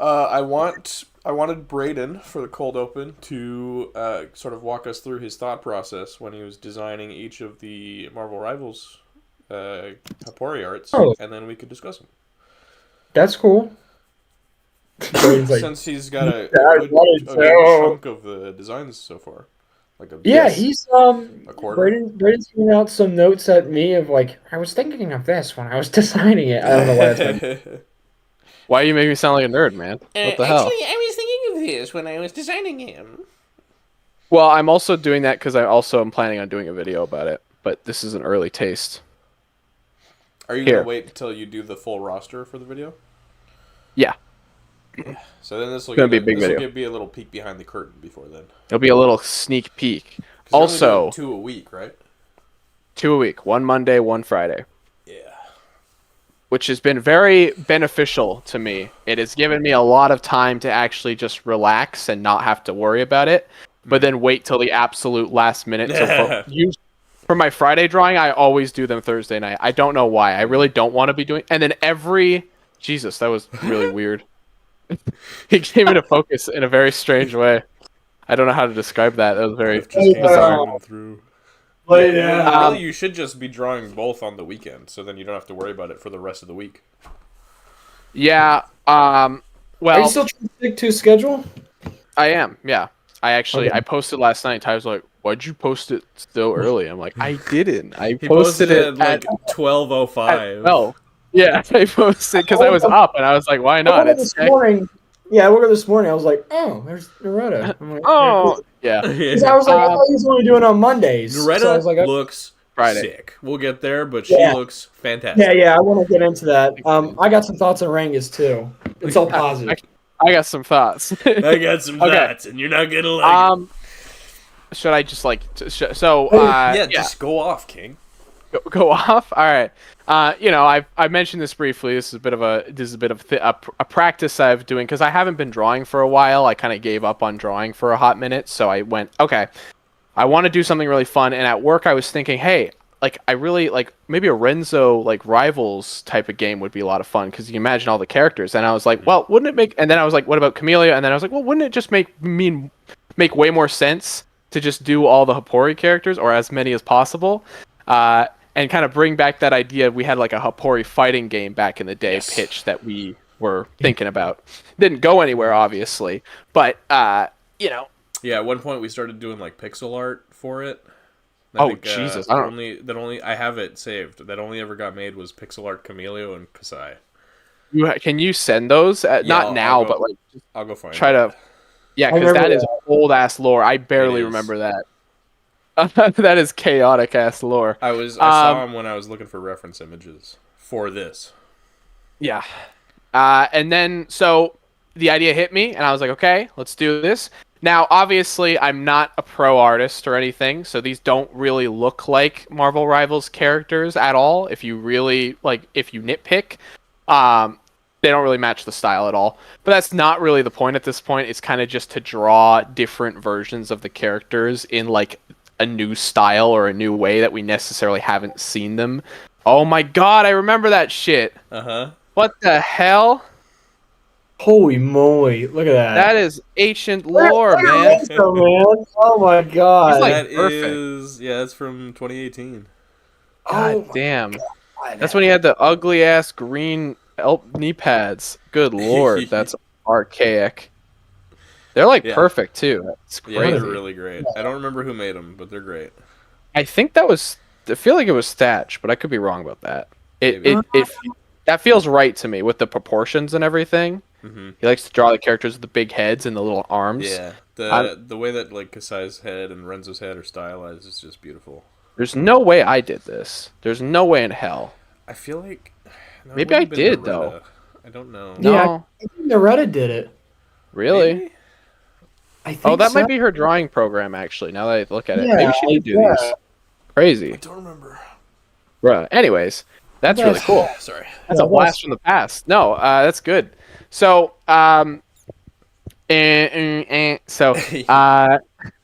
I wanted Braden for the cold open to sort of walk us through his thought process when he was designing each of the Marvel Rivals Hapori arts, Oh, and then we could discuss them. that's cool. Braden's like, Since he's got yeah, I wanted a good to. chunk of the designs so far, like a Yeah, yes, he's a quarter. Braden's giving out some notes at me of like, I was thinking of this when I was designing it. I don't know why that's my Why you make me sound like a nerd, man? What the hell? Actually, I was thinking of this when I was designing him. Well, I'm also doing that because I also am planning on doing a video about it, but this is an early taste. Are you Here. gonna wait until you do the full roster for the video? Yeah, So then this will gonna be a big video. be a little peek behind the curtain before then. it'll be a little sneak peek. 'Cause you're only Also, doing 2 a week, right? 2 a week, 1 Monday, 1 Friday, Yeah. which has been very beneficial to me. It has given me a lot of time to actually just relax and not have to worry about it, but then wait till the absolute last minute. For my Friday drawing, I always do them Thursday night. I don't know why. I really don't want to be doing. And then Jesus, that was really weird. He came into focus in a very strange way. I don't know how to describe that. That was very Just came bizarre. coming through. But Really, you should just be drawing both on the weekend, so then you don't have to worry about it for the rest of the week. Yeah. Are you Well, still trying to stick to schedule? I am. Yeah. I Okay. posted last night. Tyler's like, "Why'd you post it so early?" I'm like, "I didn't. I He posted it at at 12:05. no." Yeah, I posted because I was up and I was like, "Why I not?" woke up this morning. Yeah, I woke up this morning. I was like, oh, there's Loretta. I'm like, Oh, yeah. because I was like, I thought he was only doing it on Mondays. Loretta So I was like, looks Friday. sick. We'll get there, but she Yeah. looks fantastic. yeah, I want to get into that. I got some thoughts on Rangus too. It's all positive. I got some thoughts. I got some Okay. thoughts, and you're not gonna like it. Should I just like Just go off, King. go off? All right. I mentioned this briefly. This is a bit of a practice I've doing because I haven't been drawing for a while. I kind of gave up on drawing for a hot minute, so I went, okay, I want to do something really fun. And at work, I was thinking, hey, like I really like maybe a Renzo like Rivals type of game would be a lot of fun because you can imagine all the characters. And I was like, well, wouldn't it make? And then I was like, what about Camellia? And then I was like, well, wouldn't it just make way more sense to just do all the Hapori characters or as many as possible? And kind of bring back that idea. We had like a Hapori fighting game back in the day pitch that we were thinking about. Didn't go anywhere, obviously, but Yeah, at one point we started doing like pixel art for it. Jesus! I have it saved. That only ever got made was pixel art Camelio and Kasai. Can you send those? Not now, but like I'll go find. Try to. Yeah, because that is old ass lore. I barely remember that. That is chaotic ass lore. I saw him when I was looking for reference images for this. Yeah. And then so the idea hit me and I was like, okay, let's do this. Now, obviously, I'm not a pro artist or anything, so these don't really look like Marvel Rivals characters at all. If you really if you nitpick, they don't really match the style at all. But that's not really the point at this point. It's kind of just to draw different versions of the characters in like a new style or a new way that we necessarily haven't seen them. Oh my god, I remember that shit. Uh-huh. What the hell? Holy moly! Look at that. That is ancient lore, Look at man. Renzo, man. Oh my god. He's like That perfect. is that's from 2018. Oh God my damn. God. That's when he had the ugly ass green knee pads. Good lord, that's archaic. They're like perfect too. That's crazy. Yeah, they're really great. I don't remember who made them, but they're great. I think I feel like it was Thatch, but I could be wrong about that. That feels right to me with the proportions and everything. Mm-hmm. He likes to draw the characters with the big heads and the little arms. Yeah, the way that like Kasai's head and Renzo's head are stylized is just beautiful. There's no way I did this. There's no way in hell. I feel like Maybe I did though. I don't know. No, Yeah, I think Loretta did it. really? Maybe? I think Oh, that so. might be her drawing program actually. Now that I look at it, Yeah, maybe she did do yeah. these. Crazy, I don't remember. bruh. Anyways, that's really cool. Sorry. That's a blast from the past. No, that's good. So,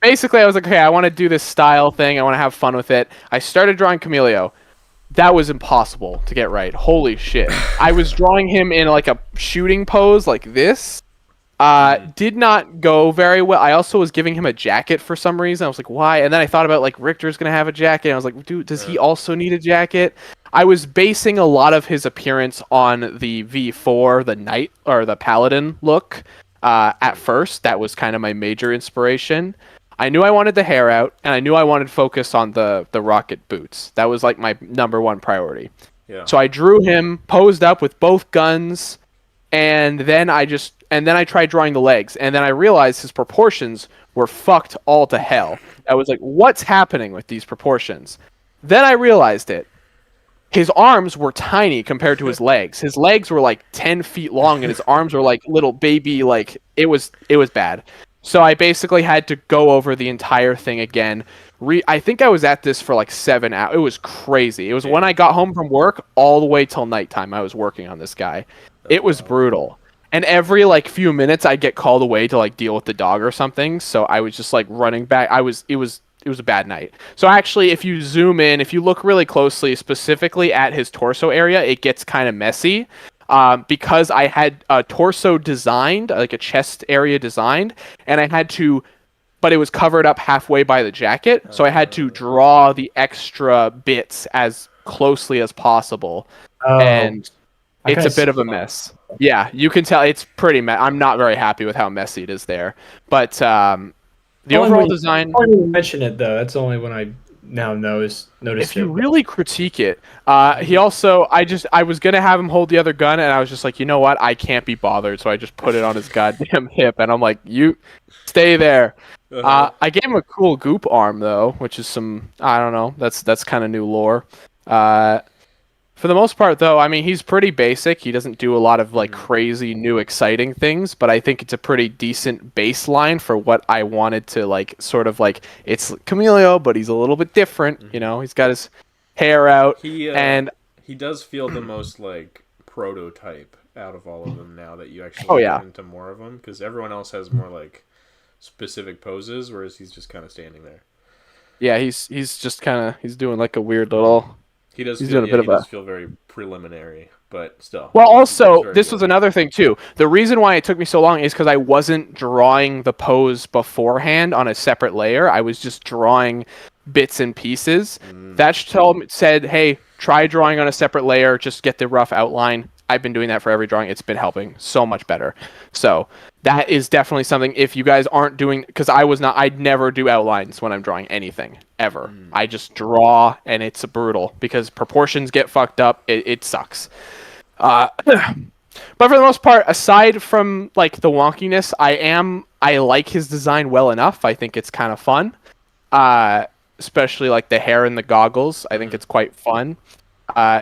basically, I was like, okay, I want to do this style thing. I want to have fun with it. I started drawing Camilio. That was impossible to get right. Holy shit. I was drawing him in like a shooting pose like this. Did not go very well. I also was giving him a jacket for some reason. I was like, why? And then I thought about like Richter's gonna have a jacket. And I was like, dude, does he also need a jacket? I was basing a lot of his appearance on the V4, the knight or the paladin look. At first, that was kind of my major inspiration. I knew I wanted the hair out, and I knew I wanted focus on the rocket boots. That was like my number one priority. Yeah. So I drew him posed up with both guns, and then I tried drawing the legs, and then I realized his proportions were fucked all to hell. I was like, what's happening with these proportions? Then I realized it. His arms were tiny compared to his legs. His legs were like 10 feet long, and his arms were like little baby. Like it was bad. So I basically had to go over the entire thing again. I think I was at this for like 7 hours. It was crazy. It was when I got home from work all the way till nighttime. I was working on this guy. It was brutal. And every like few minutes I'd get called away to like deal with the dog or something. So I was just like running back. It was a bad night. So actually, if you zoom in, if you look really closely, specifically at his torso area, it gets kind of messy. Because I had a torso designed, like a chest area designed, and I had to, but it was covered up halfway by the jacket, so I had to draw the extra bits as closely as possible, and it's a bit of a mess. Yeah, you can tell it's pretty I'm not very happy with how messy it is there, but the overall design. I didn't mention it though. That's only when I now noticed if you really critique it, he also I was gonna have him hold the other gun, and I was just like, you know what, I can't be bothered, so I just put it on his goddamn hip, and I'm like, you stay there. I gave him a cool goop arm though, which is some, I don't know, that's kind of new lore. For the most part though, I mean, he's pretty basic. He doesn't do a lot of like crazy new exciting things, but I think it's a pretty decent baseline for what I wanted to like sort of like, it's Camilio, but he's a little bit different, you know, he's got his hair out, and he does feel the most like prototype out of all of them now that you actually get into more of them, because everyone else has more like specific poses, whereas he's just kind of standing there. Yeah, he's just kind of, he's doing like a weird little. He does feel very preliminary, but still. Well, also, this was another thing, too. The reason why it took me so long is because I wasn't drawing the pose beforehand on a separate layer. I was just drawing bits and pieces. That said, hey, try drawing on a separate layer, just get the rough outline. I've been doing that for every drawing. It's been helping so much better. So that is definitely something, if you guys aren't doing, because I'd never do outlines when I'm drawing anything, ever. I just draw, and it's brutal, because proportions get fucked up. It sucks. But for the most part, aside from like the wonkiness, I like his design well enough. I think it's kind of fun. Especially like the hair and the goggles. I think it's quite fun.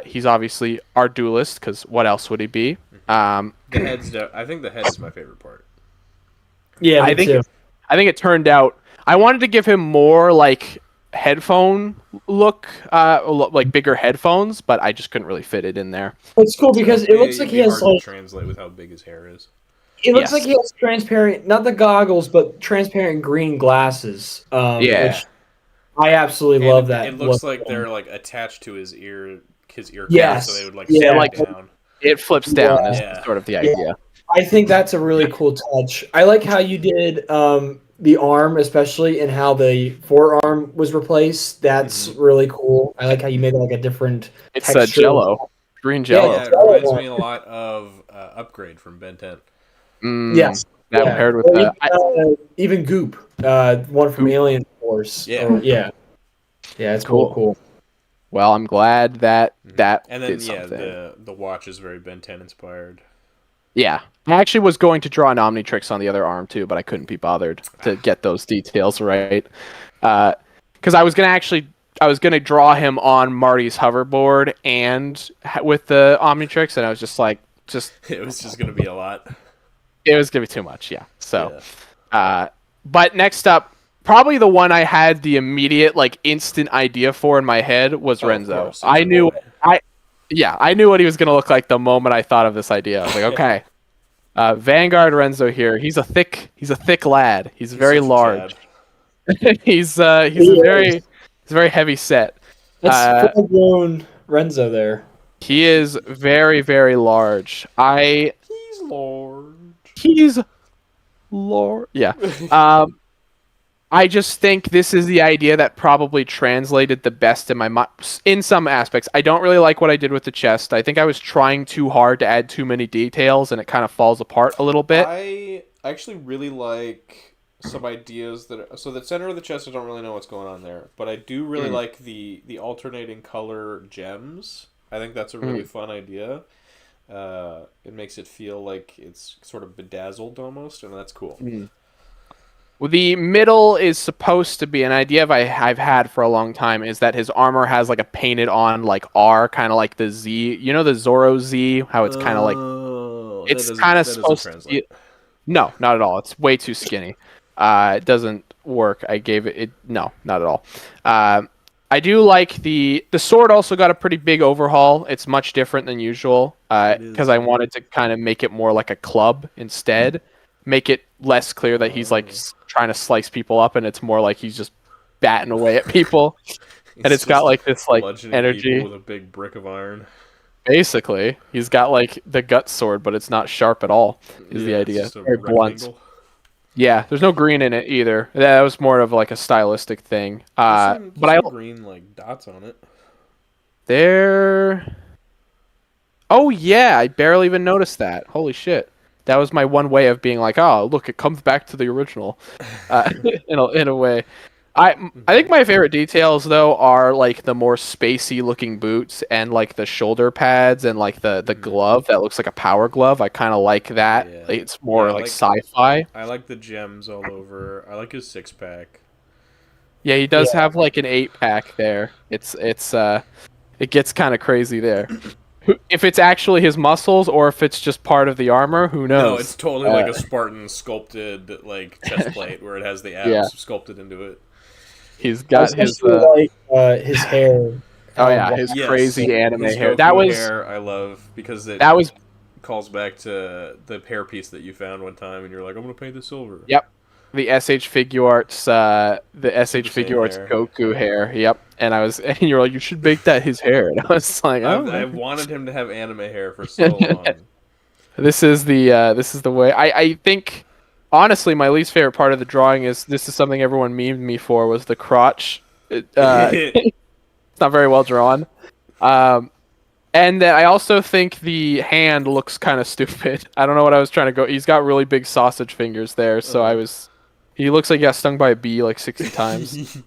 He's obviously our duelist, because what else would he be? I think the head is my favorite part. Yeah, I think it turned out. I wanted to give him more like headphone look, like bigger headphones, but I just couldn't really fit it in there. It's cool because it looks like he has hard to translate with how big his hair is. It looks like he has transparent, not the goggles, but transparent green glasses. Which I absolutely love that. It looks like they're like attached to his ear yes. so they would like down. It flips down is sort of the idea. I think that's a really cool touch. I like how you did the arm, especially, and how the forearm was replaced. That's really cool. I like how you made it like a different texture. It's Jello. Green Jello. Yeah, it reminds me a lot of Upgrade from Ben 10. Yes. Paired with even Goop, one from Alien Force. Yeah, it's cool. Well, I'm glad that and then did something. the watch is very Ben 10 inspired. Yeah, I actually was going to draw an Omnitrix on the other arm too, but I couldn't be bothered to get those details right. Because I was gonna draw him on Marty's hoverboard and with the Omnitrix, and I was just like, it was just gonna be a lot. It was gonna be too much, yeah. So, but next up, probably the one I had the immediate, like, instant idea for in my head was Renzo. I knew what he was gonna look like the moment I thought of this idea. I was like, okay, Vanguard Renzo here. He's a thick lad. He's very large. he's very heavy set. That's full-blown Renzo there. He is very, very large. He's large. He's large. Yeah. I just think this is the idea that probably translated the best in my mind. In some aspects, I don't really like what I did with the chest. I think I was trying too hard to add too many details, and it kind of falls apart a little bit. I actually really like some ideas so the center of the chest, I don't really know what's going on there, but I do really like the alternating color gems. I think that's a really fun idea. It makes it feel like it's sort of bedazzled almost, and that's cool. Well, the middle is supposed to be an idea I've had for a long time, is that his armor has like a painted on like R, kind of like the Z. You know the Zoro Z? How it's kind of like it's kind of supposed to be. No, not at all. It's way too skinny. It doesn't work. I gave it no, not at all. I do like the sword also got a pretty big overhaul. It's much different than usual because I wanted to kind of make it more like a club instead. Make it less clear that he's like trying to slice people up, and it's more like he's just batting away at people. And it's got like this like energy with a big brick of iron. Basically, he's got like the gut sword, but it's not sharp at all. Is the idea very blunt? Yeah, there's no green in it either. That was more of like a stylistic thing. But I green like dots on it. There. Oh yeah, I barely even noticed that. Holy shit. That was my one way of being like, oh, look, it comes back to the original, in a way. I think my favorite details though are like the more spacey looking boots and like the shoulder pads and like the glove that looks like a power glove. I kind of like that. Yeah. It's more like sci-fi. I like the gems all over. I like his 6-pack. Yeah, he does have like an 8-pack there. It gets kind of crazy there. If it's actually his muscles or if it's just part of the armor, who knows? No, it's totally like a Spartan sculpted like chest plate where it has the abs sculpted into it. He's got his hair. Oh yeah, his crazy anime hair. That was hair I love because it calls back to the hairpiece that you found one time, and you're like, I'm gonna paint this silver. Yep. The SH Figuarts Goku hair. Yep. And you're like, you should make that his hair. And I was like, I've wanted him to have anime hair for so long. This is the way. I think, honestly, my least favorite part of the drawing is something everyone memed me for was the crotch. It's not very well drawn. And then I also think the hand looks kind of stupid. I don't know what I was trying to go. He's got really big sausage fingers there, so he looks like he got stung by a bee like 60 times.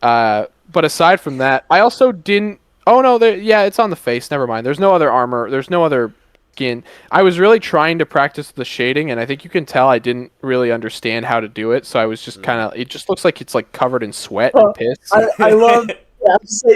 But aside from that, I also didn't. Oh no, it's on the face. Never mind. There's no other armor. There's no other skin. I was really trying to practice the shading, and I think you can tell I didn't really understand how to do it. So I was just kind of. It just looks like it's like covered in sweat and piss. I love.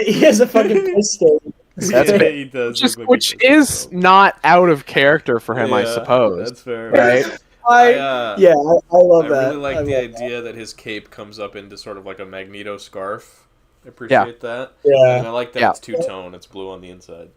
He has a fucking piss stain. He does. Which is not out of character for him, I suppose. That's fair. Right? I love that. I really like the idea that his cape comes up into sort of like a Magneto scarf. I appreciate that. Yeah. And I like that it's two-tone. It's blue on the inside.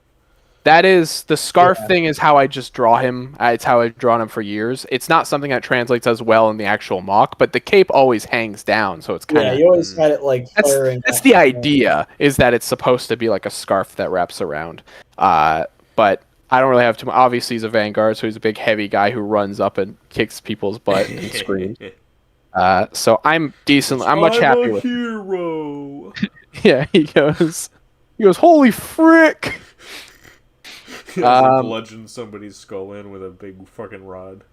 That is, the scarf thing is how I just draw him. It's how I've drawn him for years. It's not something that translates as well in the actual mock, but the cape always hangs down, so it's kind of... Yeah, you always had it like... That's the idea, is that it's supposed to be like a scarf that wraps around. But I don't really have too much. Obviously, he's a Vanguard, so he's a big, heavy guy who runs up and kicks people's butt and screams. So I'm decent. I'm much happier with hero. Yeah, he goes, holy frick! He bludgeons somebody's skull in with a big fucking rod.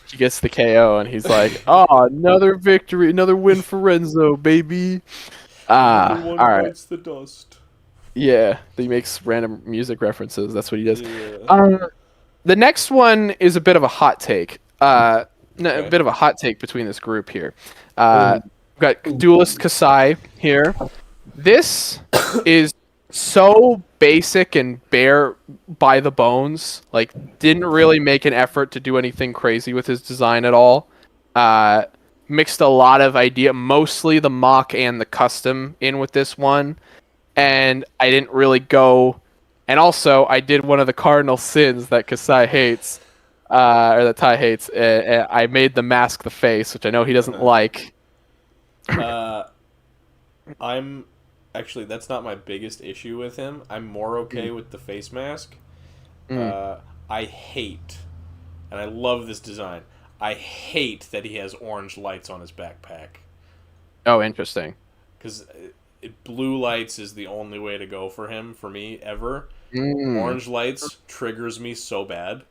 He gets the KO, and he's like, oh, another victory, another win for Renzo, baby. Everyone all right. bites the dust. Yeah, he makes random music references. That's what he does. Yeah. The next one is a bit of a hot take. A bit of a hot take between this group here. We've got Duelist Kasai here. This is so basic and bare by the bones. Like, didn't really make an effort to do anything crazy with his design at all. Mixed a lot of mostly the mock and the custom in with this one. And I didn't really go... And also, I did one of the cardinal sins that Kasai hates, or that Tai hates. I made the mask the face, which I know he doesn't like. I'm actually that's not my biggest issue with him. I'm more okay with the face mask. Mm. I hate, and I love this design. I hate that he has orange lights on his backpack. Oh, interesting. Because blue lights is the only way to go for him, for me, ever. Mm. Orange lights triggers me so bad.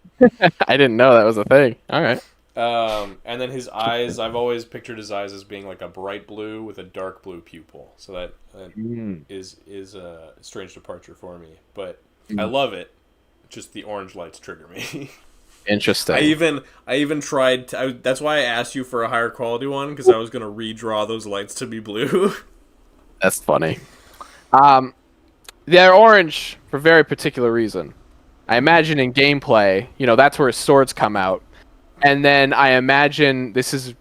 I didn't know that was a thing. All right. And then his eyes, I've always pictured his eyes as being like a bright blue with a dark blue pupil. So that is a strange departure for me. But I love it. Just the orange lights trigger me. Interesting. I even tried to, that's why I asked you for a higher quality one, because I was going to redraw those lights to be blue. That's funny. They're orange for a very particular reason. I imagine in gameplay, that's where his swords come out. And then I imagine this is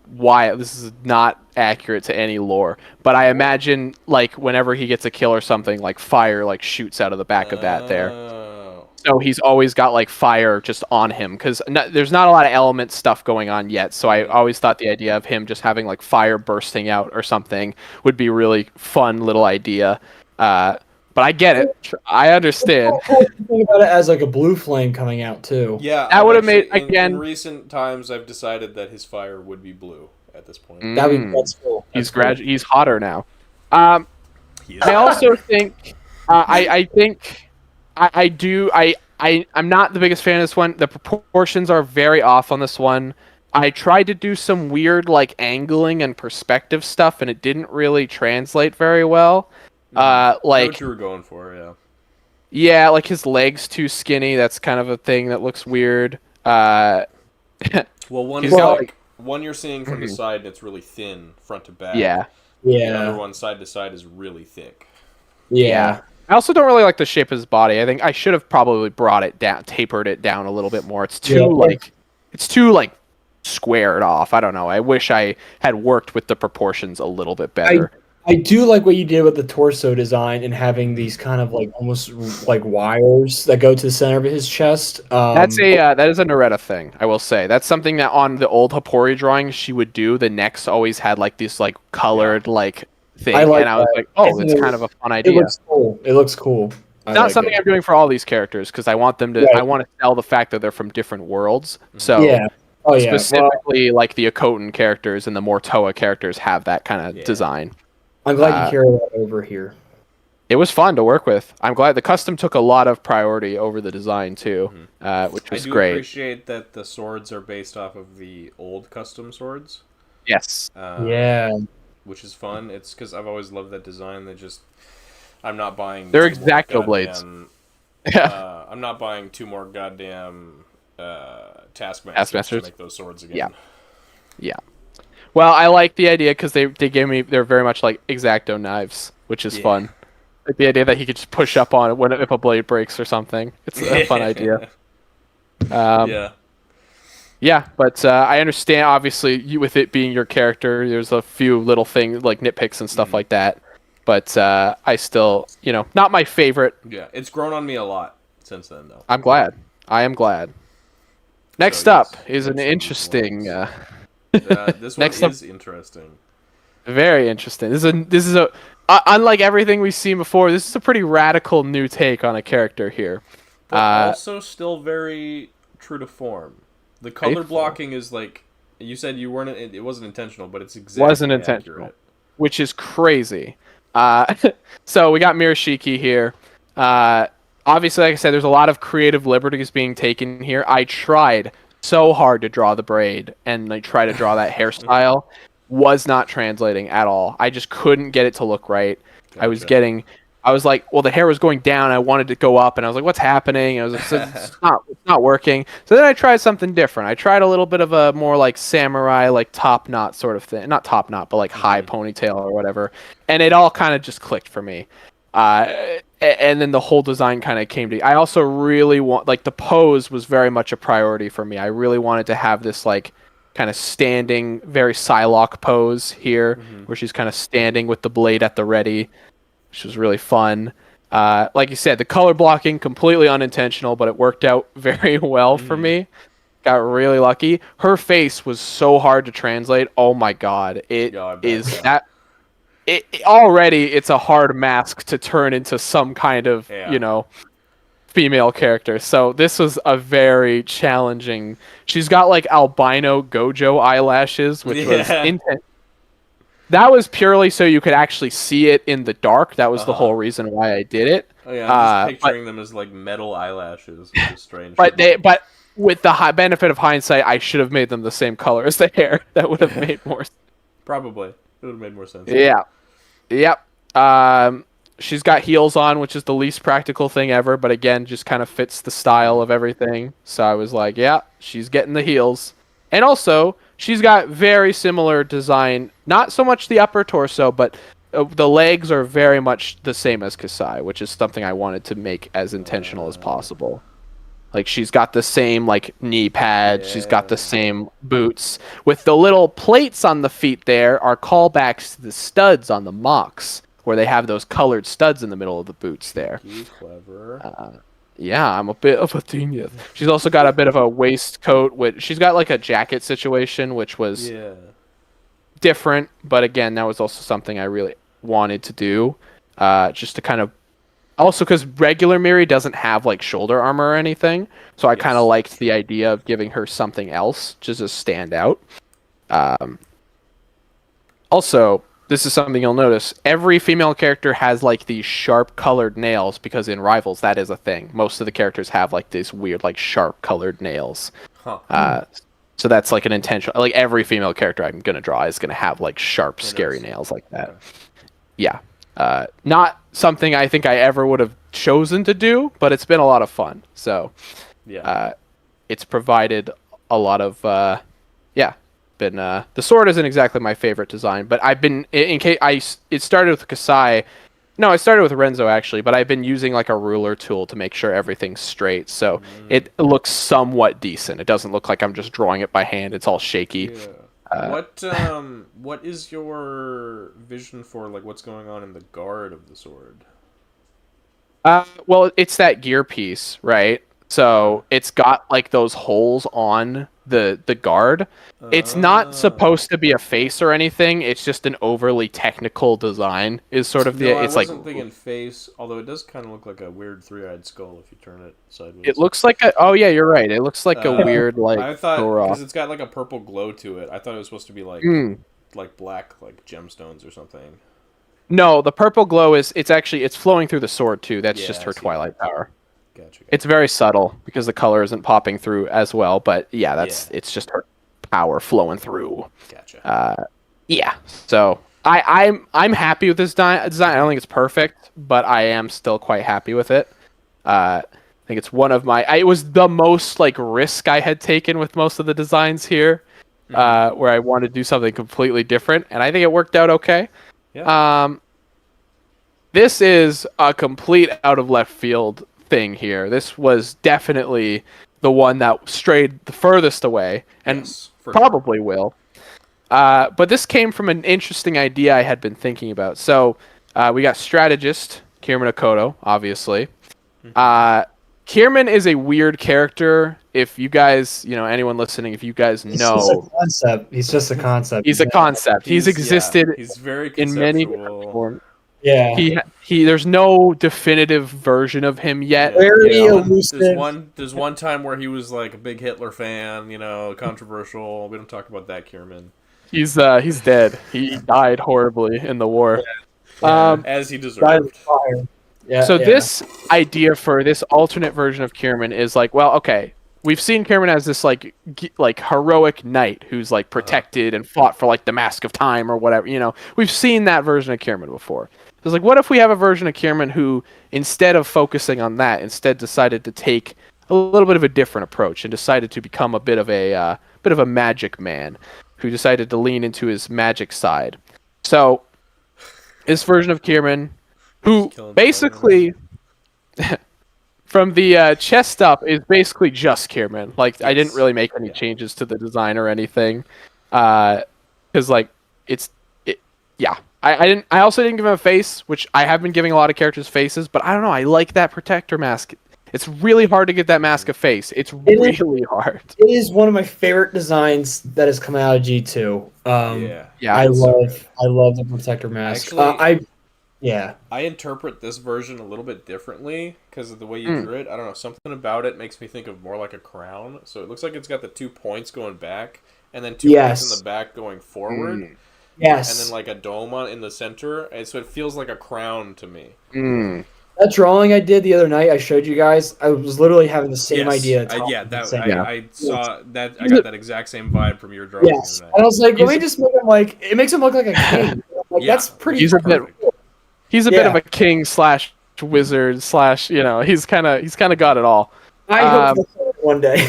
not accurate to any lore, but I imagine like whenever he gets a kill or something, like fire like shoots out of the back of that there. So he's always got like fire just on him because there's not a lot of element stuff going on yet. So I always thought the idea of him just having like fire bursting out or something would be a really fun little idea. But I get it. I understand. Think about it as like a blue flame coming out too. Yeah, that would have made again. In recent times, I've decided that his fire would be blue at this point. That's cool. He's hotter now. I also think I'm not the biggest fan of this one. The proportions are very off on this one. I tried to do some weird like angling and perspective stuff, and it didn't really translate very well. I know what you were going for, yeah. Yeah, like his legs too skinny. That's kind of a thing that looks weird. Well, one you're seeing from the side, and it's really thin front to back. Yeah. The other one side to side is really thick. Yeah. I also don't really like the shape of his body. I think I should have probably tapered it down a little bit more. It's too squared off. I don't know. I wish I had worked with the proportions a little bit better. I do like what you did with the torso design and having these kind of like almost like wires that go to the center of his chest. That is a Noretta thing, I will say. That's something that on the old Hapori drawings she would do. The necks always had like this like colored like thing, and I was like, oh, it's kind of a fun idea. It looks cool. It's not something I'm doing for all these characters because I want them to. Right. I want to sell the fact that they're from different worlds. So specifically, like the Akotan characters and the Mortoa characters have that kind of design. I'm glad you carried that over here. It was fun to work with. I'm glad the custom took a lot of priority over the design too, which was great. I appreciate that the swords are based off of the old custom swords. Yes. Which is fun. It's because I've always loved that design. I'm not buying. They're X-Acto blades. I'm not buying 2 more goddamn Taskmasters to make those swords again. Yeah. Well, I like the idea because they're very much like X-Acto knives, which is fun. Like the idea that he could just push up on it if a blade breaks or something. It's a fun idea. Yeah, but I understand, obviously, with it being your character, there's a few little things, like nitpicks and stuff like that. But I still, not my favorite. Yeah, it's grown on me a lot since then, though. I'm glad. I am glad. Next up is an interesting... this one is interesting. Very interesting. This is a unlike everything we've seen before. This is a pretty radical new take on a character here. But also still very true to form. The color blocking is like you said. It wasn't intentional, but it's exactly accurate. Which is crazy. So we got Mirashiki here. Obviously, like I said, there's a lot of creative liberties being taken here. I tried so hard to draw the braid and like try to draw that hairstyle. Was not translating at all. I just couldn't get it to look right. Gotcha. I was like, well, the hair was going down. I wanted it to go up, and I was like, what's happening? I was like, it's not working. So then I tried something different. I tried a little bit of a more like samurai, like top knot sort of thing. Not top knot, but like high ponytail or whatever. And it all kind of just clicked for me. And then the whole design kind of came to. I also really want, like, the pose was very much a priority for me. I really wanted to have this like kind of standing, very Psylocke pose here, where she's kind of standing with the blade at the ready, which was really fun. Like you said, the color blocking completely unintentional, but it worked out very well for me. Got really lucky. Her face was so hard to translate. Oh my god, already it's a hard mask to turn into some kind of female character. So this was a very challenging. She's got like albino Gojo eyelashes, which was intense. That was purely so you could actually see it in the dark. That was the whole reason why I did it. Oh yeah, I'm just picturing them as like metal eyelashes, which is strange. But with the high benefit of hindsight, I should have made them the same color as the hair. That would have made more sense. Probably. It would have made more sense. Yeah. Yep. She's got heels on, which is the least practical thing ever, but again, just kind of fits the style of everything. So I was like, yeah, she's getting the heels. And also, she's got very similar design. Not so much the upper torso, but the legs are very much the same as Kasai, which is something I wanted to make as intentional as possible. Like, she's got the same, like, knee pads. She's got the same boots. With the little plates on the feet there are callbacks to the studs on the mocks, where they have those colored studs in the middle of the boots there. You clever. Yeah, I'm a bit of a genius. She's also got a bit of a waistcoat. She's got, like, a jacket situation, which was different. But, again, that was also something I really wanted to do. Just to kind of... Also, because regular Miri doesn't have, like, shoulder armor or anything. So I kind of liked the idea of giving her something else just to stand out. Also, this is something you'll notice. Every female character has, like, these sharp-colored nails, because in Rivals, that is a thing. Most of the characters have, like, these weird, like, sharp-colored nails. So that's, like, an intentional... Like, every female character I'm going to draw is going to have, like, sharp, scary nails like that. Okay. Yeah. Not something I think I ever would have chosen to do, but it's been a lot of fun. So, it's provided a lot of, been, the sword isn't exactly my favorite design, but I've been, it started with Kasai. No, I started with Renzo actually, but I've been using like a ruler tool to make sure everything's straight. So it looks somewhat decent. It doesn't look like I'm just drawing it by hand. It's all shaky. Yeah. What is your vision for like what's going on in the guard of the sword? Well, it's that gear piece, right? So it's got like those holes on the guard. It's not supposed to be a face or anything. It's just an overly technical design. Is sort of I wasn't thinking face, although it does kind of look like a weird three-eyed skull if you turn it sideways. It looks like a. Oh yeah, you're right. It looks like a weird like. I thought because it's got like a purple glow to it. I thought it was supposed to be like like black like gemstones or something. No, the purple glow is it's flowing through the sword too. That's just her twilight power. Gotcha. It's very subtle because the color isn't popping through as well, but it's just her power flowing through. Gotcha. Yeah. So I'm happy with this design. I don't think it's perfect, but I am still quite happy with it. I think it's one of my. It was the most like risk I had taken with most of the designs here, where I wanted to do something completely different, and I think it worked out okay. Yeah. This is a complete out of left field thing here. This was definitely the one that strayed the furthest away, and probably will. But this came from an interesting idea I had been thinking about. So we got strategist Kierman Okoto, obviously. Kierman is a weird character. If you guys, anyone listening, if you guys know, He's just a concept. He's just a concept. He's a concept. He's existed he's very in many forms. Yeah. He there's no definitive version of him yet. Very elusive. There's one time where he was like a big Hitler fan, controversial. We don't talk about that, Kierman. He's dead. He died horribly in the war. As he deserved. So this idea for this alternate version of Kierman is like, well, okay, we've seen Kierman as this like heroic knight who's like protected and fought for like the Mask of Time or whatever. We've seen that version of Kierman before. It's like, what if we have a version of Kierman who, instead of focusing on that, instead decided to take a little bit of a different approach and decided to become a bit of a magic man who decided to lean into his magic side. So this version of Kierman, who basically from the chest up is basically just Kierman. Like, I didn't really make any changes to the design or anything, because I also didn't give him a face, which I have been giving a lot of characters faces, but I don't know. I like that protector mask. It's really hard to get that mask a face. It's really hard. It is one of my favorite designs that has come out of G2. Yeah, I love the protector mask. Actually, Yeah. I interpret this version a little bit differently because of the way you drew it. I don't know, something about it makes me think of more like a crown. So it looks like it's got the 2 points going back, and then 2 points in the back going forward. Yes. And then like a dome in the center, and so it feels like a crown to me. That drawing I did the other night, I showed you guys. I was literally having the same idea. I saw that. I got that exact same vibe from your drawing. Yes, and I was like, let me just make him like. It makes him look like a king. Like that's pretty. He's a bit of a king / wizard / he's kind of got it all. I hope that's one day.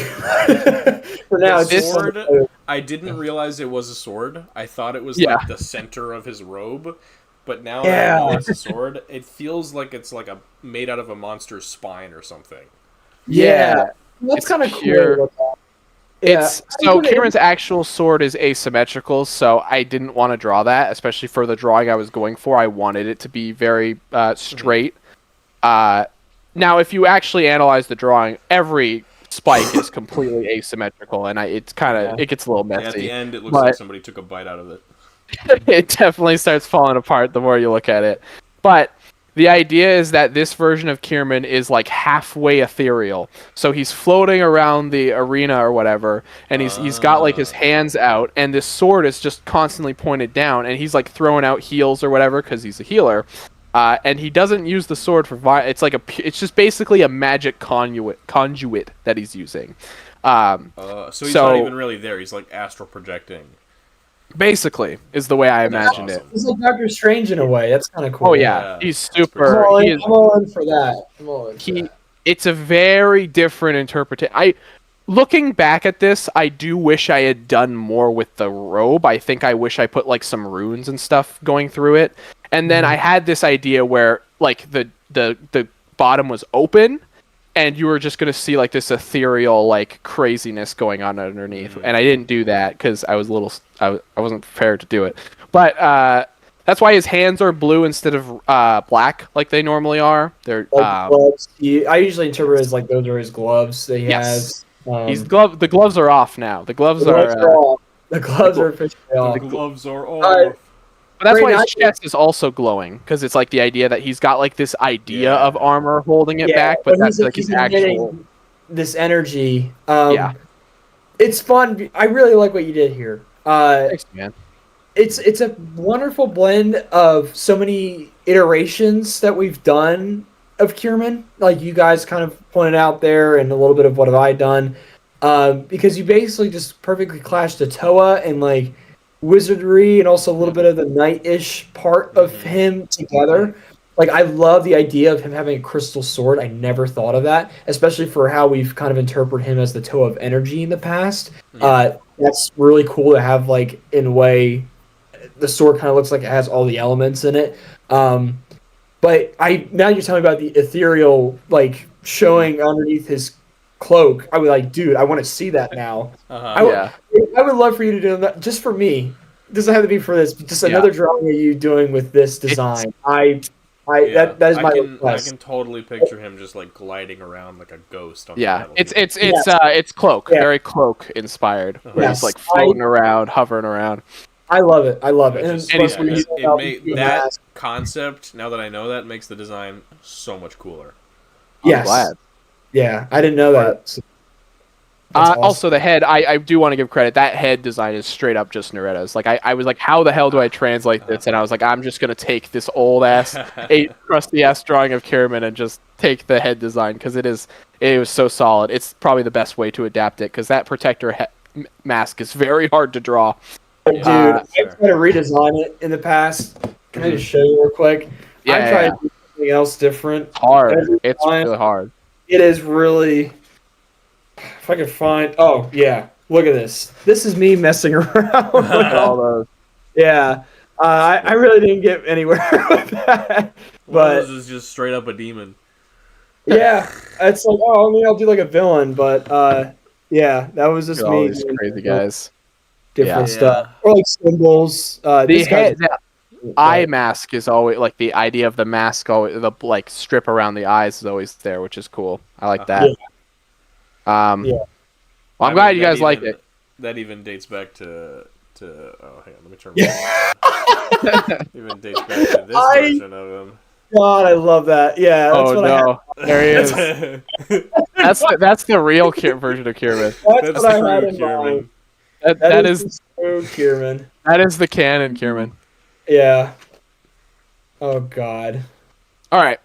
For now, it's just sword. I didn't realize it was a sword. I thought it was like the center of his robe. But now that I know it's a sword, it feels like it's like made out of a monster's spine or something. Yeah, that's kind of cool. So Kieran's actual sword is asymmetrical, so I didn't want to draw that, especially for the drawing I was going for. I wanted it to be very straight. Now, if you actually analyze the drawing, every spike is completely asymmetrical, and it gets a little messy. At the end, it looks like somebody took a bite out of it. It definitely starts falling apart the more you look at it. But the idea is that this version of Kieran is like halfway ethereal. So he's floating around the arena or whatever, and he's got like his hands out, and this sword is just constantly pointed down, and he's like throwing out heals or whatever because he's a healer. And he doesn't use the sword for it's it's just basically a magic conduit that he's using. So he's not even really there. He's like astral projecting. Basically, is the way I imagined it. He's like Doctor Strange in a way. That's kind of cool. Oh yeah, he's super. I'm all in for that. It's a very different interpretation. Looking back at this, I do wish I had done more with the robe. I think I wish I put like some runes and stuff going through it. And then I had this idea where like the bottom was open, and you were just going to see like this ethereal like craziness going on underneath. And I didn't do that because I was I wasn't prepared to do it. But that's why his hands are blue instead of black like they normally are. They're gloves. I usually interpret it as like those are his gloves that he has. The gloves are off now. The gloves are off. The gloves are officially off. The gloves are off. But that's why his chest is also glowing, because it's like the idea that he's got like this idea of armor holding it back, but that's like his actual this energy. It's fun. I really like what you did here. Thanks, man. It's a wonderful blend of so many iterations that we've done of Kieran, like you guys kind of pointed out there, and a little bit of what have I done, because you basically just perfectly clashed the Toa and like wizardry and also a little bit of the knight-ish part of him together. Like I love the idea of him having a crystal sword. I never thought of that, especially for how we've kind of interpreted him as the Toa of energy in the past. That's really cool to have, like, in a way the sword kind of looks like it has all the elements in it. But now you're telling me about the ethereal, like, showing underneath his cloak. I was like, dude, I want to see that now. I would love for you to do that just for me. It doesn't have to be for this, but just another drawing of you doing with this design. That is my request. I can totally picture him just like gliding around like a ghost on the metal. It's cloak, very cloak inspired. Where he's like floating around, hovering around. I love it. And that concept, now that I know that, makes the design so much cooler. I'm glad. Yeah, I didn't know that. So awesome. Also, the head, I do want to give credit. That head design is straight up just Noretta's. Like, I was like, how the hell do I translate this? And I was like, I'm just going to take this old-ass, crusty-ass drawing of Kieran and just take the head design, because it was so solid. It's probably the best way to adapt it, because that protector mask is very hard to draw. Dude, I've tried to redesign it in the past. Can I just show you real quick? I've tried to do something else different. It's really hard. It is really... If I can find... Oh, yeah. Look at this. This is me messing around. Look at all those. Yeah. I really didn't get anywhere with that. But this is just straight up a demon. Yeah. It's like, I'll do like a villain. But, yeah, that was just me. All these crazy guys. Different stuff. Or like symbols. eye mask is always like the idea of the mask, always the like strip around the eyes is always there, which is cool. I like that. Yeah. Well, I'm glad you guys like it. That even dates back to oh, hang on, let me turn my even dates back to this version of him. God, I love that. Yeah, that's what no, there he is. that's the real version of Kierman. That's what I had in mind. That is true Kierman. That is the canon Kierman. Yeah. Oh God. All right.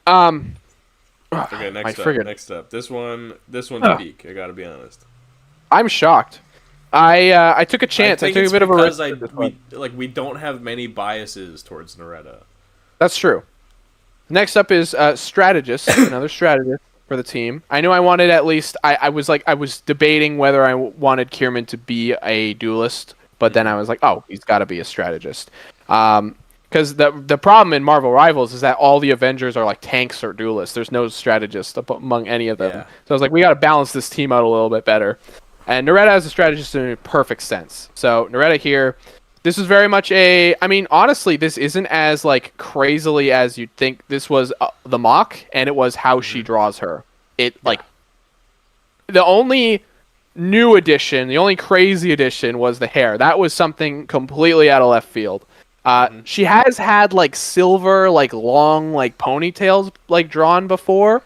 Okay, next up. This one's peak. I gotta be honest. I'm shocked. I took a chance. I took a bit of a risk. We don't have many biases towards Naretta. That's true. Next up is strategist, another strategist for the team. I knew I wanted at least. I was debating whether I wanted Kierman to be a duelist, but then I was like, oh, he's got to be a strategist. Because the problem in Marvel Rivals is that all the Avengers are like tanks or duelists. There's no strategist among any of them. Yeah. So I was like, we got to balance this team out a little bit better. And Naretta as a strategist in perfect sense. So Naretta here, this is very much I mean, honestly, this isn't as like crazily as you'd think. This was the mock, and it was how she draws her. Like the only new addition, the only crazy addition was the hair. That was something completely out of left field. She has had like silver, like long, like ponytails, like drawn before,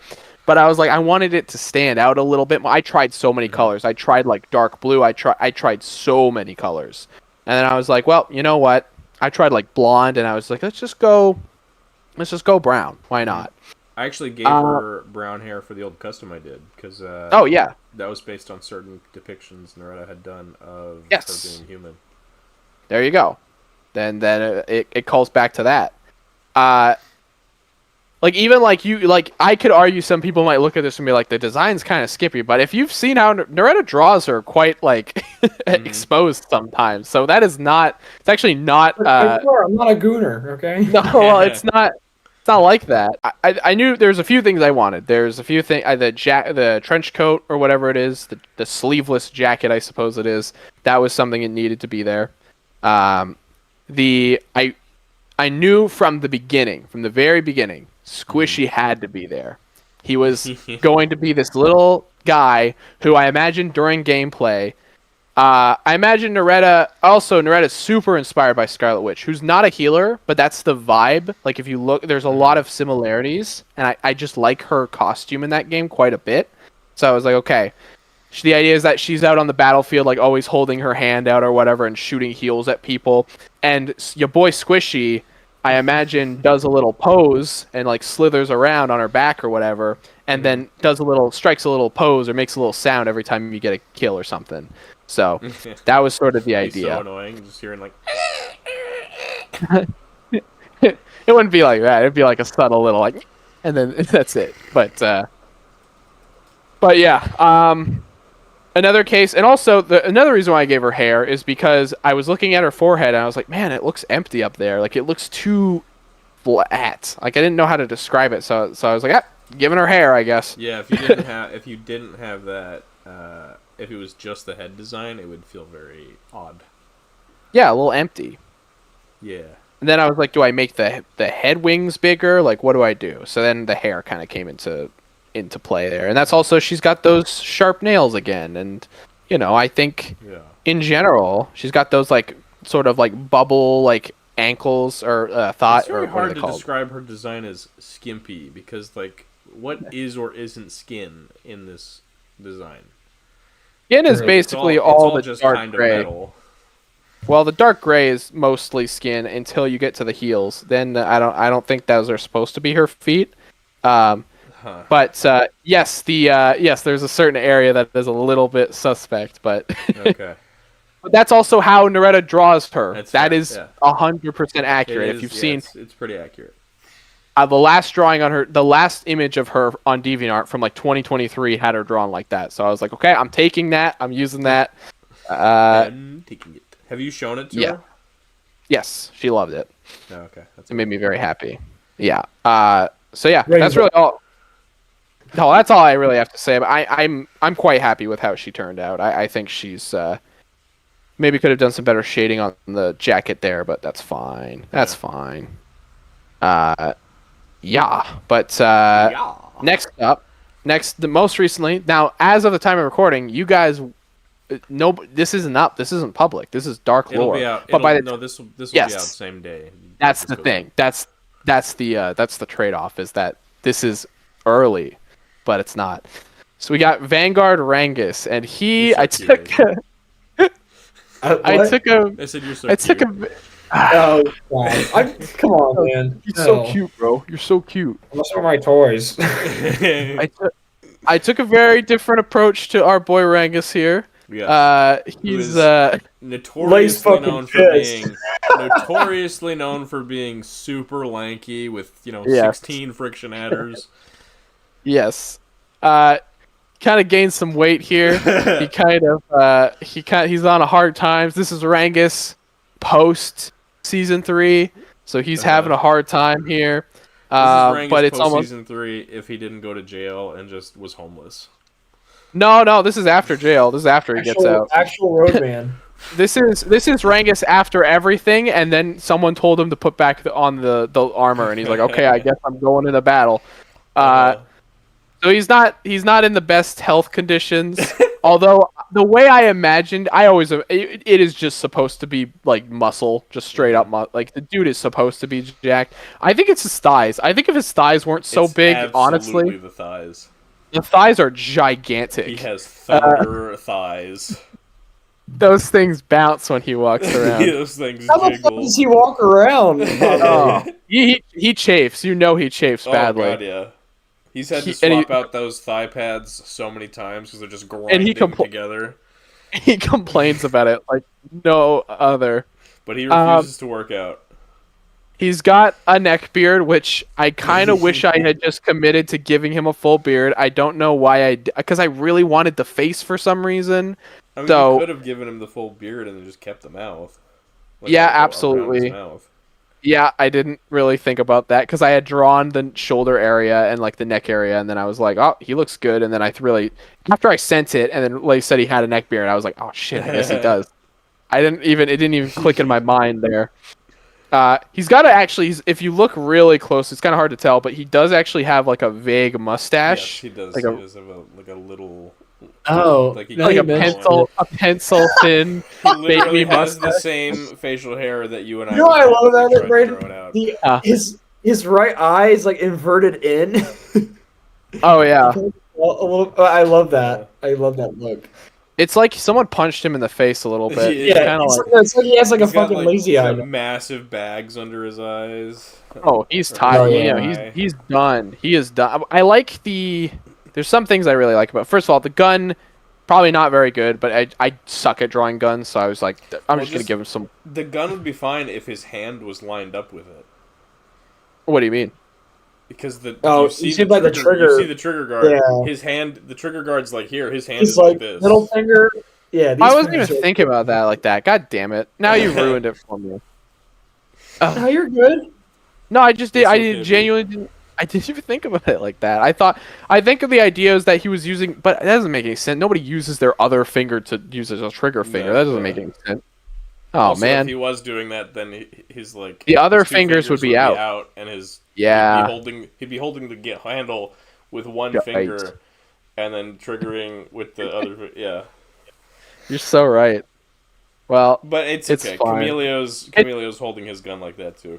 but I was like, I wanted it to stand out a little bit more. I tried so many colors. I tried like dark blue. I tried so many colors, and then I was like, well, you know what? I tried like blonde, and I was like, let's just go brown. Why not? I actually gave her brown hair for the old custom I did because oh yeah, that was based on certain depictions Naretta had done of her being human. There you go. Then it calls back to that. Like even like you like I could argue some people might look at this and be like the design's kind of skippy, but if you've seen how Naretta draws her quite like exposed sometimes, so that is not. It's actually not. I'm not a gooner, okay? No, well, it's not. It's not like that. I knew there's a few things I wanted. There's a few things. The trench coat or whatever it is, the sleeveless jacket, I suppose it is. That was something that needed to be there. I knew from the very beginning, Squishy had to be there. He was going to be this little guy who I imagined during gameplay. I imagine Noretta's super inspired by Scarlet Witch, who's not a healer, but that's the vibe. Like if you look, there's a lot of similarities, and I just like her costume in that game quite a bit. So I was like, okay. The idea is that she's out on the battlefield, like always holding her hand out or whatever and shooting heals at people. And your boy Squishy, I imagine, does a little pose and like slithers around on her back or whatever, and then strikes a little pose or makes a little sound every time you get a kill or something. So that was sort of the idea. So annoying, just hearing like. It wouldn't be like that. It'd be like a subtle little like, and then that's it. But yeah. Another case, and also another reason why I gave her hair is because I was looking at her forehead and I was like, man, it looks empty up there. Like it looks too flat. Like I didn't know how to describe it, so I was like, giving her hair, I guess. Yeah, if you didn't have that, if it was just the head design, it would feel very odd. Yeah, a little empty. Yeah. And then I was like, do I make the head wings bigger? Like, what do I do? So then the hair kind of came into play there, and that's also she's got those sharp nails again, and I think in general she's got those like sort of like bubble like ankles or thought. It's very or hard to describe her design as skimpy because like what is or isn't skin in this design? Skin is basically all the just dark kind gray. Of metal. Well, the dark gray is mostly skin until you get to the heels. Then I don't think those are supposed to be her feet. But yes, there's a certain area that is a little bit suspect, but okay. But that's also how Naretta draws her. That is 100% accurate. If you've seen, it's pretty accurate. The last drawing on her, the last image of her on DeviantArt from like 2023 had her drawn like that. So I was like, okay, I'm taking that. I'm using that. I'm taking it. Have you shown it to her? Yes, she loved it. Oh, okay. It made me very happy. Yeah. So yeah, that's really all. No, that's all I really have to say. But I'm quite happy with how she turned out. I think she's Maybe could have done some better shading on the jacket there, but that's fine. That's fine. Yeah. But next up, the most recently. Now, as of the time of recording, you guys, no, this isn't up. This isn't public. This is dark It'll lore. be out. But by the no, this will be yes. out same day. That's the thing. That's the trade-off is that this is early, but it's not. So we got Vanguard Rangus, and he. I took. I took a. I said you're so I took cute. Oh, God. Come on, man. You're so cute, bro. You're so cute. Those are my toys. I took a very different approach to our boy Rangus here. Yeah. He's notoriously known for being super lanky with 16 friction adders. Yes. Kind of gained some weight here. He's on a hard times. This is Rangus post season 3, so he's having a hard time here. This is Rangus but it's post almost season 3 if he didn't go to jail and just was homeless. No, this is after jail. This is after he gets out. Actual roadman. This is Rangus after everything, and then someone told him to put back on the armor, and he's like, okay, I guess I'm going into battle. So he's not in the best health conditions. Although the way I imagined, it is just supposed to be like muscle, just straight up like the dude is supposed to be jacked. I think it's his thighs. I think if his thighs weren't so big, honestly, the thighs. The thighs are gigantic. He has thunder thighs. Those things bounce when he walks around. Those things How the fuck does he walk around? He chafes. You know he chafes badly. Oh god, yeah. He's had to swap out those thigh pads so many times because they're just grinding together. He complains about it like no other. But he refuses to work out. He's got a neck beard, which I kind of wish I had just committed to giving him a full beard. I don't know why because I really wanted the face for some reason. I mean, so you could have given him the full beard and then just kept the mouth. Yeah, absolutely. Yeah, I didn't really think about that because I had drawn the shoulder area and like the neck area, and then I was like, oh, he looks good. And then after I sent it, and then like said he had a neck beard, I was like, oh shit, I guess he does. It didn't even click in my mind there. He's got to actually, if you look really close, it's kind of hard to tell, but he does actually have like a vague mustache. Yes, he does. Like he does have a little. Like a pencil thin baby mustache. The same facial hair that you and I. I love that, Brandon. His right eye is like inverted in. Oh yeah. I love that. I love that look. It's like someone punched him in the face a little bit. Yeah, it's like he has like a fucking lazy eye. Massive bags under his eyes. Oh, he's tired. He's done. He is done. I like There's some things I really like about. First of all, the gun, probably not very good, but I suck at drawing guns, so I was like, I'm just gonna give him some. The gun would be fine if his hand was lined up with it. What do you mean? Because you see the trigger. You see the trigger guard. Yeah. His hand, the trigger guard's like here. His hand is like this. Middle finger. Yeah. I wasn't even thinking about that like that. God damn it! Now you ruined it for me. No, you're good. No, I just did. I genuinely didn't. I didn't even think about it like that. I think of the idea is that he was using, but that doesn't make any sense. Nobody uses their other finger to use as a trigger finger. That doesn't make any sense. Oh also, man! If he was doing that, then his like the other fingers would be out, and his he'd be holding the handle with one finger, and then triggering with the other. Yeah, you're so right. Well, but it's okay. Fine. Camilleo's holding his gun like that too.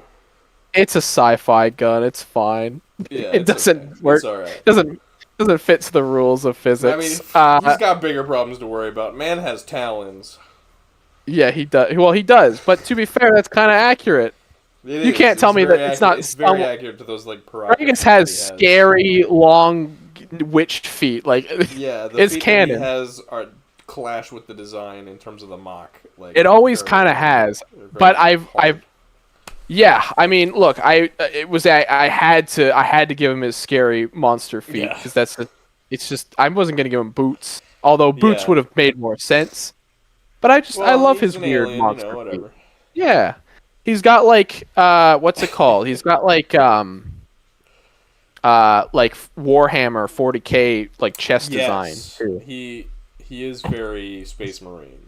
It's a sci-fi gun. It's fine. Yeah, it doesn't work. It's all right. Doesn't fit to the rules of physics. I mean, he's got bigger problems to worry about. Man has talons. Yeah, he does. Well, he does. But to be fair, that's kind of accurate. You can't tell me that it's not. It's very accurate to those like. Rangus has scary, long, witched feet. Like yeah, the it's feet canon. That he has are clash with the design in terms of the mock. Like it always kind of has. But I've. Yeah, I mean, look, I had to give him his scary monster feet because it's just I wasn't gonna give him boots, although boots would have made more sense. But I love his weird monster feet. Yeah, he's got like what's it called? He's got like Warhammer 40K like chest design too. He is very Space Marine.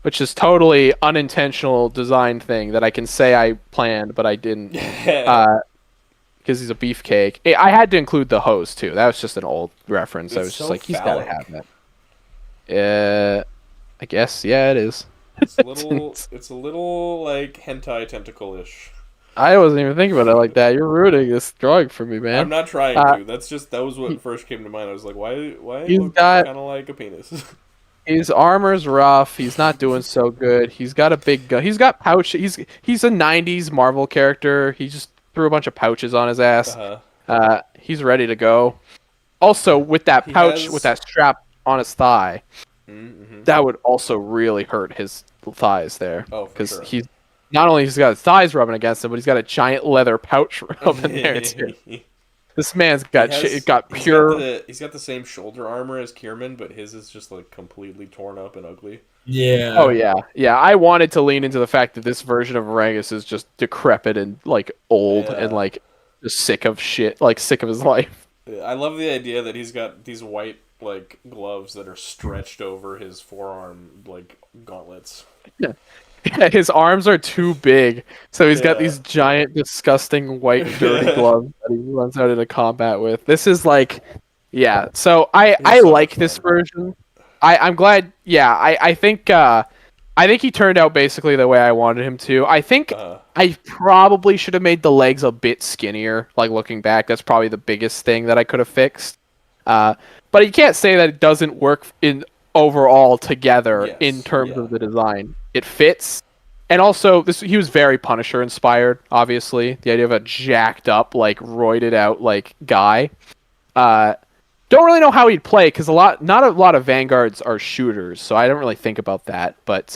which is totally unintentional design thing that I can say I planned, but I didn't. Because he's a beefcake. I had to include the hose too. That was just an old reference. It's I was just so like, he's got to phallic. have that. I guess, yeah, it is. It's a little like hentai tentacle-ish. I wasn't even thinking about it like that. You're ruining this drawing for me, man. I'm not trying to. That was what first came to mind. I was like, why He's look got- kind of like a penis? His armor's rough. He's not doing so good. He's got a big gun. He's got pouch. He's a '90s Marvel character. He just threw a bunch of pouches on his ass. He's ready to go. Also, with that pouch, with that strap on his thigh, that would also really hurt his thighs there. Oh, for sure. he's not only he's got his thighs rubbing against him, but he's got a giant leather pouch rubbing there too. This man's got pure. He's got the same shoulder armor as Kierman, but his is just like completely torn up and ugly. Yeah. Oh yeah. I wanted to lean into the fact that this version of Rangus is just decrepit and like old and like just sick of shit, like sick of his life. I love the idea that he's got these white like gloves that are stretched over his forearm like gauntlets. Yeah. His arms are too big, so he's got these giant, disgusting white, dirty gloves that he runs out into combat with. This is like, yeah. So I like this version. I'm glad. Yeah, I think he turned out basically the way I wanted him to. I think I probably should have made the legs a bit skinnier. Like looking back, that's probably the biggest thing that I could have fixed. But you can't say that it doesn't work in overall together in terms of the design. It fits, and also he was very Punisher inspired. Obviously, the idea of a jacked up, like roided out, like guy. Don't really know how he'd play because not a lot of Vanguards are shooters, so I don't really think about that. But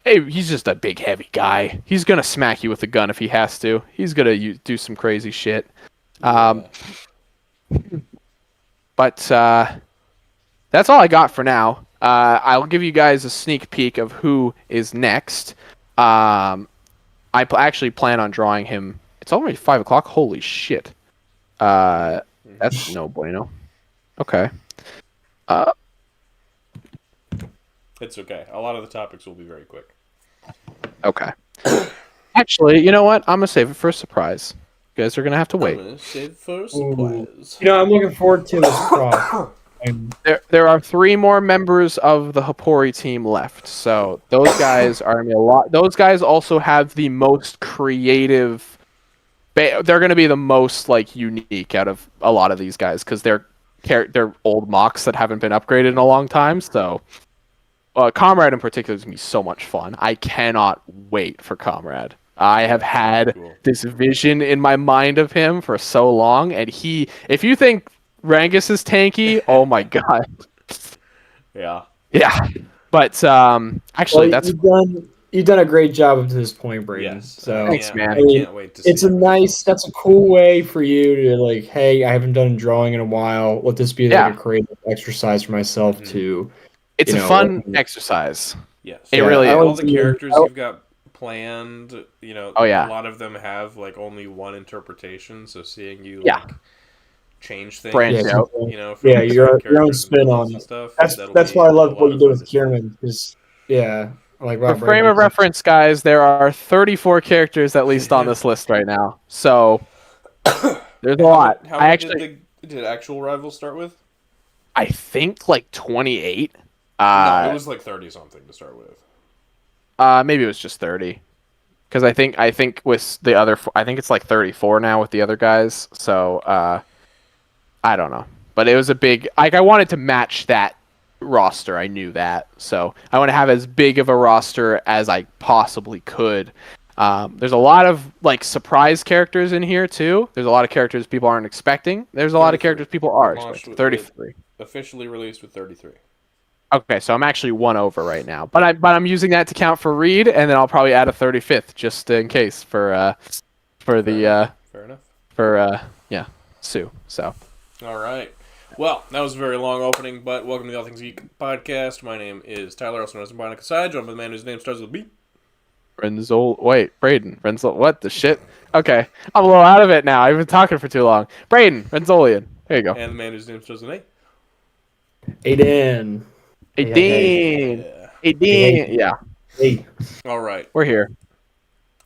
hey, he's just a big, heavy guy. He's gonna smack you with a gun if he has to. He's gonna do some crazy shit. But that's all I got for now. I'll give you guys a sneak peek of who is next. I actually plan on drawing him. It's already 5 o'clock. Holy shit. That's no bueno. Okay. It's okay. A lot of the topics will be very quick. Okay. Actually, you know what? I'm gonna save it for a surprise. You guys are gonna have to wait. I'm gonna save it for a surprise. I'm looking forward to this cross. There are 3 more members of the Hapori team left, so those guys are gonna be a lot. Those guys also have the most creative. They're gonna be the most like unique out of a lot of these guys because they're old mocks that haven't been upgraded in a long time. So, Comrade in particular is gonna be so much fun. I cannot wait for Comrade. I have had this vision in my mind of him for so long, and if you think Rangus is tanky, oh my god. Yeah. But actually, you've done a great job up to this point, Braden. Yes. So thanks, man. I can't wait to see that's a cool way for you to like, hey, I haven't done drawing in a while. Let this be like a creative exercise for myself to. It's a fun exercise. Yes. It really is. All the characters you've got planned, a lot of them have like only one interpretation, so seeing you like change things, branch out, for your own spin on it. Stuff. That's why I love what you did with Kierman, because like for frame of reference, guys, there are 34 characters at least on this list right now, so there's a lot. How did actual Rivals start with? I think like 28. No, it was like 30 something to start with. Maybe it was just 30, because I think with the other, I think it's like 34 now with the other guys. So I don't know, but it was a big. Like I wanted to match that roster. I knew that, so I want to have as big of a roster as I possibly could. There's a lot of like surprise characters in here too. There's a lot of characters people aren't expecting. There's a lot of characters people are expecting. 33. Officially released with 33. Okay, so I'm actually 1 over right now, but I'm using that to count for Reed, and then I'll probably add a 35th just in case for fair enough. For Sue. So. All right. Well, that was a very long opening, but welcome to the All Things Geek podcast. My name is Tyler, also known as Bionic Aside, joined by the man whose name starts with a B. Braden. What the shit? Okay, I'm a little out of it now. I've been talking for too long. Braden Renzolian. There you go. And the man whose name starts with an A. Aiden. 18. Yeah. Yeah, Hey, All right. we're here.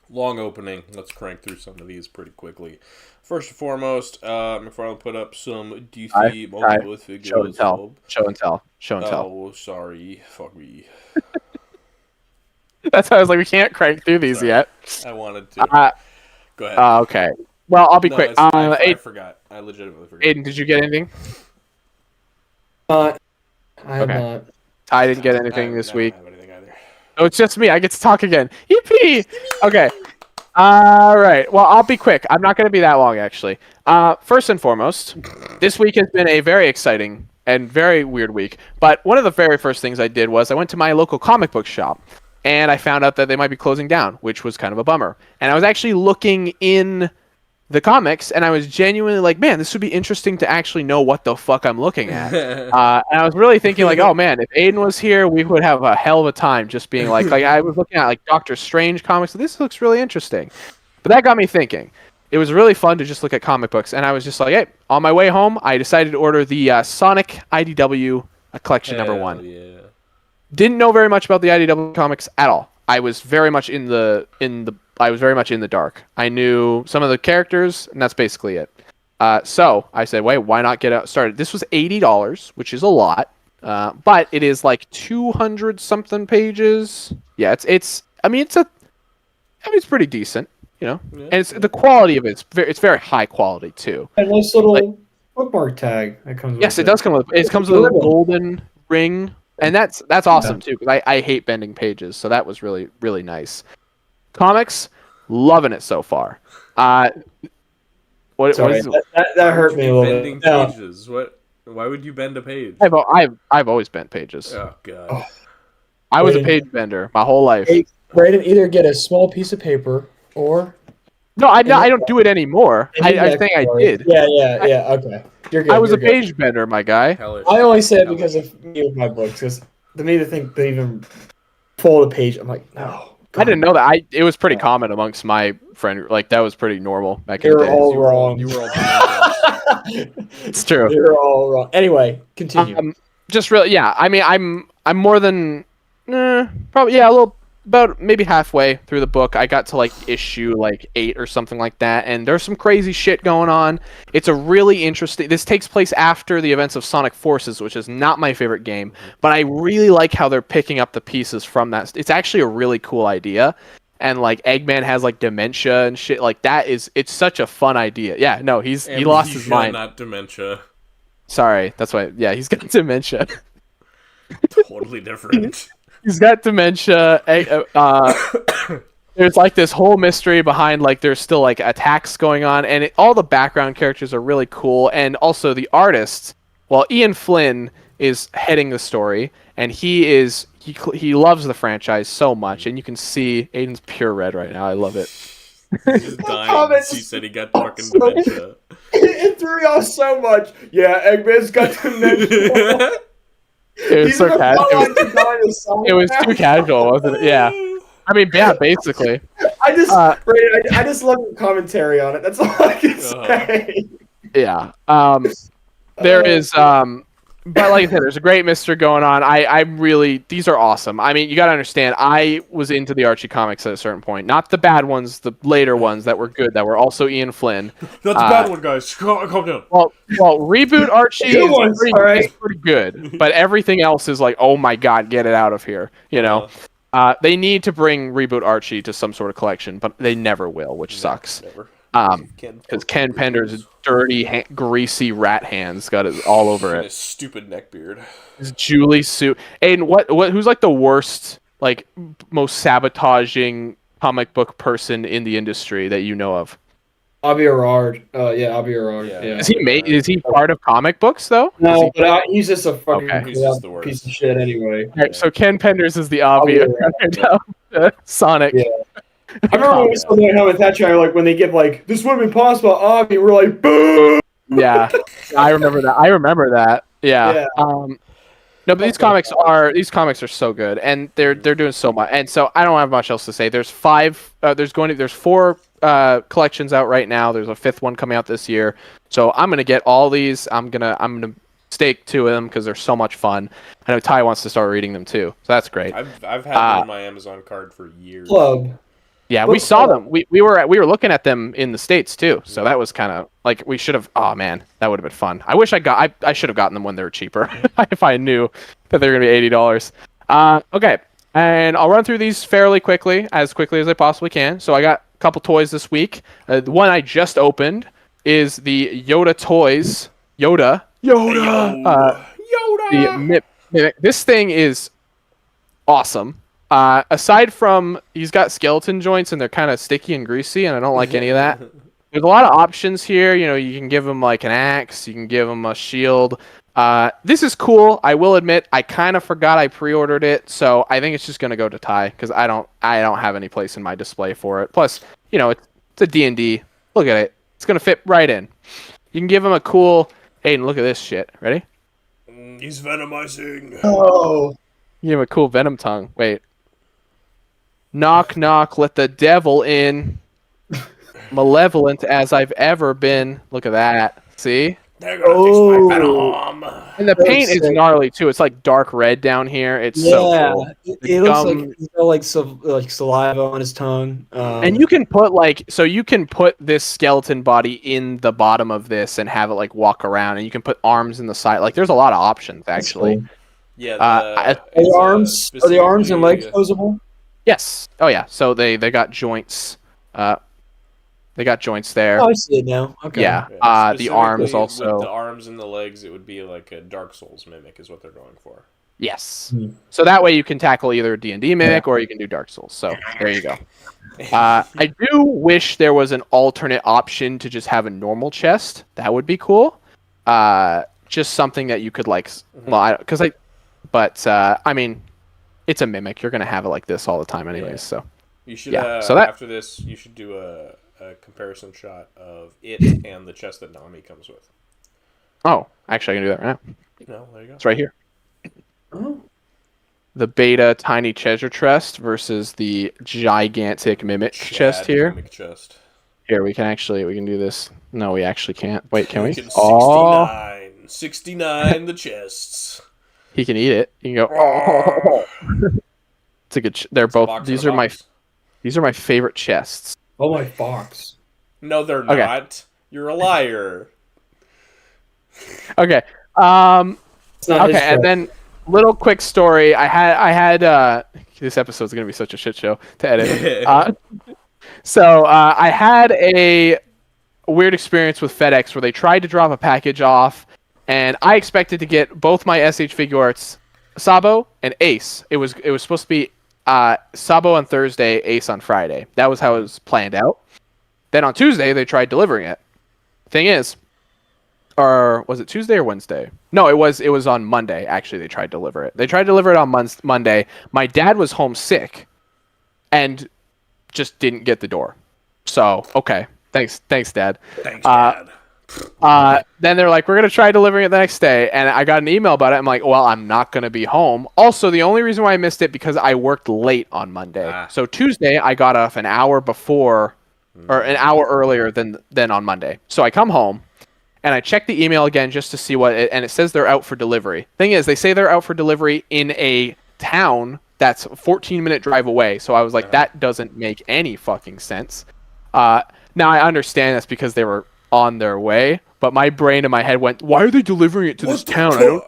Long opening. Let's crank through some of these pretty quickly. First and foremost, McFarlane put up some DC multiple figures. Show and tell. Show and tell. Show and tell. Oh, sorry. Fuck me. That's why I was like, we can't crank through these yet. I wanted to. Go ahead. Okay. Well, I'll be quick. I forgot. I legitimately forgot. Aiden, did you get anything? I have not. I didn't get anything this week. I don't have anything either. Oh, it's just me. I get to talk again. Yippee! Okay. All right. Well, I'll be quick. I'm not going to be that long, actually. First and foremost, this week has been a very exciting and very weird week. But one of the very first things I did was I went to my local comic book shop, and I found out that they might be closing down, which was kind of a bummer. And I was actually looking in the comics, and I was genuinely like, man, this would be interesting to actually know what the fuck I'm looking at. And I was really thinking like, oh man, if Aiden was here, we would have a hell of a time just being like I was looking at like Doctor Strange comics. This looks really interesting. But that got me thinking. It was really fun to just look at comic books, and I was just like, hey, on my way home, I decided to order the Sonic IDW collection number 1. Yeah. Didn't know very much about the IDW comics at all. I was very much in the dark. I knew some of the characters, and that's basically it. So I said, wait, why not get started? This was $80, which is a lot, but it is like 200 something pages. Yeah, it's pretty decent, you know. Yeah. And it's the quality of it's very high quality too. A nice little bookmark tag that comes with Yes, it does come with it. Comes with a golden ring. And that's awesome too, because I hate bending pages, so that was really, really nice. Comics, loving it so far. Sorry, that hurt me a little bending bit. pages? What? Why would you bend a page? I've always bent pages. Oh god. Oh. I was a page bender my whole life. Hey, Brayden, either get a small piece of paper or no, I don't do it anymore. I think I did. Yeah. Okay, you're good. I was a page bender, my guy. I only say it because of me with my books, because to me to think they even fold a page, I'm like, no. I didn't know that. It was pretty common amongst my friend. Like that was pretty normal back in the day. All wrong. You were all It's true. You're all wrong. Anyway, continue. Just really, yeah. I mean, I'm more than probably a little. About maybe halfway through the book, I got to like issue like 8 or something like that, and there's some crazy shit going on. It's a really interesting. This takes place after the events of Sonic Forces, which is not my favorite game, but I really like how they're picking up the pieces from that. It's actually a really cool idea, and like Eggman has like dementia and shit like that. It's such a fun idea. Yeah, no, he lost his mind. Not dementia. Sorry, that's why. Yeah, he's got dementia. Totally different. He's got dementia. There's like this whole mystery behind like there's still like attacks going on, and all the background characters are really cool, and also the artists. Well, Ian Flynn is heading the story, and he loves the franchise so much, and you can see Aiden's pure red right now. I love it. He's dying. He said he got fucking dementia. It threw y'all so much. Yeah, Eggman's got dementia. It was so casual. It was too casual, wasn't it? Yeah. I mean, yeah, basically. I just love the commentary on it. That's all I can say. Yeah. There is but like I said, there's a great mystery going on. These are awesome. I mean, you gotta understand, I was into the Archie comics at a certain point. Not the bad ones, the later ones that were good, that were also Ian Flynn. Not the bad one, guys. Calm down. Well, reboot Archie is pretty good, but everything else is like, oh my god, get it out of here. You know, they need to bring reboot Archie to some sort of collection, but they never will, which sucks. Never. Because Ken Pender's dirty, greasy rat hands got it all over it. His stupid neck beard. His Julie suit. And who's like the worst, like most sabotaging comic book person in the industry that you know of? Avi Arad. Avi Arad. Yeah. Is he part of comic books though? No, but he's just a fucking He's just the worst. piece of shit anyway. Right, so Ken Penders is the Avi Arad. Sonic. Yeah. I remember when we saw that Helmet Thatcher, like when they give like this would have been possible, Avi, we're like, boo. Yeah, I remember that. Yeah. No, but these comics are so good, and they're doing so much, and so I don't have much else to say. There's 4 collections out right now. There's a 5th one coming out this year, so I'm gonna get all these. I'm gonna stake to them because they're so much fun. I know Ty wants to start reading them too, so that's great. I've had them in my Amazon card for years. Club. Yeah, we saw them. We were looking at them in the States too, so that was kind of like we should have. Oh man, that would have been fun. I wish I should have gotten them when they were cheaper if I knew that they were gonna be $80. Okay, and I'll run through these fairly quickly as I possibly can. So I got a couple toys this week. The one I just opened is the Yoda toys. Yoda. Yoda. This thing is awesome. Aside from he's got skeleton joints and they're kind of sticky and greasy, and I don't like any of that. There's a lot of options here. You know, you can give him like an axe, you can give him a shield. This is cool. I will admit, I kind of forgot I pre-ordered it, so I think it's just gonna go to Ty because I don't have any place in my display for it. Plus, you know, it's a D&D. Look at it. It's gonna fit right in. You can give him a cool. Aiden, look at this shit. Ready? He's venomizing. Oh. You have a cool venom tongue. Wait. Knock, knock, let the devil in. Malevolent as I've ever been. Look at that. See? They're gonna fix my venom. And the paint is gnarly too. It's like dark red down here. It's so cool. It looks like he's got like saliva on his tongue. And you can put this skeleton body in the bottom of this and have it like walk around, and you can put arms in the side. Like there's a lot of options actually. Cool. Yeah. Are the arms and legs posable? Yes. Oh yeah. So they got joints. They got joints there. Oh, I see it now. Okay. Yeah. The arms also. With the arms and the legs, it would be like a Dark Souls mimic, is what they're going for. Yes. So that way you can tackle either a D&D mimic or you can do Dark Souls. So there you go. I do wish there was an alternate option to just have a normal chest. That would be cool. Just something that you could like. Well, I mean, it's a mimic. You're gonna have it like this all the time, anyways. Yeah. So you should. After this, you should do a comparison shot of it and the chest that Nami comes with. Oh, actually, I can do that right now. No, there you go. It's right here. Oh. The beta tiny treasure chest versus the gigantic mimic chest here. Mimic chest. Here, we can do this. No, we actually can't. Wait, can we? 69 the chests. He can eat it. You can go. Oh. It's a good. They're both. These are my favorite chests. Oh my fox. No, they're not. Okay. You're a liar. Okay. Okay, and then little quick story. I had this episode's gonna be such a shit show to edit. So I had a weird experience with FedEx where they tried to drop a package off, and I expected to get both my SH Figuarts, Sabo and Ace. It was supposed to be Sabo on Thursday, Ace on Friday. That was how it was planned out. Then on Tuesday they tried delivering it. Thing is, or was it Tuesday or Wednesday? No, it was on Monday. Actually, they tried to deliver it. They tried to deliver it on Monday. My dad was home sick, and just didn't get the door. So okay, thanks, Dad. Thanks, Dad. Then they're like, we're gonna try delivering it the next day, and I got an email about it. I'm like, well, I'm not gonna be home. Also, the only reason why I missed it because I worked late on Monday. So Tuesday I got off an hour before, or an hour earlier than on Monday. So I come home, and I check the email again just to see and it says they're out for delivery. Thing is, they say they're out for delivery in a town that's a 14-minute drive away. So I was like, that doesn't make any fucking sense. Now I understand that's because they were on their way, but my brain in my head went, why are they delivering it to this town?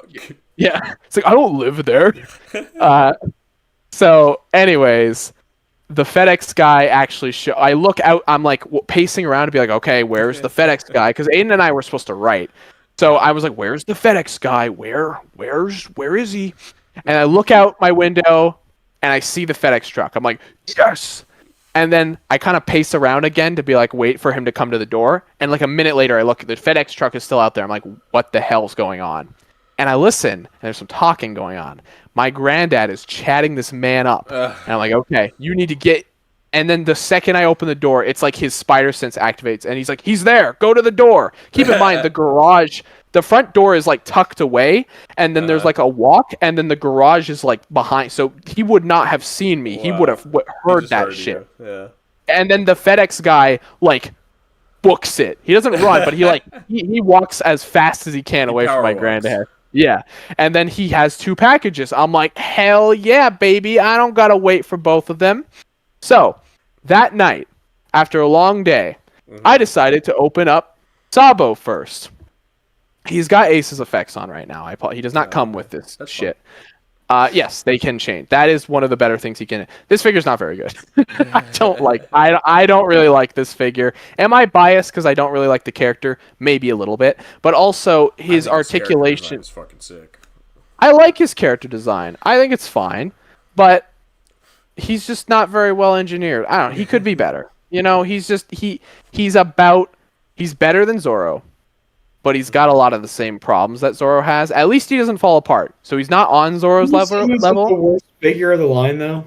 Yeah, it's like I don't live there. So anyways, the FedEx guy actually I look out, I'm like pacing around to be like, okay, where's the FedEx guy? Because Aiden and I were supposed to write. So I was like, where's the FedEx guy? Where is he? And I look out my window and I see the FedEx truck. I'm like, yes. And then I kind of pace around again to be like, wait for him to come to the door. And like a minute later, I look, the FedEx truck is still out there. I'm like, what the hell's going on? And I listen, and there's some talking going on. My granddad is chatting this man up. And I'm like, okay, you need to get... And then the second I open the door, it's like his spider sense activates. And he's like, he's there. Go to the door. Keep in mind, the garage... The front door is like tucked away, and then there's like a walk, and then the garage is like behind. So he would not have seen me. Wow. He would have heard that shit. Yeah. And then the FedEx guy like books it. He doesn't run, but he walks as fast as he can away from my granddad. Yeah. And then he has 2 packages. I'm like, hell yeah, baby. I don't got to wait for both of them. So that night, after a long day, I decided to open up Sabo first. He's got Ace's effects on right now. He does not come with this shit. Yes, they can change. That is one of the better things he can. This figure's not very good. I don't really like this figure. Am I biased because I don't really like the character? Maybe a little bit, but also his articulation is fucking sick. I like his character design. I think it's fine, but he's just not very well engineered. I don't know. He could be better. You know, he's better than Zoro. But he's got a lot of the same problems that Zoro has. At least he doesn't fall apart. So he's not on Zoro's level. The worst figure of the line, though.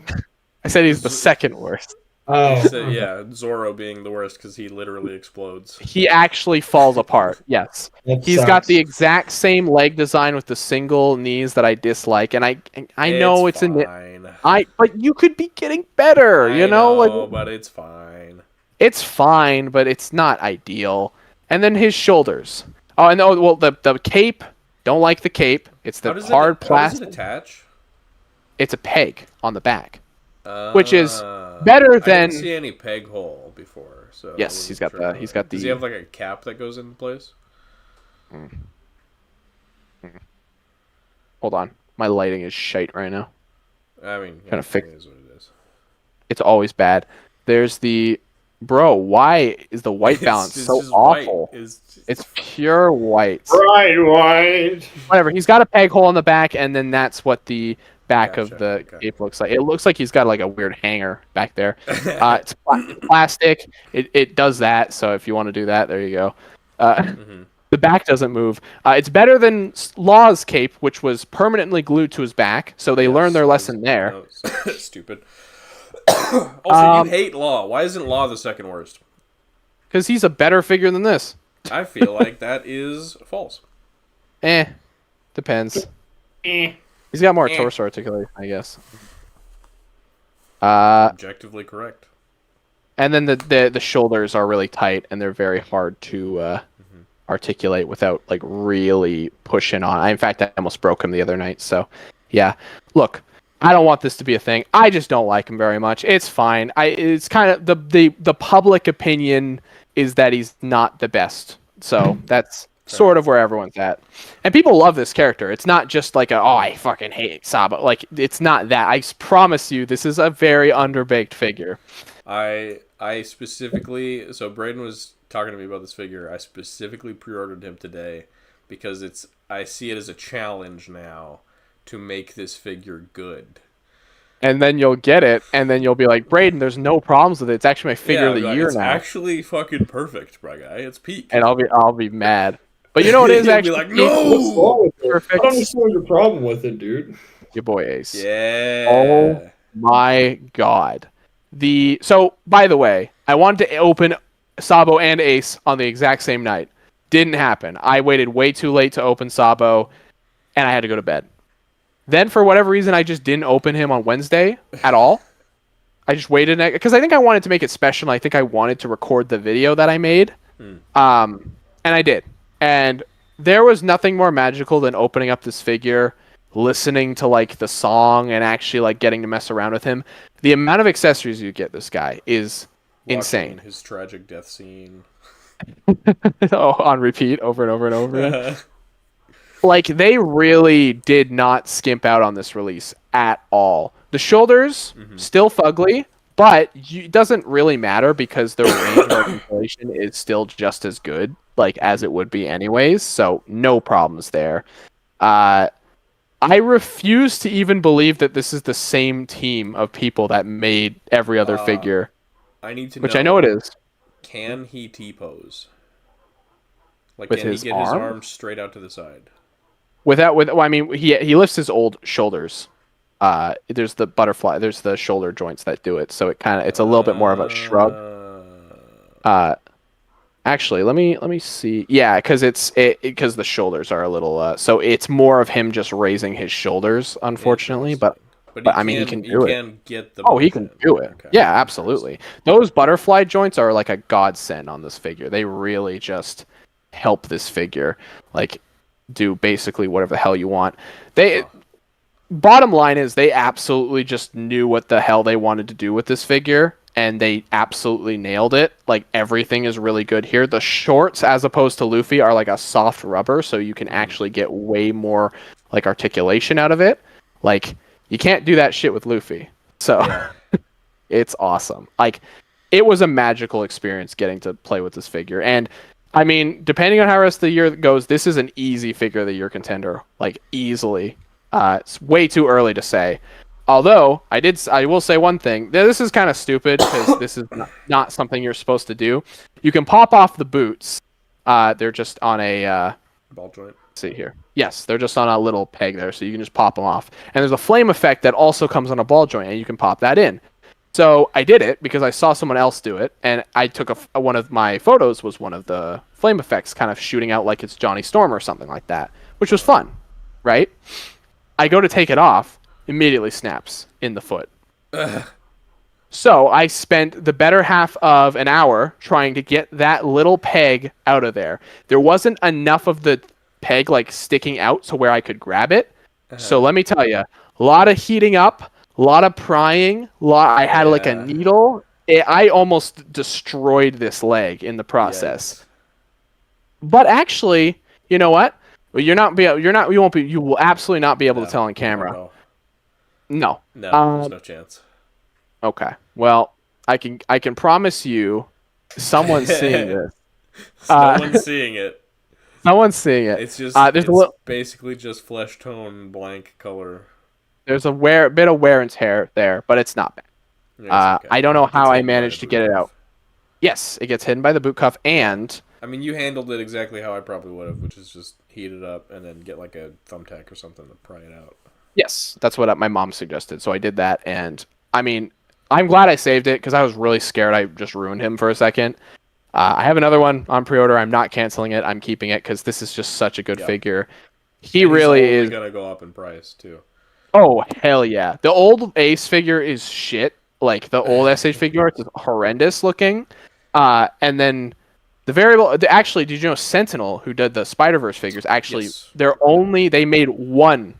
I said he's the second worst. Oh, yeah, Zoro being the worst because he literally explodes. He actually falls apart. Yes, he's got the exact same leg design with the single knees that I dislike, and I know it's fine. But you could be getting better. I know, but it's fine. It's fine, but it's not ideal. And then his shoulders. Oh, and the cape. Don't like the cape. It's the hard plastic. How does it attach? It's a peg on the back, which is better than. I didn't see any peg hole before. So yes, he's got the. Does he have like a cap that goes into place? Hold on, my lighting is shite right now. I mean, kind of fix. It is what it is. It's always bad. There's the. Bro, why is the white balance so awful? It's pure white. Bright white. Whatever. He's got a peg hole in the back, and then that's what the back of the cape looks like. It looks like he's got like a weird hanger back there. It's plastic. It does that. So if you want to do that, there you go. The back doesn't move. It's better than Law's cape, which was permanently glued to his back. So they learned their lesson there. Stupid. Also, you hate Law. Why isn't Law the second worst? Because he's a better figure than this. I feel like that is false. Depends. He's got more torso articulation, I guess. Objectively correct. And then the shoulders are really tight, and they're very hard to articulate without like really pushing on. In fact, I almost broke him the other night. So, yeah. Look. I don't want this to be a thing. I just don't like him very much. It's fine. It's kind of the public opinion is that he's not the best. So that's sort of where everyone's at. And people love this character. It's not just like I fucking hate Sabo. Like it's not that. I promise you, this is a very underbaked figure. I specifically, so Braden was talking to me about this figure. I specifically pre-ordered him today because I see it as a challenge now to make this figure good. And then you'll get it, and then you'll be like, Braden, there's no problems with it. It's actually my figure of the year now. It's actually fucking perfect, bro guy. It's peak. And I'll be mad. But you know what it is actually? Be like, no! Perfect. I don't understand your problem with it, dude. Your boy Ace. Yeah. Oh my god. So, by the way, I wanted to open Sabo and Ace on the exact same night. Didn't happen. I waited way too late to open Sabo, and I had to go to bed. Then, for whatever reason, I just didn't open him on Wednesday at all. I just waited, because I think I wanted to make it special. I think I wanted to record the video that I made. And I did. And there was nothing more magical than opening up this figure, listening to, like, the song, and actually, like, getting to mess around with him. The amount of accessories you get this guy is insane. His tragic death scene. On repeat, over and over and over again. Like, they really did not skimp out on this release at all. The shoulders, still fugly, but it doesn't really matter because the range of articulation is still just as good, like, as it would be anyways, so no problems there. I refuse to even believe that this is the same team of people that made every other figure. I need to which I know it is. Can he T-pose? Like, with can his he get his arms straight out to the side? I mean, he lifts his old shoulders. There's the butterfly. There's the shoulder joints that do it. So it's a little bit more of a shrug. Actually, let me see. Yeah, because because the shoulders are a little. So it's more of him just raising his shoulders, unfortunately. But But I mean, he can do it. He can get the. Oh, he can do it. Okay. Yeah, absolutely. Those butterfly joints are like a godsend on this figure. They really just help this figure like do basically whatever the hell you want. Bottom line is they absolutely just knew what the hell they wanted to do with this figure, and they absolutely nailed it. Like, everything is really good here. The shorts, as opposed to Luffy, are like a soft rubber, so you can actually get way more like articulation out of it. Like, you can't do that shit with Luffy. So it's awesome. Like, it was a magical experience getting to play with this figure. And I mean, depending on how the rest of the year goes, this is an easy figure of the year contender. Like, easily. It's way too early to say. Although, I will say one thing. This is kind of stupid because this is not something you're supposed to do. You can pop off the boots. They're just on a... ball joint. Let's see here. Yes, they're just on a little peg there, so you can just pop them off. And there's a flame effect that also comes on a ball joint, and you can pop that in. So I did it because I saw someone else do it, and I took one of my photos was one of the flame effects kind of shooting out like it's Johnny Storm or something like that, which was fun, right? I go to take it off, immediately snaps in the foot. So I spent the better half of an hour trying to get that little peg out of there. There wasn't enough of the peg like sticking out to where I could grab it. So let me tell you, a lot of heating up, a lot of prying. I had like a needle. I almost destroyed this leg in the process. Yes. But actually, you know what? You will absolutely not be able to tell on camera. No. There's no chance. Okay. Well, I can promise you, someone's seeing this. Someone's seeing it. Someone's seeing it. It's just basically just flesh tone blank color. There's a bit of wear and tear there, but it's not bad. Okay. I don't know how I managed to get it out. Yes, it gets hidden by the boot cuff, and I mean, you handled it exactly how I probably would have, which is just heat it up and then get like a thumbtack or something to pry it out. Yes, that's what my mom suggested. So I did that, and I mean, I'm glad I saved it because I was really scared I just ruined him for a second. I have another one on pre-order. I'm not canceling it. I'm keeping it because this is just such a good figure. He really is gonna go up in price too. Oh hell yeah! The old Ace figure is shit. Like the old SH figure art is horrendous looking. And then actually, did you know Sentinel, who did the Spider-Verse figures, actually they made one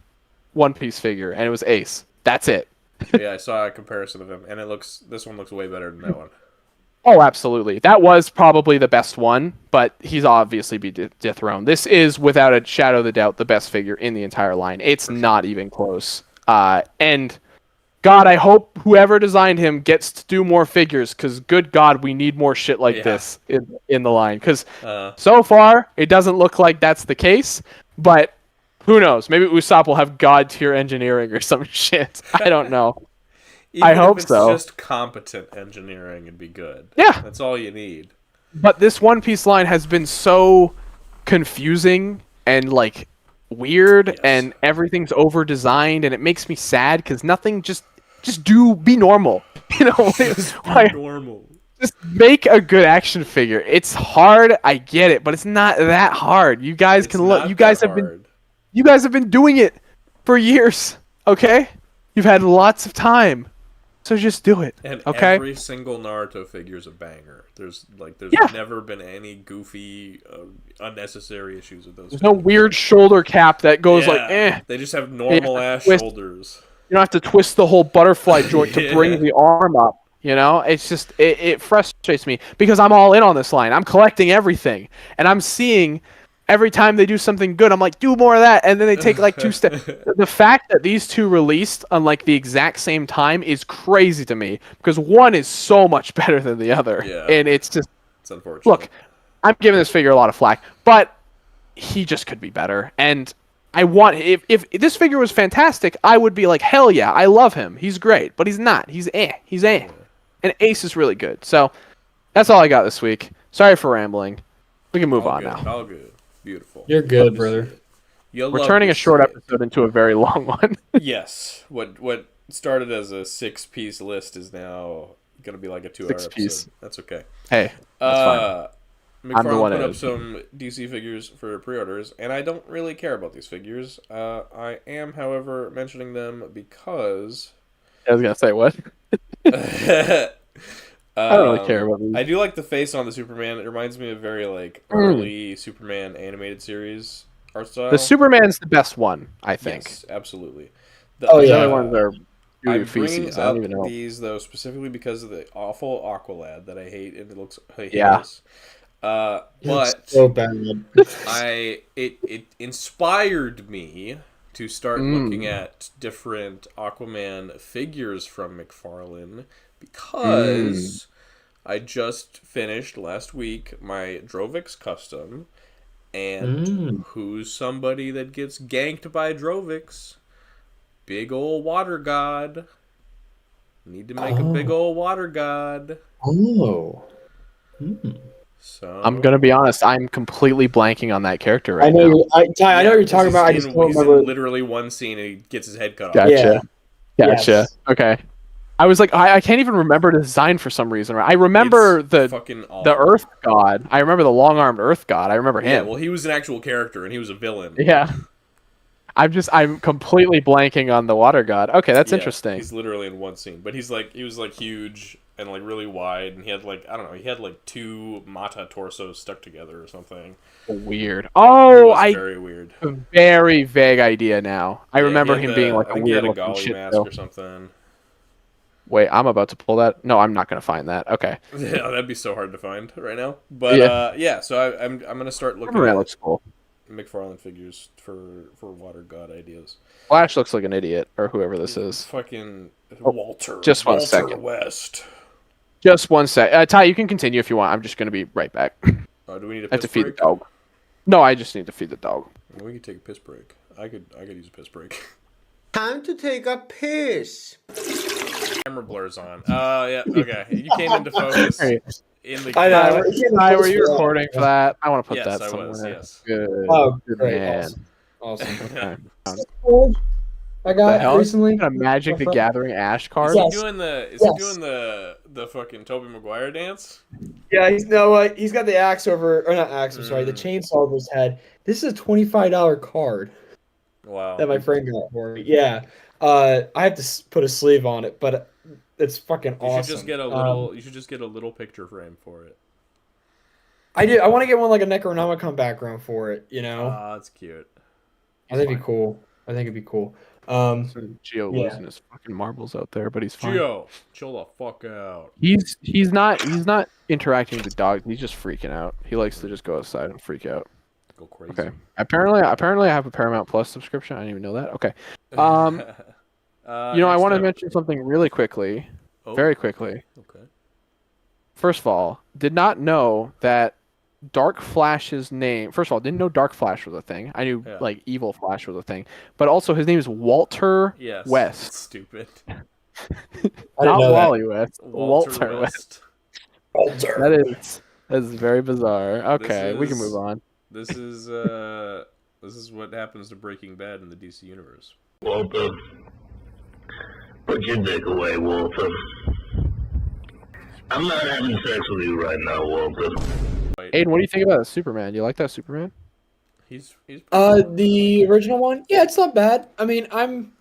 Piece figure, and it was Ace. That's it. Yeah, I saw a comparison of him, and this one looks way better than that one. Oh, absolutely. That was probably the best one, but he's obviously be dethroned. This is, without a shadow of a doubt, the best figure in the entire line. It's not even close. And God, I hope whoever designed him gets to do more figures, because good God, we need more shit like this in the line. Because so far, it doesn't look like that's the case, but who knows? Maybe Usopp will have God-tier engineering or some shit. I don't know. Even I hope if it's so. Just competent engineering and be good. Yeah, that's all you need. But this One Piece line has been so confusing and like weird, and everything's over designed, and it makes me sad because nothing. Just be normal. You know, just be normal. Just make a good action figure. It's hard, I get it, but it's not that hard. You guys can look. You guys have been doing it for years. Okay, you've had lots of time. So just do it, and okay? Every single Naruto figure is a banger. There's never been any goofy, unnecessary issues with those. There's no weird shoulder cap that goes like, eh. They just have normal ass shoulders. You don't have to twist the whole butterfly joint to bring the arm up. You know, it's just it frustrates me because I'm all in on this line. I'm collecting everything, and I'm seeing. Every time they do something good, I'm like, do more of that, and then they take like 2 steps. The fact that these two released on like the exact same time is crazy to me because one is so much better than the other, and it's unfortunate. Look, I'm giving this figure a lot of flack, but he just could be better. And I want if this figure was fantastic, I would be like, hell yeah, I love him. He's great, but he's not. He's and Ace is really good. So that's all I got this week. Sorry for rambling. We can move on now. All good. Beautiful. You're good, brother. We're turning a short episode into a very long one. Yes. What started as a 6-piece list is now going to be like a 2-hour episode. That's okay. Hey, that's fine. I'm the McFarlane one put that up is. some DC figures for pre-orders, and I don't really care about these figures. I am, however, mentioning them because I was gonna say what? I don't really care about I these. do like the face on the Superman. It reminds me of very like Mm. early Superman animated series art The style. Superman's the best one, I think. Yes, absolutely. Oh These other yeah. ones are doo-doo I'm bringing feces. I don't up even know. these though specifically because of the awful Aqualad that I hate and it looks Yeah. hideous. It looks But so bad. it inspired me to start looking Mm. at different Aquaman figures from McFarlane Mm. because I just finished last week my Drovix custom, and Mm. who's somebody that gets ganked by Drovix? Big ol' water god. Need to make a big Oh. ol' water god. Oh. Hmm. I'm gonna be So honest. I'm completely blanking on that character I right know now. you. Ty, I know yeah, what you're 'cause talking about. I just don't he's remember. in literally one scene and he gets his head cut off. Yeah. Gotcha. Gotcha. Yes. Okay. I was like, I can't even remember the design for some reason. I remember It's the fucking the awful. Earth God. I remember the long-armed Earth God. I remember Yeah, him. well, he was an actual character and he was a villain. Yeah. I'm completely blanking on the Water God. Okay, that's Yeah, interesting. he's literally in one scene, but he was like huge and like really wide, and he had like I don't know, he had like two Mata torsos stuck together or something. Weird. It Oh, was I very weird. very vague idea now. I Yeah, remember him being like I a think he weird had a looking Golly shit mask though. or something. Wait, I'm about to pull that. No, I'm not gonna find that. Okay. Yeah, that'd be so hard to find right now. But Yeah. yeah, so I'm gonna start looking Superman at looks cool. McFarlane figures for Water God ideas. Flash looks like an idiot, or whoever this is. Fucking Oh, Walter. just one Walter second. West. Just one sec. Ty, you can continue if you want. I'm just gonna be right back. Do we need a I have piss to feed the break? dog. No, I just need to feed the dog. We could take a piss break. I could use a piss break. Time to take a piss. Camera blurs on. Yeah, okay. You came into focus Hey, in the I know. Ty, were you recording for that? I want to put Yes, that I somewhere. was, yes. Good. Oh, Good great. man. Awesome. Okay. I The got hell? recently. A Magic the Gathering Ash card? Is he Yes. doing the Yes. the fucking Tobey Maguire dance? Yeah, he's got the axe over, or not axe. I'm sorry, the chainsaw over his head. This is a $25 card Wow. that my friend got for me. Yeah, I have to put a sleeve on it, but it's fucking You awesome. should just get a little. You should just get a little picture frame for it. I do. I want to get one like a Necronomicon background for it. You know, Ah, that's cute. I think it'd be cool. I think it'd be cool. Gio Yeah. losing his fucking marbles out there, but he's fine. Gio, chill the fuck out. He's not interacting with the dog. He's just freaking out. He likes to just go outside and freak out. Go crazy. Okay. Apparently I have a Paramount Plus subscription. I didn't even know that. Okay. You know, I want to mention something really quickly, very quickly. Okay. First of all, did not know that Dark Flash's name. First of all, didn't know Dark Flash was a thing. I knew like Evil Flash was a thing, but also his name is Walter Yes. West. Stupid. Not know Wally West. Walter West. Walter. That is very bizarre. Okay, we can is- move on. This is what happens to Breaking Bad in the DC universe. Walter, put your dick away, Walter. I'm not having sex with you right now, Walter. Aiden, what do you think about Superman? You like that Superman? He's The original one, yeah, it's not bad. I mean, I'm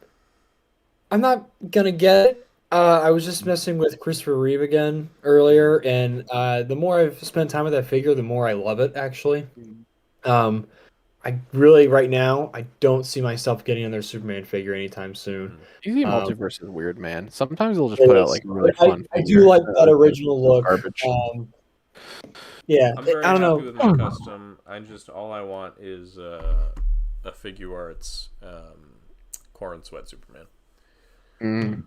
not gonna get it. I was just messing with Christopher Reeve again earlier, and the more I've spent time with that figure, the more I love it. Actually, I really right now I don't see myself getting another Superman figure anytime soon. DC Multiverse is weird, man. Sometimes they'll just put out like a really fun. I figure. do like that original look. Garbage. Yeah, I'm very I don't happy know. with my custom. All I want is a Figure Arts corn sweat Superman.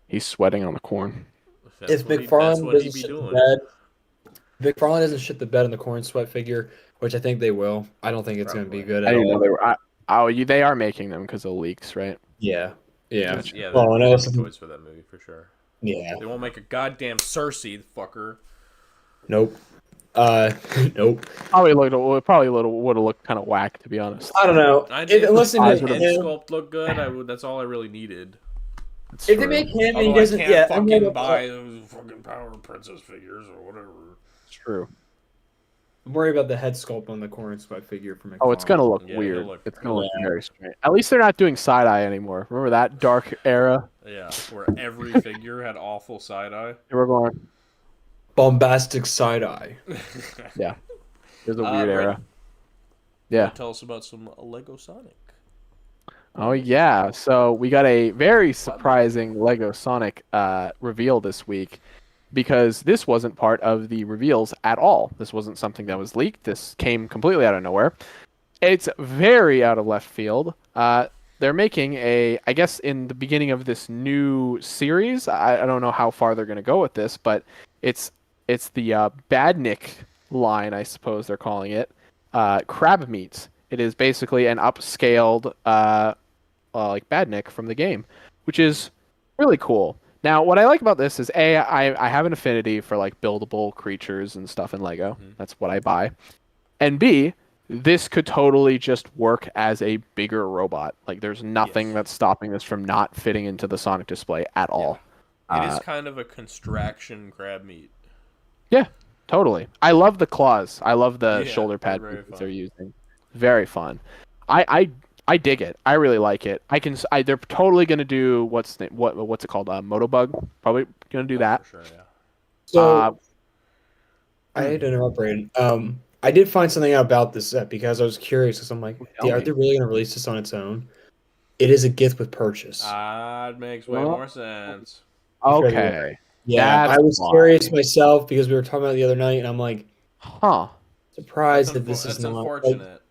He's sweating on the corn. If that's McFarlane what doesn't he'd be shit the doing. bed, McFarlane doesn't shit the bed in the corn sweat figure, which I think they will. I don't think it's going to be good I at didn't know all. they were. They are making them because of leaks, right? Yeah. Yeah, Well, I they're know making toys for that movie for sure. Yeah. They won't make a goddamn Cersei, fucker. Nope. Nope. Probably would have looked kind of whack, to be honest. I don't know. Unless they make head him, sculpt look good, that's all I really needed. if they make him and he Although doesn't, I can't yeah, fucking buy those fucking Power Princess figures or whatever. It's true. I'm worried about the head sculpt on the corner squad figure for McFarlane. Oh, it's gonna look Yeah, weird. he'll look- It's gonna look very strange. At least they're not doing side eye anymore. Remember that dark era? Yeah, where every figure had awful side eye. They were going. Bombastic side eye. Yeah, there's a weird Red, era. Yeah. Tell us about some Lego Sonic. Oh yeah. So we got a very surprising Lego Sonic reveal this week, because this wasn't part of the reveals at all. This wasn't something that was leaked. This came completely out of nowhere. It's very out of left field. They're making I guess in the beginning of this new series, I don't know how far they're going to go with this, but it's the Badnik line, I suppose they're calling it, crab meat. It is basically an upscaled like Badnik from the game, which is really cool. Now, what I like about this is I have an affinity for like buildable creatures and stuff in Lego. Mhm. That's what I buy. And B, this could totally just work as a bigger robot. Like there's nothing Yes. that's stopping this from not fitting into the Sonic display at all. It is kind of a construction crab meat. Yeah, totally. I love the claws. I love the Yeah, shoulder they're pad very pieces fun. they're using. Very fun. I dig it. I really like it. They're totally gonna do what's it called? Motobug. Probably gonna do that. For sure, yeah. So I hate to interrupt, Brayden. I did find something out about this set because I was curious. Because I'm like, Tell are me. they really going to release this on its own? It is a gift with purchase. It makes way Well, more sense. Okay. Yeah, that's I was why. curious myself because we were talking about it the other night, and I'm like Huh. surprised That's that this is that's not. unfortunate.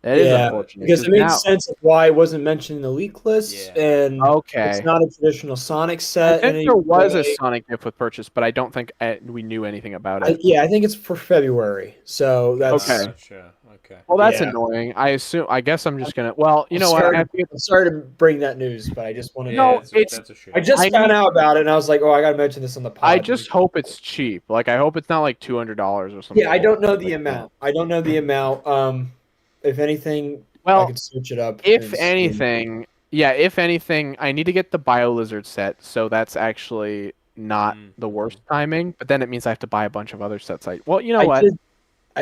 That is Yeah, unfortunate. because it makes now, sense of why it wasn't mentioned in the leak list, Yeah. and Okay. it's not a traditional Sonic I set. think in there any was a way. Sonic gift with purchase, but I don't think we knew anything about it. I think it's for February. So that's Okay. Gotcha. Okay. Well, that's Yeah. annoying. I guess I'm just gonna. Well, you know what? sorry, I have to get- I'm sorry to bring that news, but I just wanted No, to. that's a shame. I just I found need- out about it, and I was like, "Oh, I got to mention this on the pod." I just hope it's cheap. Like I hope it's not like $200 or something. Yeah, I don't know the like amount. I don't know the amount. If anything, I Well, could search it up. if and see. anything, yeah, if anything, I need to get the Bio Lizard set, so that's actually not Mm. the worst timing. But then it means I have to buy a bunch of other sets. Well, you know I what?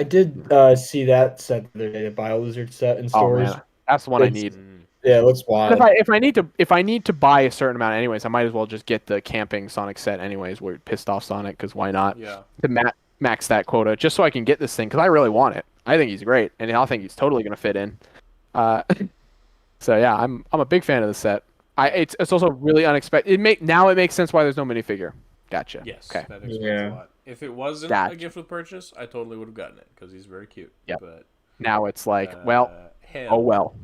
did see that set the other day, the Bio Lizard set in Oh stores. man, that's the one I It's- need. Yeah, it looks But wild. if I need to buy a certain amount anyways, I might as well just get the camping Sonic set anyways. We're pissed off Sonic because why not? Yeah. To max that quota just so I can get this thing because I really want it. I think he's great and I think he's totally gonna fit in. So yeah, I'm a big fan of the set. It's also really unexpected. It makes sense why there's no minifigure. Gotcha. Yes. Okay. That explains Yeah. a lot. If it wasn't Gotcha. a gift with purchase, I totally would have gotten it because he's very cute. Yep. But Now it's like, hell. oh well.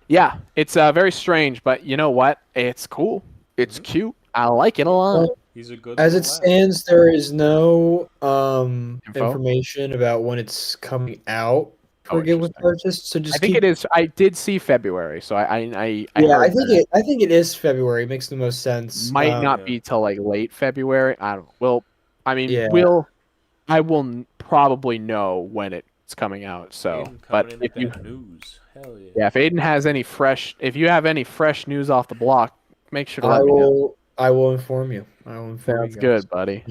Yeah, it's very strange, but you know what? It's cool. It's cute. I like it a lot. He's a good. As it little lad. stands, there is no Info? information about when it's coming out for Oh, Give with interesting. Purchase. So just I think keep, it is. I did see February, so I I heard think that. I think it is February. It makes the most sense. Might not Yeah. be till like late February. I don't. Well, I mean, Yeah. I will probably know when it's coming out. So, Aiden but coming in if with you, that news, hell yeah. yeah, if Aiden has if you have any fresh news off the block, make sure to let me know. I will inform you. I will inform Sounds you guys. good, buddy.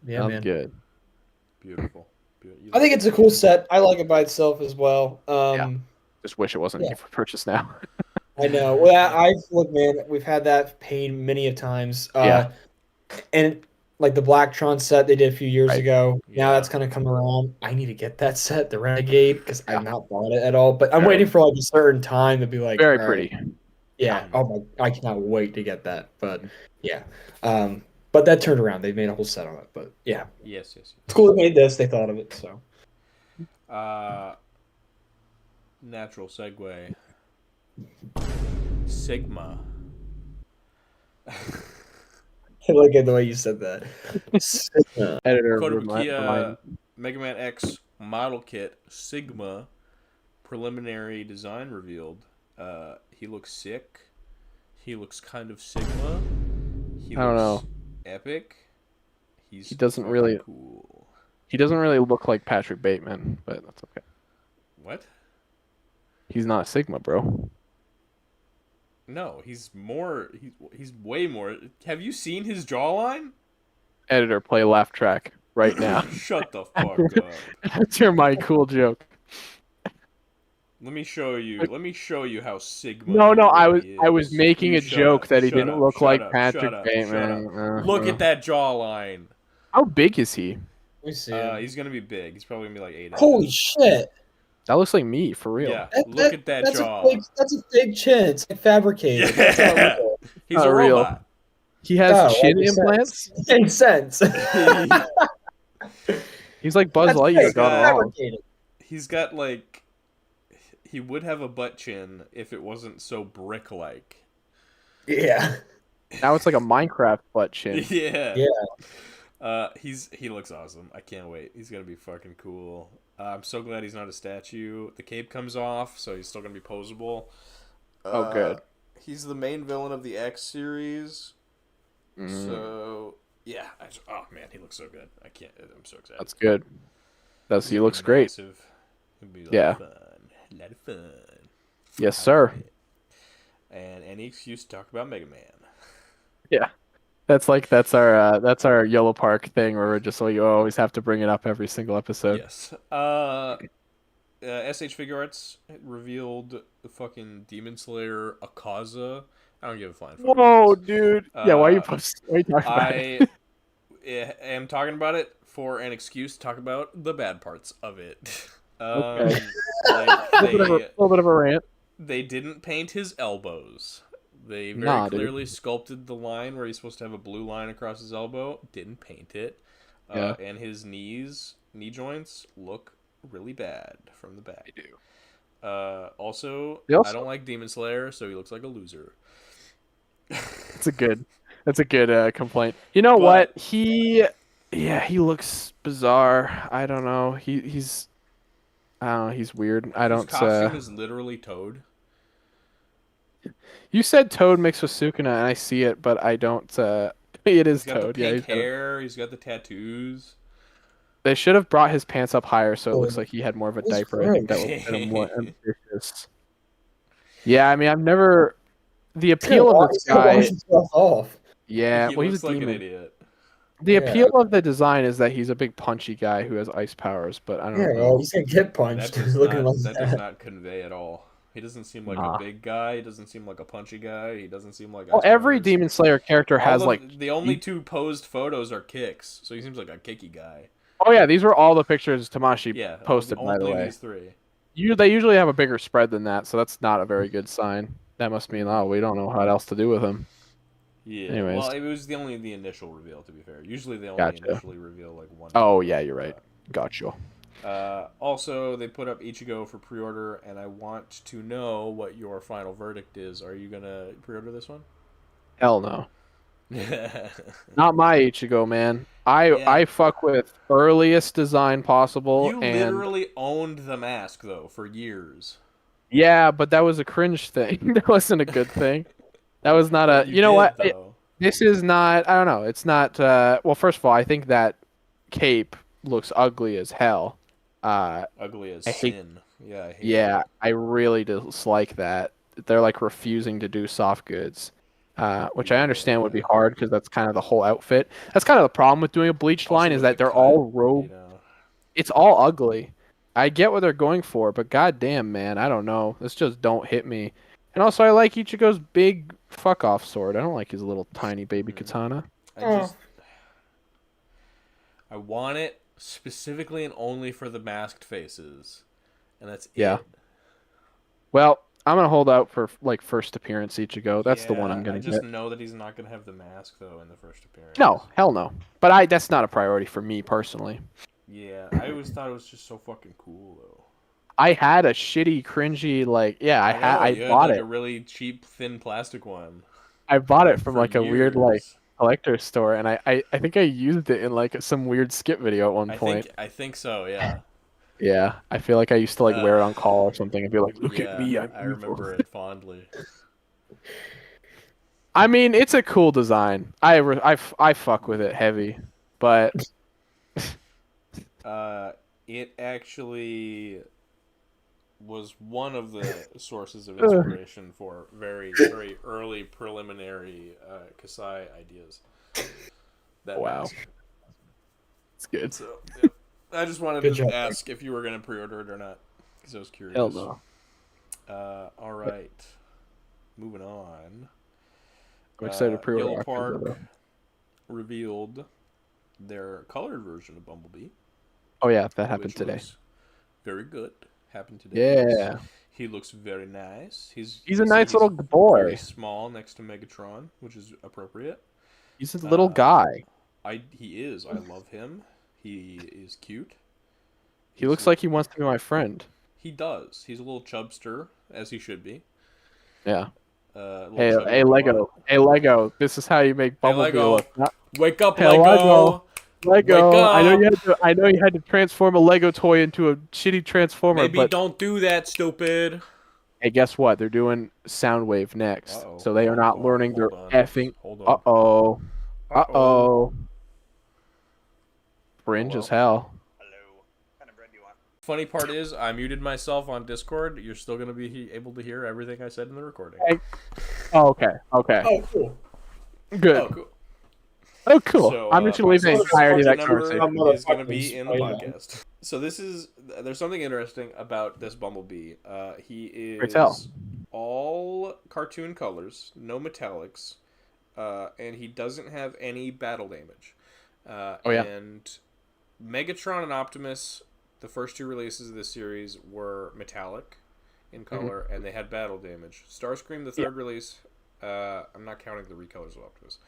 Yeah, Sounds man. good. Beautiful. I think it's a cool set. I like it by itself as well. Just wish it wasn't Yeah. for purchase now. I know. Well, look, man. We've had that pain many a times. Yeah. And like the Blacktron set they did a few years Right. ago. Yeah. Now that's kind of come around. I need to get that set, the Renegade, because Yeah. I've not bought it at all. But I'm Very- waiting for like a certain time to be like Very all right. pretty. Yeah. Oh my! I cannot wait to get that. But yeah. But that turned around. They made a whole set on it. But yeah, Yes. it's cool they made this. They thought of it. So Natural segue. Sigma. I like it the way you said that. Editor Code of remind- Kia Mega Man X model kit Sigma preliminary design revealed. He looks sick. He looks kind of Sigma. He I don't looks know. epic. He doesn't really- cool. He doesn't really look like Patrick Bateman, but that's okay. What? He's not a Sigma, bro. No, he's more. He's way more. Have you seen his jawline? Editor, play laugh track. right now. Shut the fuck up. After my cool joke. Let me show you how Sigma No, he I really was is. making You a shut joke up, that he shut didn't up, look shut like up, Patrick shut up, shut up. Bateman. Look at that jawline. How big is he? We see him. He's gonna be big. He's probably gonna be like 8 Holy inches. shit! That looks like me, for real. Yeah, look at that jaw. That's a fake chin. It's like fabricated. That's not Yeah. real. He's Not a real. robot. He has Oh, chin makes implants. sense. Makes sense. He's like Buzz That's Lightyear fake. gone That's wrong. Fabricated. He's got like he would have a butt chin if it wasn't so brick-like. Yeah. Now it's like a Minecraft butt chin. Yeah. Yeah. He looks awesome. I can't wait. He's gonna be fucking cool. I'm so glad he's not a statue. The cape comes off, so he's still gonna be posable. Oh, good. He's the main villain of the X series. Mm. So yeah. Oh man, he looks so good. I'm so excited. That's good. He looks great. Massive. It'll be a lot Yeah. of fun. A lot of fun. Yes, sir. And any excuse to talk about Mega Man. Yeah. That's our Yellow Park thing where we're just like, you always have to bring it up every single episode. Yes. SH Figure Arts revealed the fucking Demon Slayer Akaza. I don't give a flying fuck. Whoa, dude. Yeah, why are you talking about I it? am talking about it for an excuse to talk about the bad parts of it. Okay. Like A little bit of a rant. they didn't paint his elbows. They very Nah, dude. clearly sculpted the line where he's supposed to have a blue line across his elbow. Didn't paint it. Yeah. And his knee joints look really bad from the back. They do. Also, Also- I don't like Demon Slayer, so he looks like a loser. That's a good complaint. You know But- what? He looks bizarre. I don't know. He's I don't know, he's weird. I don't His costume is literally Toad. You said Toad mixed with Sukuna and I see it, but I don't it is He's got Toad. the pink hair. He's got the tattoos. They should have brought his pants up higher so it looks Oh, like he had more of a that's diaper. I think that would gross. have been more ambitious. Yeah, I mean, I've never the appeal of this guy. Off. Yeah, He well, looks he's a like an demon. idiot. The Yeah. appeal of the design is that he's a big punchy guy who has ice powers, but I don't Yeah, know. well, he's gonna get That punched. does, Looking not, like that that. does not convey at all. He doesn't seem like Nah. a big guy. He doesn't seem like a punchy guy. He doesn't seem like. Well, ice every powers. Demon Slayer character has All of- like. the only two posed photos are kicks, so he seems like a kicky guy. Oh yeah, these were all the pictures Tamashi Yeah, posted. By the only way, these three. they usually have a bigger spread than that, so that's not a very good sign. That must mean we don't know what else to do with him. Yeah. Anyways. Well, it was the initial reveal. To be fair, usually they only Gotcha. initially reveal like one. Oh yeah, you're right. Gotcha. Also, they put up Ichigo for pre-order, and I want to know what your final verdict is. Are you gonna pre-order this one? Hell no. Yeah. Not my Ichigo, man. I fuck with earliest design possible, You and literally owned the mask though for years. yeah, but that was a cringe thing. That wasn't a good thing. That was not a. You know what? This is not. I don't know. It's not. Well, first of all, I think that cape looks ugly as hell. Ugly as I hate- sin. Yeah. I hate Yeah, I really dislike that. They're like refusing to do soft goods, which I understand would be hard because that's kind of the whole outfit. That's kind of the problem with doing a bleached Also line is with that the they're cut, all robed. you know. It's all ugly. I get what they're going for, but goddamn, man, I don't know. This just don't hit me. And also, I like Ichigo's big fuck off sword. I don't like his little tiny baby katana. I want it specifically and only for the masked faces, and that's Yeah. it. Well, I'm gonna hold out for like first appearance Ichigo. That's the one Yeah, I'm gonna I just get. know that he's not gonna have the mask though in the first appearance. No, hell no. But that's not a priority for me personally. Yeah, I always thought it was just so fucking cool though. I had a shitty, cringy I You had, bought like, it. a really cheap, thin plastic one. I bought it from for like a weird like years. collector store, and I think I used it in like some weird skip video at one point. I think so. Yeah. Yeah, I feel like I used to like wear it on call or something and be like, "Look Yeah, at me, I remember it fondly. I mean, it's a cool design. I fuck with it heavy, but It actually was one of the sources of inspiration for very, very early preliminary Kasai ideas. That wow. mask. It's good. So, yeah. I just wanted Good to job, ask if you were going to pre-order it or not, because I was curious. Hell no. All right. Moving on. I'm excited to pre-order Yellow October, Park though. revealed their colored version of Bumblebee. Oh yeah, that happened which today. looks very good. Happened today. Yeah. He looks very nice. He's a nice little boy. Very small next to Megatron, which is appropriate. He's a little guy. He is. I love him. He is cute. He looks like he wants to be my friend. He does. He's a little chubster, as he should be. Yeah. Little Hey, chubby hey, robot. Lego. Hey, Lego. This is how you make Hey, Bumblebee Lego. look. Wake up, Hey, Lego! Lego. Wake up! I know you had to transform a Lego toy into a shitty transformer, Maybe but don't do that, stupid. hey, guess what? They're doing Soundwave next, Uh-oh. so they are not Hold learning their on. effing. Hold on. Uh-oh. Uh-oh. Uh-oh. Fringe Hello? as hell. Hello. What kind of bread do you want? Funny part is, I muted myself on Discord. You're still going to be able to hear everything I said in the recording. Hey. Oh, okay. Okay. Oh, cool. Good. Oh, cool. Oh, cool. So, I'm just gonna leave the my entirety of that number conversation. is going to be in the Right now. podcast. So there's something interesting about this Bumblebee. He Great tell. is all cartoon colors, no metallics, and he doesn't have any battle damage. Oh, yeah. And Megatron and Optimus, the first two releases of this series, were metallic in color, and they had battle damage. Starscream, the third release, I'm not counting the recolors of Optimus.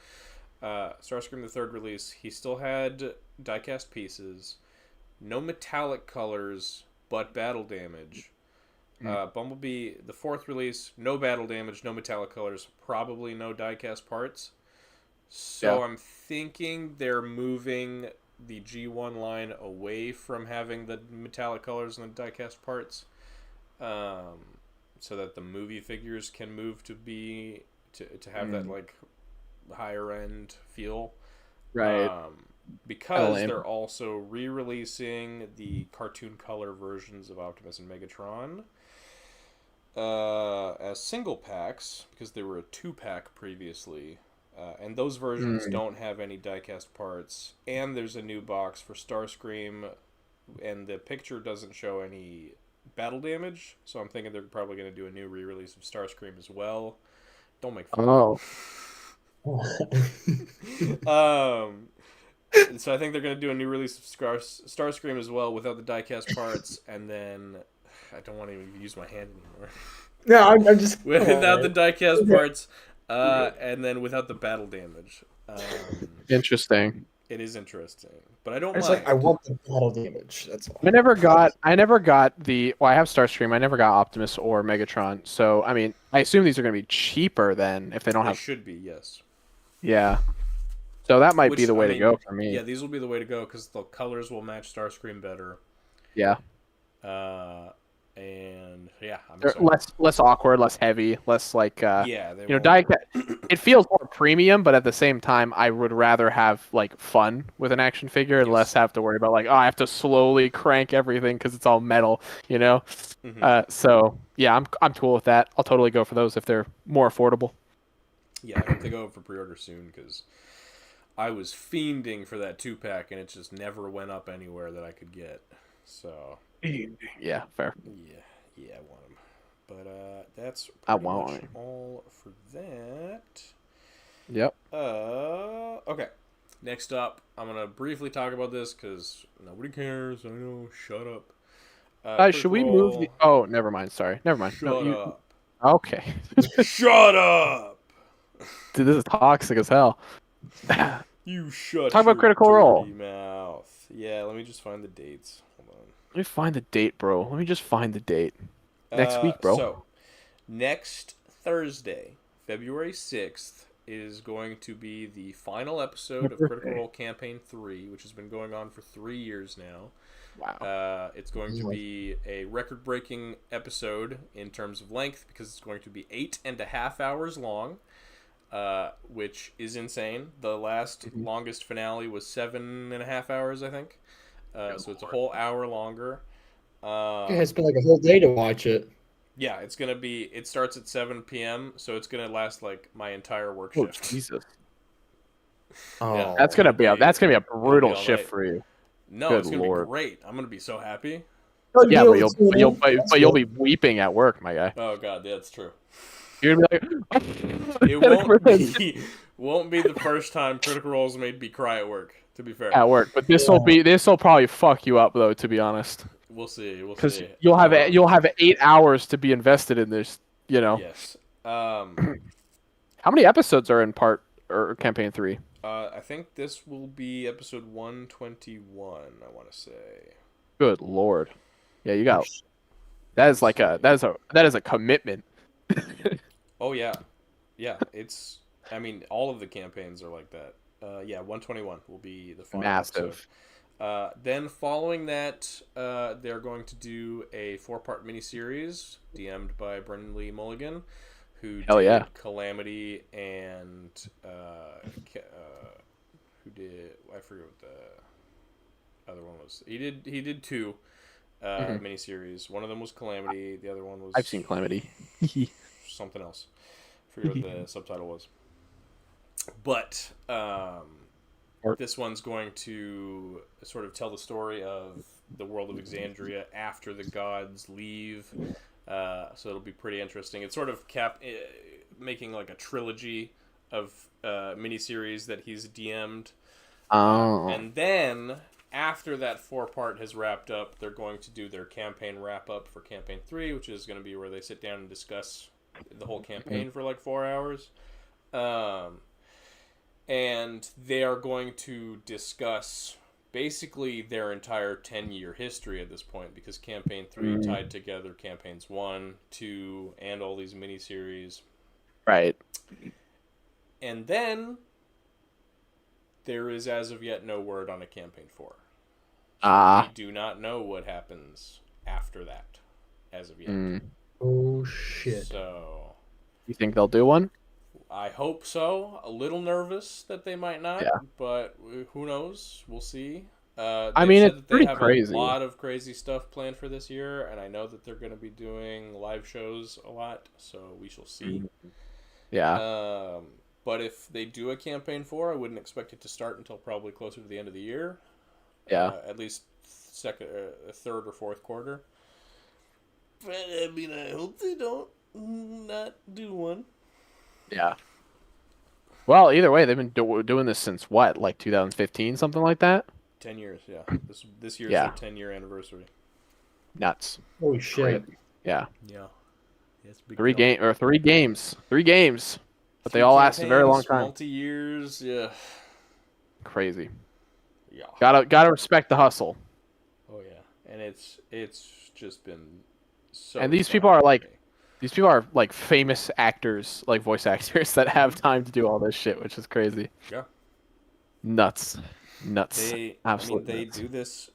Starscream, the third release, he still had die-cast pieces, no metallic colors, but battle damage. Bumblebee, the fourth release, no battle damage, no metallic colors, probably no die-cast parts. So Yeah. I'm thinking they're moving the G1 line away from having the metallic colors and the die-cast parts, so that the movie figures can move to have that like higher end feel, Right. because lame. they're also re-releasing the cartoon color versions of Optimus and Megatron as single packs, because they were a 2-pack previously, and those versions don't have any die-cast parts, and there's a new box for Starscream, and the picture doesn't show any battle damage, so I'm thinking they're probably going to do a new re-release of Starscream as well. Don't make fun. Oh. So I think they're going to do a new release of Starscream as well without the die-cast parts, and then I don't want to even use my hand anymore. No, I'm just Without the die-cast parts, and then without the battle damage. Interesting. It is interesting, but I don't It's mind. like I want the battle damage. That's all. I never got the. Well, I have Starscream. I never got Optimus or Megatron. So I mean, I assume these are going to be cheaper then if they don't They have. should be, yes. Yeah. So that might be Which, the way I to mean, go for me. Yeah, these will be the way to go because the colors will match Starscream better. Yeah. And yeah, I'm They're excited. less awkward, less heavy, less like Yeah, they you know, won't- die. It feels more premium, but at the same time, I would rather have like fun with an action figure and Yes. less have to worry about like, oh, I have to slowly crank everything because it's all metal, you know. Mhm. So yeah, I'm cool with that. I'll totally go for those if they're more affordable. Yeah, I hope they go up for pre-order soon because I was fiending for that 2-pack and it just never went up anywhere that I could get. So Yeah, fair. yeah, I want them. But that's I pretty want much 'em. all for that. Yep. Okay. Next up, I'm gonna briefly talk about this because nobody cares. I know. Shut up. Should we move the? Oh, never mind. Sorry, never mind. Shut No, you... up. Okay. Shut up. Dude, this is toxic as hell. You shut. Talk about your Critical Role. dirty mouth. Yeah. Let me just find the dates. Hold on. Let me find the date, bro. Let me just find the date. Next week, bro. So, next Thursday, February 6th, is going to be the final episode of Critical Role Campaign 3, which has been going on for 3 years now. Wow. It's going to be a record-breaking episode in terms of length because it's going to be 8.5 hours long, which is insane. The last longest finale was 7.5 hours, I think. So it's a whole hour longer. Yeah, it's been like a whole day to watch it. Yeah, it's gonna be. It starts at 7 p.m., so it's gonna last like my entire work Oh shift. Jesus. Oh, Yeah. That's gonna be a brutal all shift night. for you. No, Good it's gonna lord. be great. I'm gonna be so happy. Oh, Yeah, deal, but you'll be weeping at work, my guy. Oh god, that's true. You're gonna be like, It won't be the first time Critical Role's made me cry at work. To be fair, at work, but this will probably fuck you up though. To be honest, we'll see. We'll because see. you'll have 8 hours to be invested in this. You know. Yes. How many episodes are in part or campaign 3? I think this will be episode 121. I want to say. Good lord. Yeah, you got. That is a commitment. Oh yeah, yeah. It's. I mean, all of the campaigns are like that. Yeah, 121 will be the final Massive. episode. Then following that, they're going to do a 4-part miniseries DM'd by Brendan Lee Mulligan, who Hell did yeah. Calamity and who did I forget what the other one was. He did 2 miniseries. One of them was Calamity. The other one was I've seen Calamity. something else. I forget what the subtitle was. But this one's going to sort of tell the story of the world of Exandria after the gods leave. So it'll be pretty interesting. It's sort of making like a trilogy of miniseries that he's DM'd. Oh. And then after that 4-part has wrapped up, they're going to do their campaign wrap-up for Campaign 3, which is going to be where they sit down and discuss the whole campaign for like 4 hours. And they are going to discuss basically their entire 10-year history at this point, because Campaign 3 tied together Campaigns 1, 2, and all these miniseries. Right. And then there is as of yet no word on a Campaign 4. So we do not know what happens after that as of yet. Oh, shit. So You think they'll do one? I hope so. A little nervous that they might not, but who knows? We'll see. I mean, it's pretty crazy. A lot of crazy stuff planned for this year, and I know that they're going to be doing live shows a lot, so we shall see. Yeah. But if they do a Campaign 4, I wouldn't expect it to start until probably closer to the end of the year. Yeah. At least third or fourth quarter. But I mean, I hope they don't not do one. Yeah. Well, either way, they've been doing this since what, like 2015, something like that? 10 years, yeah. This year's their 10-year anniversary. Nuts. Holy shit. Yeah. Yeah. It's big 3 deal. games. But they 3 all last a very long campaigns, time. Multi-years, yeah. Crazy. Yeah. Gotta respect the hustle. Oh yeah, and it's just been so. And these fun people are for like me. These people are like famous actors, like voice actors that have time to do all this shit, which is crazy. Yeah. Nuts. Absolutely. They nuts. do this,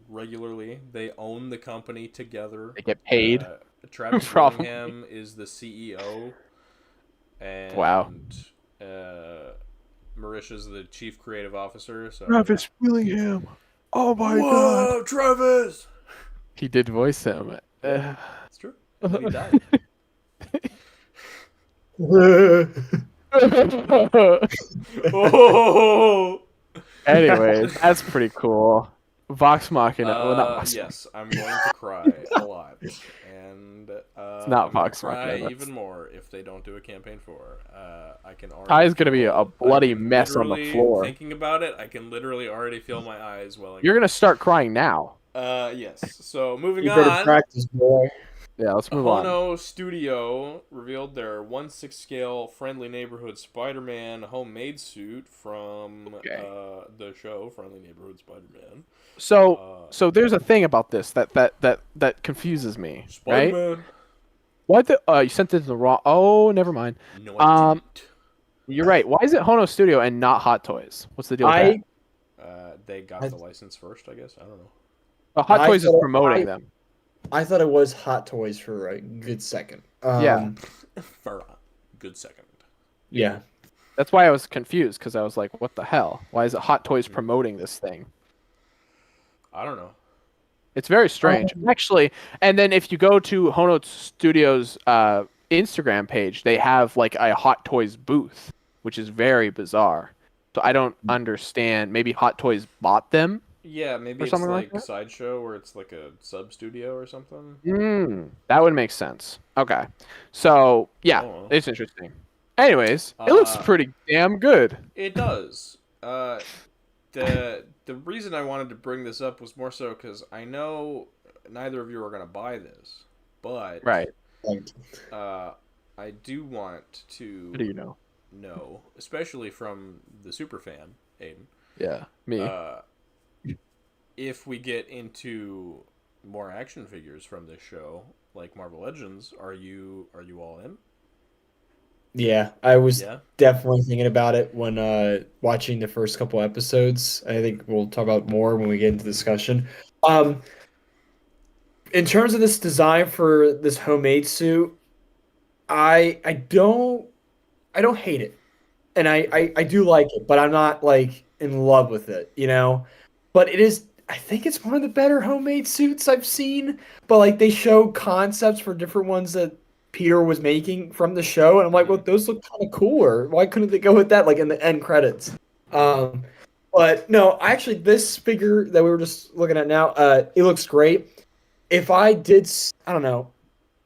regularly. They own the company together. They get paid. Travis Probably. Willingham is the CEO. And Wow. Marisha's the chief creative officer. So Travis Willingham. Oh my Whoa, Travis! He did voice him. It's true. And then he died. Oh! Anyway, that's pretty cool. Vox Machina. Well, not Vox Yes, I'm going to cry a lot, and It's not I'm gonna Vox Machina, cry that's- even more if they don't do a campaign 4. I can already. Ty's gonna be a feel- bloody I can mess on the literally- floor. Thinking about it, I can literally already feel my eyes welling. You're gonna start crying now. Yes. So moving You better on. practice, boy. Yeah, let's move on. Hono Studio revealed their 1/6 scale Friendly Neighborhood Spider-Man homemade suit from the show Friendly Neighborhood Spider-Man. So there's a thing about this that confuses me, right? Spider-Man. Why you sent it to the wrong? Oh, never mind. No, I didn't. You're right. Why is it Hono Studio and not Hot Toys? What's the deal with They got the license first, I guess. I don't know. that? Hot I Toys is thought- promoting them. I thought it was Hot Toys for a good second. Yeah. For a good second. Yeah. That's why I was confused, because I was like, what the hell? Why is it Hot Toys promoting this thing? I don't know. It's very strange. Actually, and then if you go to Hono Studios' Instagram page, they have like a Hot Toys booth, which is very bizarre. So I don't understand. Maybe Hot Toys bought them Yeah, maybe or it's something like like that? Sideshow where it's like a sub studio or something. That would make sense. Okay. So, yeah, Oh. it's interesting. Anyways, it looks Uh, pretty damn good. it does. The reason I wanted to bring this up was more so because I know neither of you are gonna buy this, but Right. uh, I do want What do to you know? know, especially from the super fan Aiden, Yeah, me. if we get into more action figures from this show, like Marvel Legends, are you all in? Yeah, I was Yeah. definitely thinking about it when watching the first couple episodes. I think we'll talk about more when we get into discussion. Um, in terms of this design for this homemade suit, I don't hate it, and I do like it, but I'm not like in love with it, you know. But it is, I think it's one of the better homemade suits I've seen. But like they show concepts for different ones that Peter was making from the show, and I'm like, well, Mhm. those look kind of cooler. Why couldn't they go with that like in the end credits? Mhm. Um, but no, actually, this figure that we were just looking at now, it looks great. If I did, I don't know,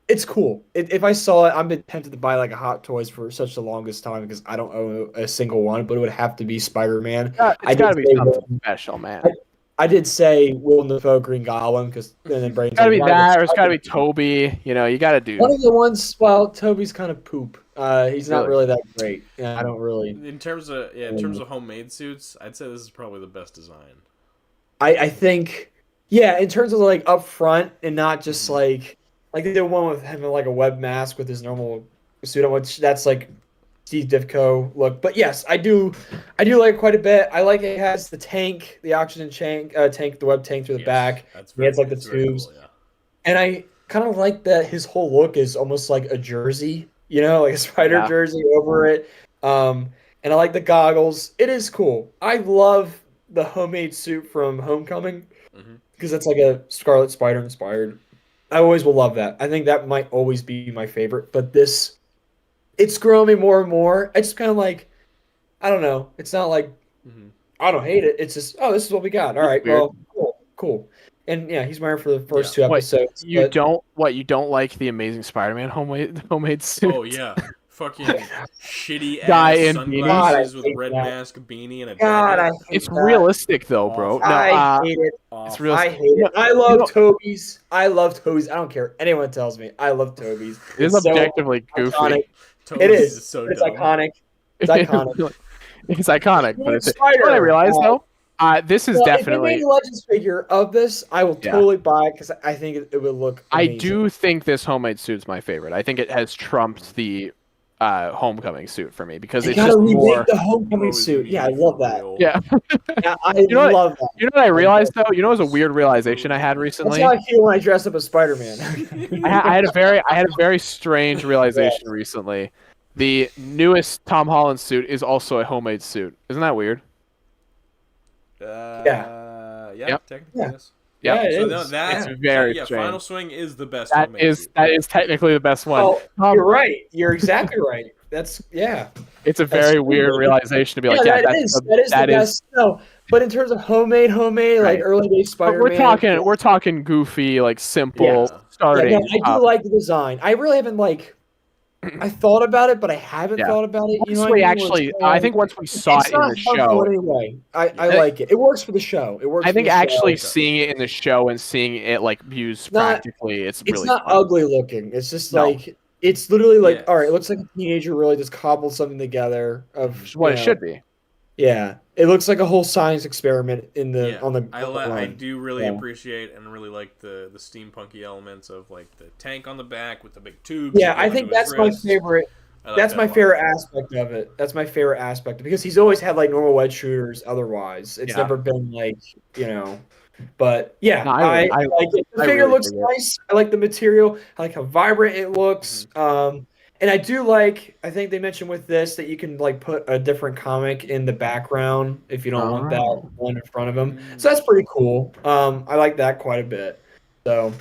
it's cool. If I saw it, I've been tempted to buy like a Hot Toys for such the longest time because I don't own a single one, but it would have to be Spider-Man. It's I got did to be say something special, I, man. I did say Willem Dafoe Green Goblin because then Brain's Got to like, be why the that, or it's got to be Spider-Man? Toby. You know, you got to One do. of the ones. Well, Toby's kind of poop. He's not Really. really that great. Yeah, I don't really. In terms of homemade suits, I'd say this is probably the best design. I think, yeah, in terms of like up front and not just Mhm. like they did one with having like a web mask with his normal suit on, which that's like Steve Ditko look. But yes, I do like it quite a bit. I like it has the tank, the oxygen tank, the web tank through the Yes, back. He has like the it's very tubes, cool. Yeah. and I kind of like that his whole look is almost like a jersey, you know, like a spider Yeah. jersey over it. And I like the goggles. It is cool. I love the homemade suit from Homecoming Hmm. because that's like a Scarlet Spider inspired. I always will love that. I think that might always be my favorite. But this, it's growing me more and more. It's kind of like, I don't know. It's not like Hmm. I don't hate it. It's just, oh, this is what we got. All It's right, weird. well, cool, cool. And yeah, he's wearing for the Yeah. first two What episodes. you But don't what you don't like the Amazing Spider-Man homemade suit Oh yeah. Fucking shitty guy ass in beanie? God, I sunglasses with hate red that. mask, beanie, and a God, I jacket. hate It's that. realistic though, bro. Awful. No, I hate it. it's Awful. I realistic. hate it. I You love know, Toby's. I love Toby's. I don't care. Anyone tells me. I love Toby's. it is It's so objectively iconic. goofy. It Toby's is. is so It's dumb. iconic. It's iconic. It's iconic, but It's it's you know what I Spider. realized though? This is Well, if they made definitely a Legends figure of this, I will yeah. totally buy it because I think it would look I amazing. do think this homemade suit's my favorite. I think it has trumped the homecoming suit for me because They it's gotta just remake more the homecoming Bro is suit. Yeah, I me for love that. real. yeah. Yeah, I You know what? love that. You know what I realized though? You know, it was a weird realization I had That's recently. how I feel when I dress up as Spider-Man. I had a very strange realization recently. The newest Tom Holland suit is also a homemade suit. Isn't that weird? Yeah. Yep. Technically, Yeah. yes. Yeah, it So is. no, that It's very yeah, strange. Final Swing is the best That homemade is suit. that is technically the best one. Oh, Tom, you're right. You're exactly right. That's yeah. it's a That's very true. weird realization to be Yeah, like, yeah, that is the best. No, but in terms of homemade, like right. early day But Spider-Man. we're talking goofy, like simple Yeah. Yeah, starting. no, I do like the design. I really haven't I thought about it, but I haven't Yeah. thought about it. You Once know what we I mean? Where actually, it's I think once we saw it's it in not the harmful show, anyway. I Yeah. like it. It works for the show. It works. I for think the actually show. seeing it in the show and seeing it like used Not- practically, it's It's really not fun. ugly looking. It's just No. like it's literally like Yes. all right. It looks like a teenager really just cobbled something together of Which is what you it know, should be. Yeah, it looks like a whole science experiment in the Yeah. on the. I run. do really Yeah. appreciate and really like the steampunky elements of like the tank on the back with the big tubes. Yeah, that go I think into his that's my wrist. favorite. I like That's that my a lot. favorite aspect of it. That's my favorite aspect because he's always had like normal wedge shooters. Otherwise, it's Yeah. never been like you know. But yeah, No, I I like it. The I figure really looks dig it. nice. I like the material. I like how vibrant it looks. And I do like. I think they mentioned with this that you can like put a different comic in the background if you don't want that Oh. one in front of him. So that's pretty cool. I like that quite a bit. So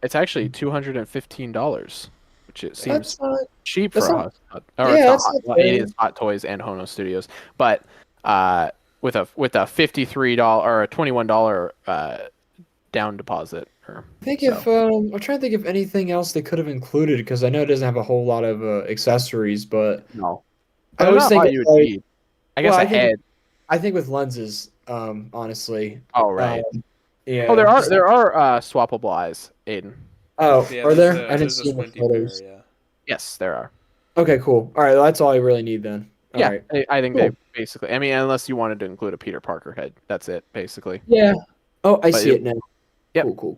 It's actually $215, which it seems that's not. cheap that's for not- Or yeah, it's that's not not It bad. is Hot Toys and Hono Studios, but with a $53 or a $21 down deposit. I think if I'm trying to think of anything else they could have included because I know it doesn't have a whole lot of accessories, but No, I don't was know how thinking you would like, need. I guess well, a head. I think with lenses, honestly. Oh right. Yeah. Oh, there are swappable eyes, Aiden. Oh, Yeah, are there's there? a- I didn't there's a see the squinty pair, photos. yeah. Yes, there are. Okay, cool. All right, well, that's all I really need then. All Yeah, right. I think Cool. they basically. I mean, unless you wanted to include a Peter Parker head, that's it basically. Yeah. Oh, I But see it now. Yep. Cool.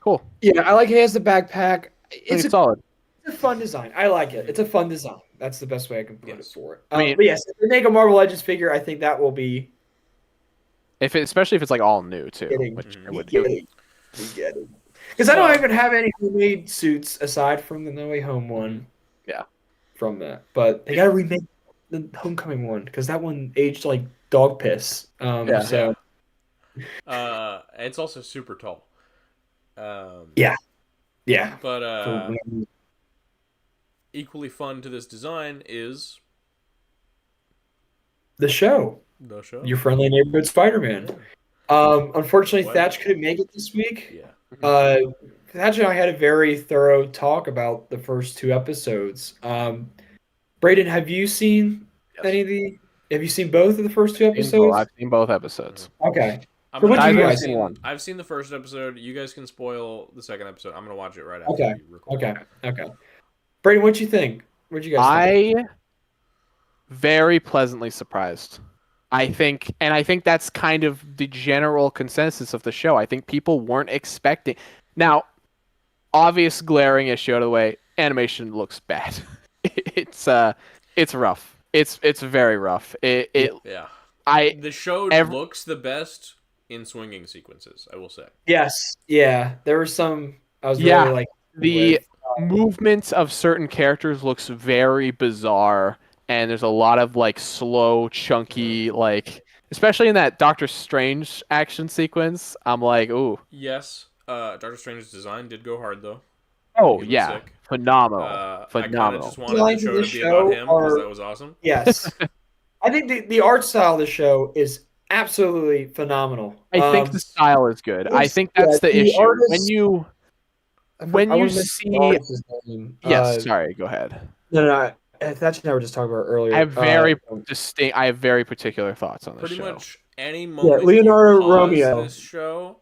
Cool. Yeah, I like he has the backpack. It's solid. It's a fun design. I like it. It's a fun design. That's the best way I can put it for it. I mean- but yes, if they make a Marvel Legends figure, I think that will be Especially if it's like all new too. getting. Which Mhm. it would. Because I don't even have any homemade suits aside from the No Way Home one. Yeah. From that, but they gotta remake the Homecoming one because that one aged like dog piss. Yeah. So It's also super tall. Yeah. But For- equally fun to this design is the show, the show. Your Friendly Neighborhood Spider-Man. Unfortunately, What? Thatch couldn't make it this week. Yeah. Thatch and I had a very thorough talk about the first 2 episodes. Braden, have you seen any of the? Have you seen both of the first 2 episodes? I've seen both episodes. Okay. I'm So what gonna- do you I've guys seen- want? I've seen the first episode. You guys can spoil the second episode. I'm gonna watch it right after Okay. we record. Okay. Braden, what'd you think? What'd you guys think? Very pleasantly surprised. I think that's kind of the general consensus of the show. I think people weren't expecting. Now, obvious glaring issue out of the way, animation looks bad. It's rough. It's very rough. Yeah. I The show Ev- looks the best in swinging sequences, I will say. Yes. Yeah. There were some. I was Yeah, really like the movements of certain characters looks very bizarre, and there's a lot of like slow, chunky, like especially in that Doctor Strange action sequence. I'm like, ooh, Yes, Doctor Strange's design did go hard though. oh He looks yeah, sick. phenomenal, I kind phenomenal. of just wanted Lines the of show the to be show about him because are- that was awesome. Yes. I think the art style of the show is absolutely phenomenal. I think the style is good. I it's- think that's yeah, the the issue. artist- When you when I you wanna mention the see- artist's name. yes, sorry, go ahead. No. That's what I were just talking about earlier. I have very I have very particular thoughts on this Pretty show. much any moment Leonardo you pause Romeo. this show,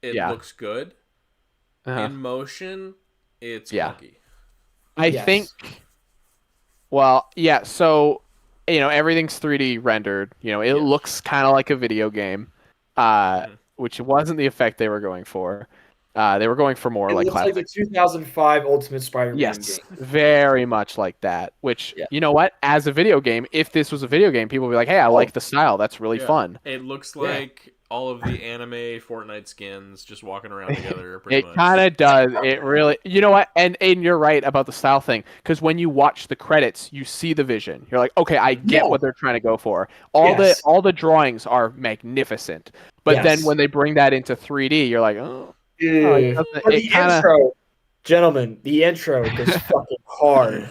it Yeah. looks good. Uh-huh. In motion, it's Yeah. clunky. I Yes. think. Well, yeah. So, everything's 3D rendered. It Yeah. looks kind of like a video game, which wasn't the effect they were going for. They were going for more It like looks like classic. the 2005 Ultimate Spider-Man Yes, game. very much like that. Which Yeah. you know what? As a video game, if this was a video game, people would be like, "Hey, I like the style. That's really Yeah. fun." It looks Yeah. like all of the anime Fortnite skins just walking around together. Pretty It much. kind of does. It really. You know what? And you're right about the style thing because when you watch the credits, you see the vision. You're like, okay, I get Yeah. what they're trying to go for. All Yes. the drawings are magnificent, but Yes. then when they bring that into 3D, you're like, oh, it doesn't- But it the kinda- intro, gentlemen, the intro goes fucking hard.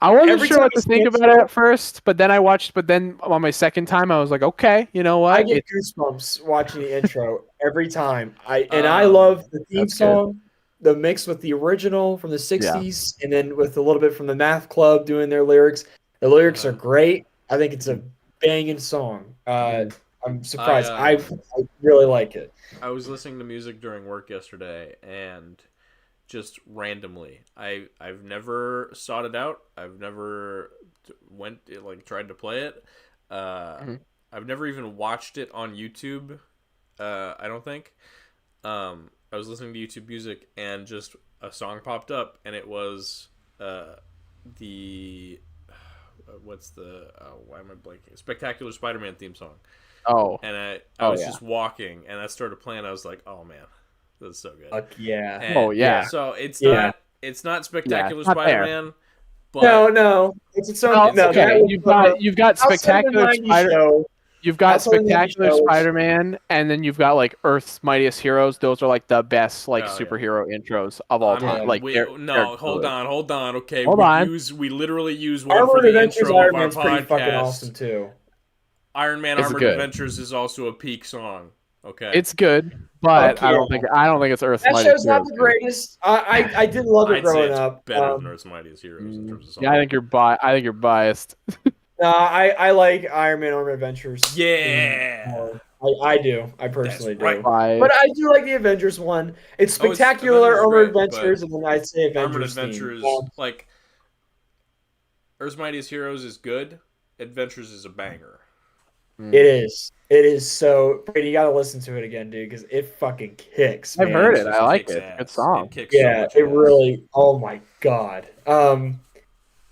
I wasn't Every sure time what to he think stands about it up- at first, but then on my second time, I was like, okay, you know what? I get goosebumps watching the intro every time. I Um, love the theme that's good. song, the mix with the original from the 60s, and then with a little bit from the Math Club doing their lyrics. The lyrics are great. I think it's a banging song. I'm surprised. I really like it. I was listening to music during work yesterday, and just randomly, I've never sought it out. I've never tried to play it. I've never even watched it on YouTube. I don't think. I was listening to YouTube Music, and just a song popped up, and it was the what's the why am I blanking? Spectacular Spider-Man theme song. Oh, And I Oh, was yeah. just walking, and I started playing. I was like, "Oh man, this is so good." Fuck yeah. And Oh, yeah. So it's Yeah. not Spectacular it's not there. Spider-Man, but No, it's its own. no, it's no, okay. that was, You've got outside of the spectacular 90s Spider. show, You've got outside of the 90s Spectacular shows- Spider-Man, and then you've got like Earth's Mightiest Heroes. Those are like the best Oh, yeah. superhero intros of all I'm time. not- Like we, they're no, hold on. Okay, Hold on. we literally use one Armored for the Adventures intro Iron of our Man's pretty fucking podcast. awesome too. Iron Man It's Armored good. Adventures is also a peak song. Okay. It's good, but Fuck I don't think it's Earth's That Mightiest show's not Heroes. the greatest. I did love it I'd say growing it's up. better than Earth's Mightiest Heroes in terms of song. Yeah, I think you're biased. No, I like Iron Man Armored Adventures. Yeah. I do. I personally That's right. do. Biased. But I do like the Avengers one. It's Oh, it's- spectacular Avengers is Armored great, Adventures, and then I'd say Armored Avengers Adventures, theme. like Earth's Mightiest Heroes is good. Adventures is a banger. It is. It is so. Brady, you gotta listen to it again, dude, because it fucking kicks. I've man. heard It it. just I like kicks it. It's a good ass. song. It kicks so Yeah, much it ass. really. Oh my god.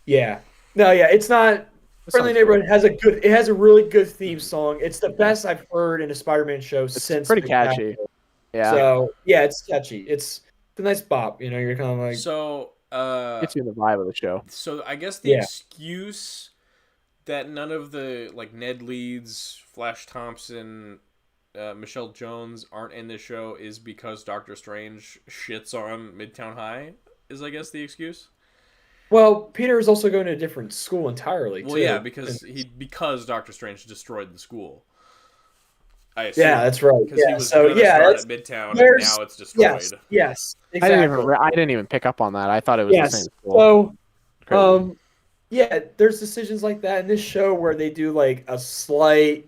Yeah. No, yeah, it's not. Friendly sounds Neighborhood has a good. It has a really good theme song. It's the best I've heard in a Spider-Man show It's since. pretty Spectacular. catchy. Yeah. So yeah, it's catchy. It's a nice bop. You know, you're kind of like. So, Gets you in the vibe of the show. so I guess the Yeah. excuse that none of the like Ned Leeds, Flash Thompson, Michelle Jones aren't in this show is because Doctor Strange shits on Midtown High. Is I guess the excuse. Well, Peter is also going to a different school entirely. Well, too. yeah, because Doctor Strange destroyed the school. I assume. Yeah, that's right. Because he Yeah, was so gonna yeah, start that's, at Midtown, and there's now it's destroyed. yes, exactly. I didn't even pick up on that. I thought it was the same school. So, Crazy. yeah, there's decisions like that in this show where they do like a slight,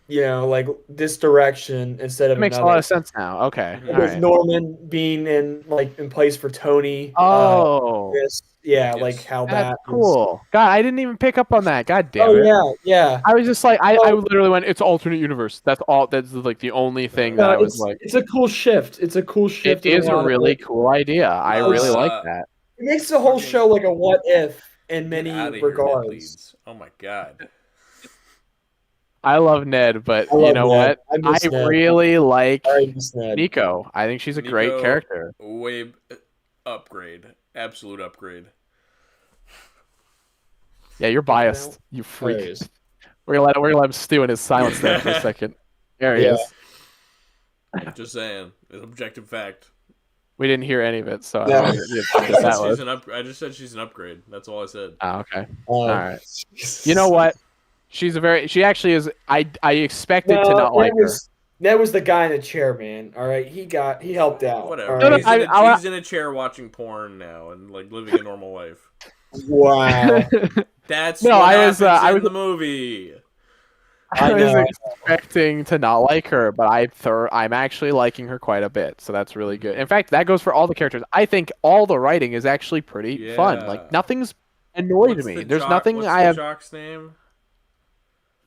like this direction instead of It makes a another. lot of sense now. Okay. Mhm. All With right. Norman being in place for Tony. Oh, Yes. Like how that's that is- cool. God, I didn't even pick up on that. God damn Oh it. yeah. I was just like, I Oh. literally went, it's alternate universe. That's all. That's like the only thing that No, I was like, it's a cool shift. It's a cool shift. it in is a lot of really it. cool idea. I really Uh, like that. It makes the whole Fucking- show like a what if in Get many outta here, Ned regards. Leeds. Oh my god. I love Ned, but I you love know Ned. what? I miss Ned. really like I miss Ned. Nico. I think she's a great Nico, character. Way upgrade. Absolute upgrade. Yeah, you're biased. You freak. There he is. We're gonna let him stew in his silence there for a second. There he Yeah. is. Just saying. It's objective fact. We didn't hear any of it, so I No. don't know what I that was. I just said she's an upgrade. That's all I said. Oh, okay. Um, All right. You know what? She actually is. I expected to No, not like her. That was the guy in the chair, man. All right, he helped out. Whatever. all No, no, right? He's in a chair watching porn now and like living a normal life. Wow. That's No, what I was, happens I in was- the movie. I I was know. expecting to not like her, but I'm actually liking her quite a bit, so that's really good. In fact, that goes for all the characters. I think all the writing is actually pretty fun. Yeah. Like nothing's annoyed What's me. the There's jock- nothing what's I the have. jock's name?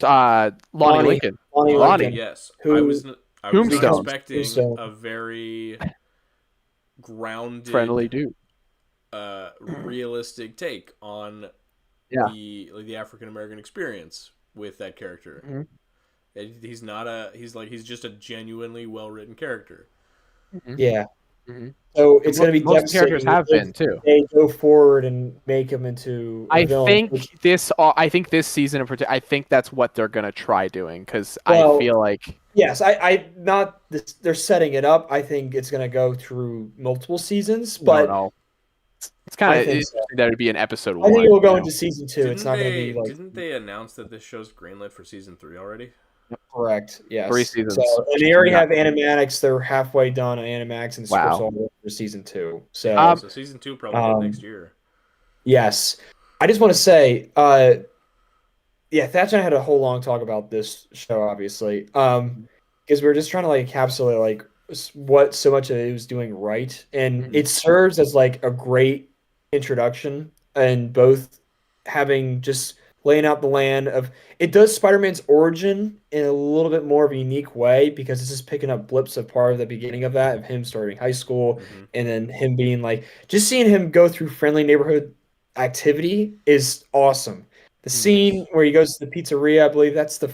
Lonnie Lonnie. Lincoln. Lonnie Lonnie. Lincoln. Yes. Who- I was not Tombstone. expecting Tombstone. a very grounded, Friendly dude. realistic take on Yeah. the African American experience with that character. Mhm. He's just a genuinely well written character. Yeah. Mhm. So it's going to be Most characters devastating have if been too. They go forward and make him into. A I villain, think this season in particular, I think that's what they're gonna try doing because Well, I feel like Yes, I not this, they're setting it up. I think it's going to go through multiple seasons, but no. It's kind I of think interesting that it'd be in episode I one. think it will go you know? into season 2. It's not going to be like Didn't they announce that this show's greenlit for season 3 already? correct. Yes, 3 seasons. So, and they already Yeah. have Animatics. They're halfway done on Animax, and the script's Wow. all over for season 2. So So season 2 probably next year. yes, I just want to say, yeah, Thatch and I had a whole long talk about this show, obviously, because we were just trying to like encapsulate like what so much of it was doing right, and Mhm. it serves as like a great introduction, and both having just laying out the land of it does Spider-Man's origin in a little bit more of a unique way because it's just picking up blips of part of the beginning of that of him starting high school Mhm. and then him being like just seeing him go through friendly neighborhood activity is awesome. The scene where he goes to the pizzeria, I believe that's the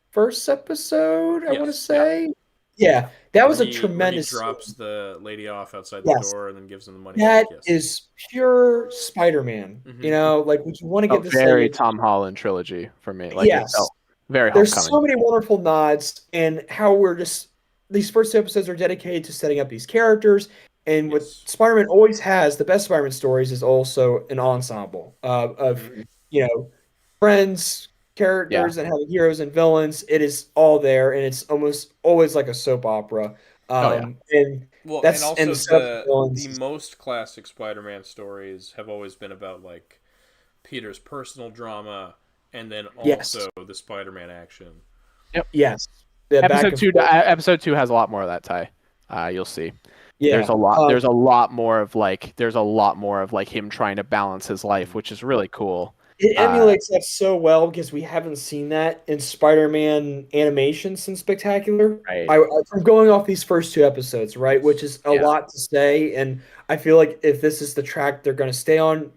first episode, I want to Yes, say. Yeah, that was a Where he tremendous drops the lady off outside Yes. the door and then gives him the money. That back, yes. is pure Spider-Man. Mhm. You know, like would you want to A get this very like, Tom Holland trilogy for me. Like Yes. it felt very there's Homecoming. so many wonderful nods and how we're just these first 2 episodes are dedicated to setting up these characters and what Yes. Spider-Man always has, the best Spider-Man stories is also an ensemble of Mhm. friends, characters and having heroes and villains. It is all there, and it's almost always like a soap opera. And Well, that's and also the setup of the villains. most classic Spider-Man stories have always been about like Peter's personal drama, and then Yes. also the Spider-Man action. Yes. The back Episode and two. forth. Episode 2 has a lot more of that, Ty. You'll see. Yeah. There's a lot. There's a lot more of like. There's a lot more of like him trying to balance his life, which is really cool. It emulates that so well because we haven't seen that in Spider-Man animation since Spectacular. Right. From going off these first 2 episodes, right, which is a lot to say, and I feel like if this is the track they're going to stay on,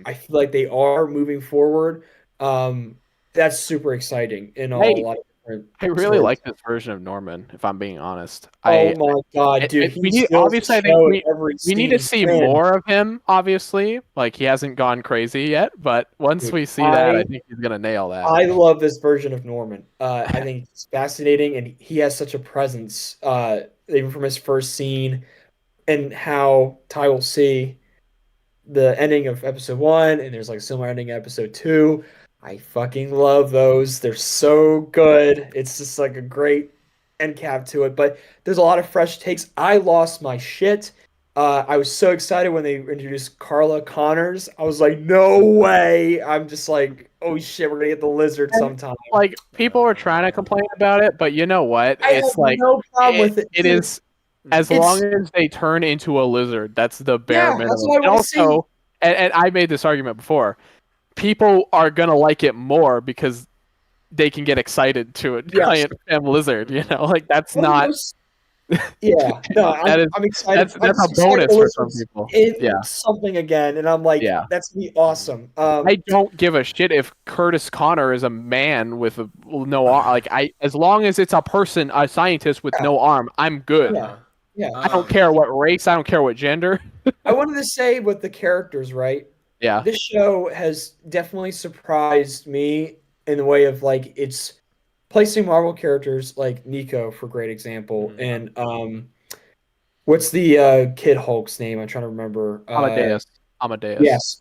I feel like they are moving forward. That's super exciting in a lot of different. I really stories. like this version of Norman, if I'm being honest. Oh my god, dude! We need, obviously, I think we need to see more. more of him. Obviously, like he hasn't gone crazy yet, but once we see that, I think he's gonna nail that. I love this version of Norman. I think it's fascinating, and he has such a presence, even from his first scene, and how Ty will see the ending of episode 1, and there's like a similar ending in episode 2. I fucking love those. They're so good. It's just like a great end cap to it. But there's a lot of fresh takes. I lost my shit. I was so excited when they introduced Carla Connors. I was like, no way. I'm just like, oh shit, we're gonna get the lizard sometime. Like people were trying to complain about it, but you know what? It's like no problem with it. It is as long as they turn into a lizard. That's the bare minimum. That's what I and want to also, and I made this argument before. People are gonna like it more because they can get excited to a giant lizard. You know, like that's not. Yeah, no, I'm excited. That's a bonus for some people. Something again, and I'm like, that's gonna be awesome. I don't give a shit if Curtis Connor is a man with no arm. Like as long as it's a person, a scientist with no arm, I'm good. Yeah. I don't care what race. I don't care what gender. I wanted to say with the characters, right? Yeah. This show has definitely surprised me in the way of like it's placing Marvel characters like Nico for great example, and what's the Kid Hulk's name? I'm trying to remember. Amadeus. Yes.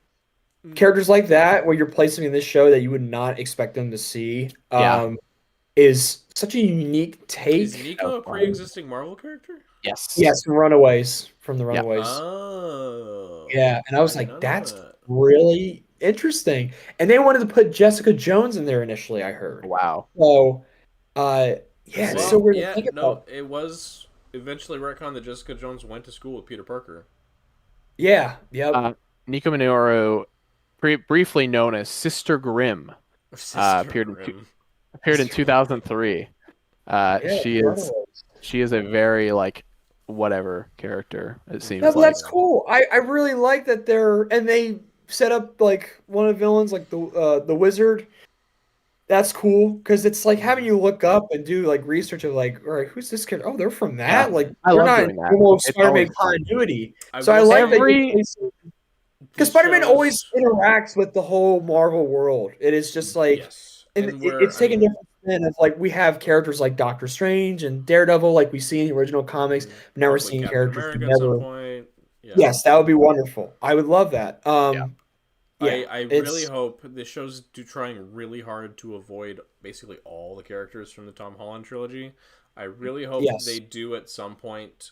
Characters like that, where you're placing in this show that you would not expect them to see, is such a unique take. Is Nico a pre-existing Marvel character? Yes. Yes, from the Runaways. Oh. Yeah, and I was like, that's really interesting. And they wanted to put Jessica Jones in there initially, I heard. Wow. So, it's so weird to think about. It was eventually retconned that Jessica Jones went to school with Peter Parker. Yeah, yep. Nico Minoru, briefly known as Sister Grimm, appeared in 2003. She is a very like whatever character, it seems. No, but that's cool. I really like that they set up like one of the villains, like the wizard. That's cool because it's like having you look up and do like research of like, all right, who's this character? Oh, they're from that. Like they're not in normal Spider-Man continuity. So I like that because Spider-Man always interacts with the whole Marvel world. It is just like, it's taken different spin of like we have characters like Doctor Strange and Daredevil, like we see in the original comics. But now we're seeing characters who never. Yes, that would be wonderful. I would love that. I really hope the show's trying really hard to avoid basically all the characters from the Tom Holland trilogy. I really hope they do at some point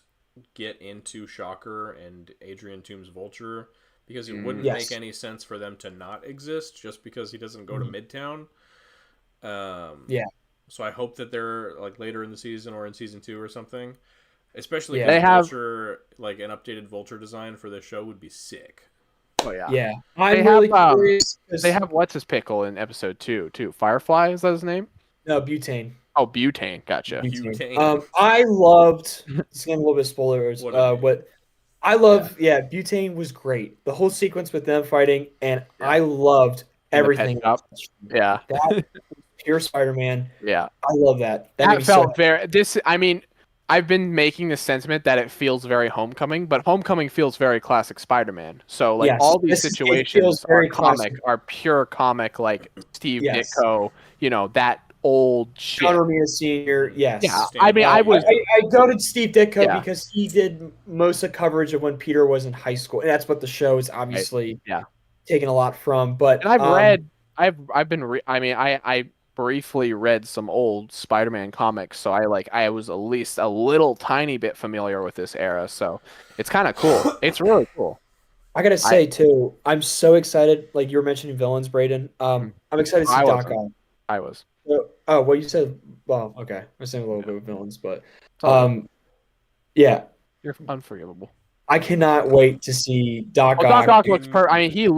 get into Shocker and Adrian Toomes Vulture, because it wouldn't make any sense for them to not exist just because he doesn't go to Midtown. So I hope that they're like later in the season or in season 2 or something. Especially because Vulture, like an updated Vulture design for this show would be sick. Oh yeah. Yeah. I'm really curious. They have what's his pickle in episode 2 too. Firefly, is that his name? No, Butane. Oh, Butane. Gotcha. Butane. I loved. It's getting a little bit spoilers. But I love. Yeah, Butane was great. The whole sequence with them fighting, and I loved everything. Yeah. That pure Spider-Man. Yeah. I love that. That felt very. I mean, I've been making the sentiment that it feels very Homecoming, but Homecoming feels very classic Spider-Man. So like all these situations are pure comic, like Steve Ditko, that old shit. John Romita Sr. Yes. Yeah. I mean, I go to Steve Ditko because he did most of coverage of when Peter was in high school, and that's what the show is obviously taking a lot from. But and I've been I briefly read some old Spider-Man comics, so I was at least a little tiny bit familiar with this era. So it's kind of cool. It's really cool. I gotta I say too, I'm so excited. Like you were mentioning villains, Braden. I'm excited to see I Doc wasn't. Ock. I was. Oh, well, you said. Well, okay, we're saying a little bit with villains, but It's all good. yeah, You're unforgivable. I cannot wait to see Doc Well, Doc Ock. Ock looks I mean,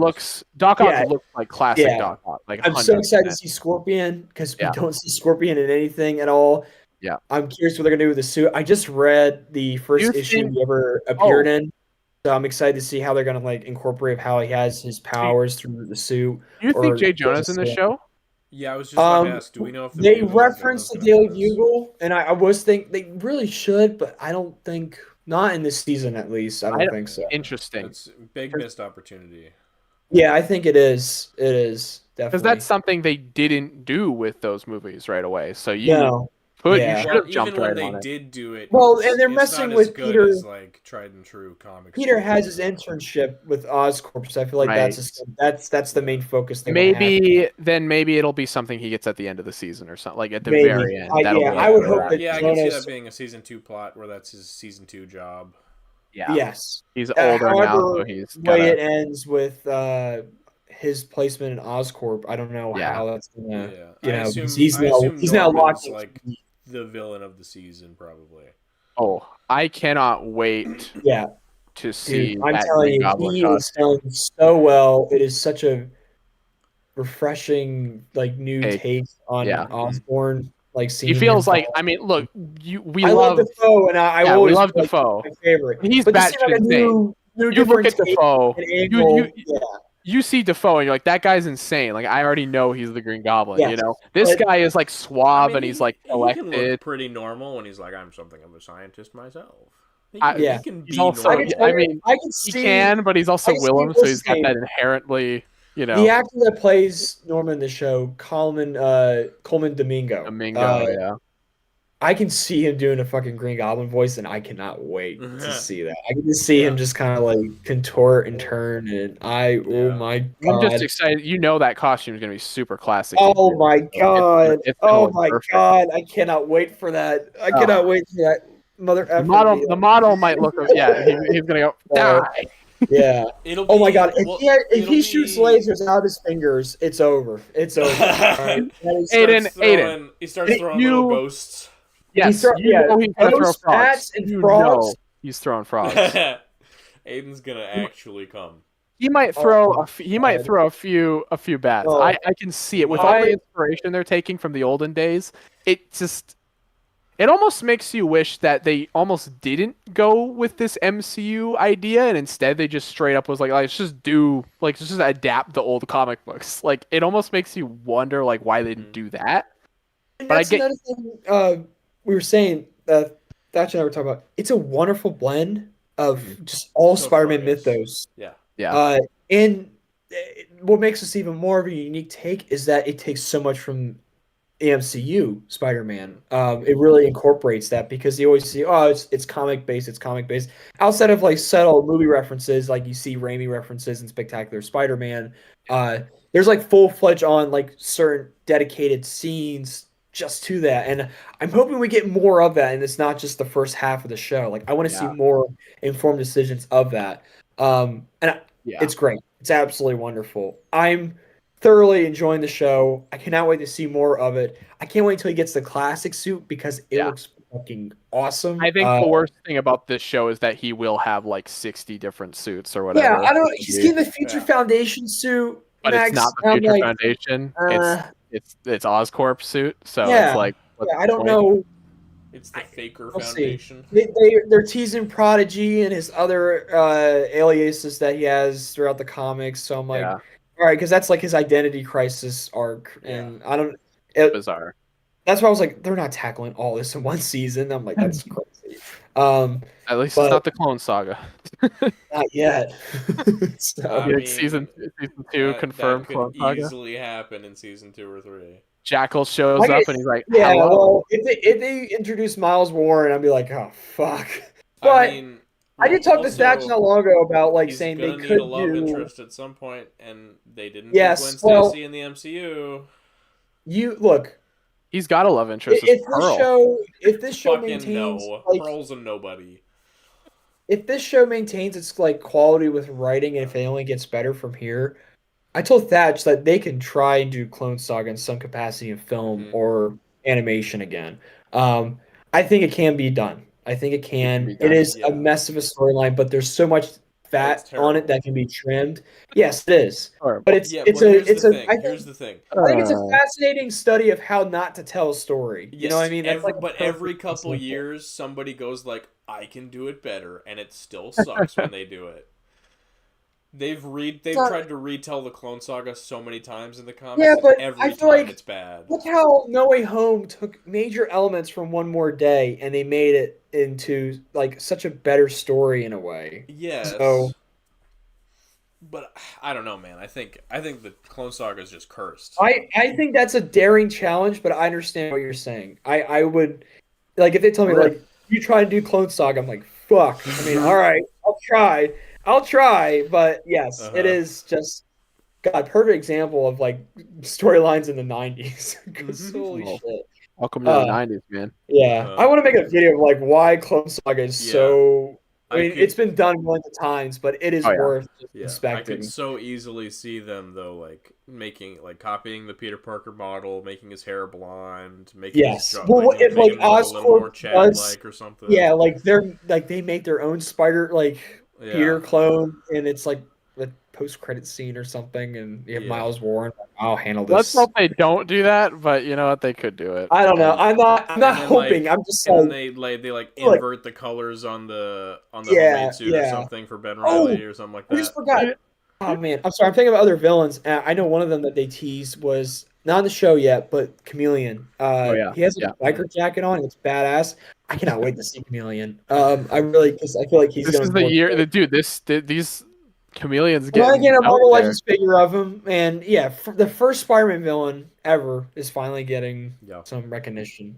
Doc Ock Yeah, looks like classic yeah. Doc Ock, like I'm so excited to 100%. see Scorpion because we Yeah, don't see Scorpion in anything at all. yeah. I'm curious what they're gonna do with the suit. I just read the Do you first issue think? he ever appeared Oh, in, so I'm excited to see how they're gonna like incorporate how he has his powers through the suit. do you think Or Jay Jonah's in the show? Yeah, I was just about to ask. Do we know if the They Bugle or referenced Jonah's the going to Daily do this? Bugle, and I was think they really should, but I don't think not in this season at least. I don't think so. Interesting. It's a big missed opportunity. Yeah, I think it is. It is Because definitely. that's something they didn't do with those movies right away. So No. you Yeah. should Well, have jumped even when right they on it. did do it, Well, it's- and they're it's messing not with as good Peter. as like tried and true comics. Peter has his internship with Oscorp, so I feel like Right. that's the main focus. They wanna have. Maybe it'll be something he gets at the end of the season or something, like at the Maybe. very end. That'll Yeah, be I would like, hope that Yeah, I can see Jonas. that being a season 2 plot where that's his season 2 job. yeah. Yes. He's older now, However, so he's the way gotta. it ends with his placement in Oscorp, I don't know Yeah. how that's gonna. Yeah, You I know, assume, because he's I assume now Norman's locked in. like the villain of the season, probably. Oh, I cannot wait Yeah, to see dude, I'm that telling Green you, Goblin he is costume. selling so well. It is such a refreshing, like, new Hey, take on yeah. Osborn. Like, He seeing feels him like fall. I mean, look, we I love love Defoe, and I yeah, will we always love be, like, Defoe. my favorite. He's But this seemed like batshit a new You look different at take Defoe, and you angle. Yeah, you see Defoe, and you're like, that guy's insane. Like I already know he's the Green Goblin. yes. You know, this But guy is like I suave mean, and he's he, like he can look collected. pretty normal when he's like, I'm something of a scientist myself. He I- can, Yeah. he can He's be also, normal. I mean, I can he see can, but he's also I see Willem, what's so he's his got name? that inherently, the actor that plays Norman in the show, Coleman Domingo. Domingo. Yeah. I can see him doing a fucking Green Goblin voice, and I cannot wait to see that. I can just see him just kind of like contort and turn, and oh my I'm just god, excited. You know that costume is gonna be super classic. oh my god, It's gonna oh look my perfect. god, I cannot wait for that. I cannot wait for that mother The effer. model, might look. Yeah, he's gonna go die. Yeah. It'll Oh my be- god, well, if it'll he shoots be- lasers out of his fingers, it's over. It's over. All right? That is- Aiden, He starts throwing you- little ghosts. Yes, throw- you yeah, know he's gonna throw those frogs. bats and You frogs. know he's throwing frogs. Aiden's gonna actually come. He might throw a few bats. Oh. I can see it with all the inspiration they're taking from the olden days. It almost makes you wish that they almost didn't go with this MCU idea and instead they just straight up was like, let's just adapt the old comic books. Like it almost makes you wonder like why they didn't do that. And But I that's get- another thing we were saying that Thatch and I were talking about. It's a wonderful blend of just all So Spider-Man focused. mythos. Yeah. Yeah. And what makes this even more of a unique take is that it takes so much from the MCU Spider-Man. It really incorporates that because you always see, it's comic based, Outside of like subtle movie references, like you see Raimi references in Spectacular Spider-Man, there's like full-fledged on like certain dedicated scenes just to that. And I'm hoping we get more of that, and it's not just the first half of the show. Like I want to see more informed decisions of that. It's great. It's absolutely wonderful. I'm thoroughly enjoying the show. I cannot wait to see more of it. I can't wait until he gets the classic suit because it looks fucking awesome. I think the worst thing about this show is that he will have like 60 different suits or whatever. Yeah, I don't know. He's getting the Future Foundation suit, but Max, it's not the I'm Future like, Foundation. It's Oscorp suit. So Yeah. it's like I don't know. It's the Faker We'll see. Foundation. They're teasing Prodigy and his other aliases that he has throughout the comics. So I'm like, all right, because that's like his identity crisis arc, and I don't. Bizarre. That's why I was like, they're not tackling all this in one season. I'm like, that's crazy. At least it's not the Clone Saga. Not yet. I mean, season 2 confirmed that could Clone Saga. easily happen in season 2 or 3. Jackal shows up and he's like, yeah, hello. well, if they introduce Miles Warren, I'd be like, oh fuck. But I mean, I did talk to Also, Thatch not long ago about like he's saying gonna they need could a love do. interest at some point, and they didn't do Yes, Gwen well- Stacy in the MCU. You look. He's got a love interest. It's If Pearl. this show Fucking maintains no, like Pearl's a nobody. if this show maintains its like quality with writing, and if it only gets better from here, I told Thatch that they can try and do Clone Saga in some capacity in film Mhm. or animation again. I think it can be done. I think it can. be It done. is Yeah. a mess of a storyline, but there's so much fat It's on it terrible. that can be trimmed. Yes, it is. Horrible. But it's Yeah, it's but a here's it's the a thing. Here's the thing. I think it's a fascinating study of how not to tell a story. You know what I mean? That's like a But every perfect couple example. years, somebody goes like, "I can do it better," and it still sucks when they do it. They've tried to retell the Clone Saga so many times in the comics. Yeah, but and every I time feel like it's bad. look how No Way Home took major elements from One More Day and they made it into like such a better story in a way. Yes. So But I don't know, man. I think the Clone Saga is just cursed. I think that's a daring challenge, but I understand what you're saying. I would like if they tell me like you try to do Clone Saga, I'm like fuck. I mean, all right, I'll try, but yes, it is just God, perfect example of like storylines in the 90s. 'Cause holy Well, shit. Welcome to the 90s, man. Yeah, I want to make a video of like why Clone Saga is Yeah. so. I mean, could- it's been done millions of times, but it is Oh, yeah. worth just Yeah, I inspecting. could so easily see them though, like copying the Peter Parker model, making his hair blonde, making Yes. his Well, if, making like, him look a little more Oscorp Chad does- like or something. Yeah, like they make their own Spider Yeah. Peter clone, and it's like a post-credit scene or something, and you have Yeah. Miles Warren. I'll handle this. Let's hope they don't do that, but you know what? They could do it. I don't know. And- I'm not And then, hoping. I'm just and then like, they like- invert the colors on the Yeah, homemade suit or yeah. something for Ben Reilly or something like I just that. forgot. Oh man, I'm sorry. I'm thinking about other villains. I know one of them that they teased was not on the show yet, but Chameleon. yeah, He has a biker jacket on. And it's badass. I cannot wait to see Chameleon. I really, because I feel like he's This going is the year, dude. These chameleons I'm getting getting a out Marvel there. Legends figure of him, and yeah, the first Spider-Man villain ever is finally getting Yeah. some recognition.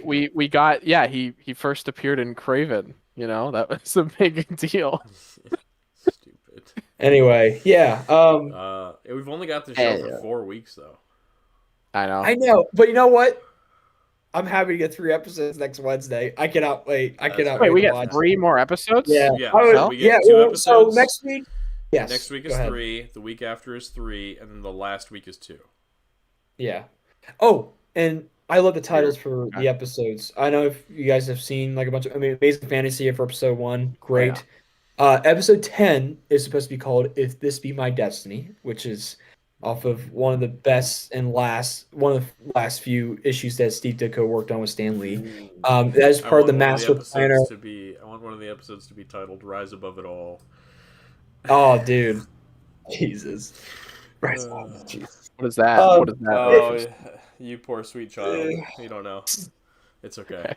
We got he first appeared in Craven. You know that was a big deal. Stupid. Anyway, yeah. We've only got the show for 4 weeks though. I know. I know, but you know what? I'm happy to get 3 episodes next Wednesday. I cannot wait. I cannot Wait, wait we to get watch. 3 more episodes? Yeah, Yeah, I would- so we get yeah, 2 well, episodes. So next week, yes. Next week go is ahead. 3. The week after is 3, and then the last week is 2. Yeah. Oh, and I love the titles for the episodes. I know if you guys have seen like a bunch of. I mean, Amazing Fantasy for episode 1, great. Episode 10 is supposed to be called "If This Be My Destiny," which is off of one of the best and one of the last few issues that Steve Ditko worked on with Stan Lee. That is part of the master planner. I want one of the episodes to be titled "Rise Above It All." Oh, dude, Jesus. Jesus. What is that? What is that? Oh, you poor sweet child. You don't know. It's okay.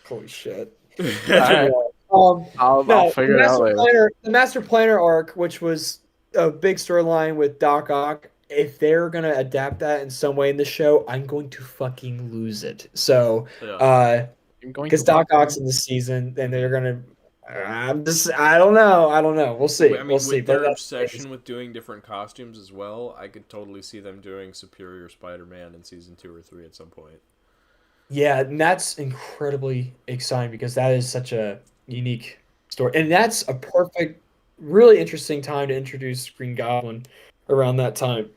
Holy shit. Alright. I'll figure it out later. The Master Planner arc, which was a big storyline with Doc Ock, if they're gonna adapt that in some way in the show, I'm going to fucking lose it. So, because Doc Ock's in the season, and they're gonna. I don't know. We'll see. I mean, we'll see. with their But obsession with doing different costumes as well, I could totally see them doing Superior Spider-Man in season 2 or 3 at some point. yeah, and that's incredibly exciting because that is such a unique story, and that's a perfect, really interesting time to introduce Green Goblin around that time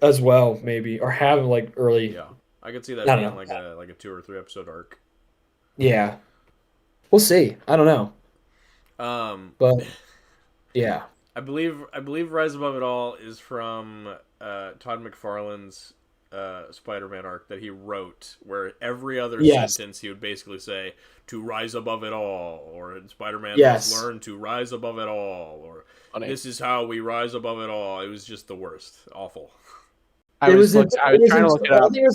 as well, maybe, or have like early. Yeah, I could see that I don't being know. like a 2 or 3 episode arc. Yeah, we'll see. I don't know, but yeah, I believe Rise Above It All is from Todd McFarlane's Spider-Man arc that he wrote, where every other sentence he would basically say to rise above it all, or Spider-Man must learn to rise above it all, or this is how we rise above it all. It was just the worst, awful. I was trying to look it up. I think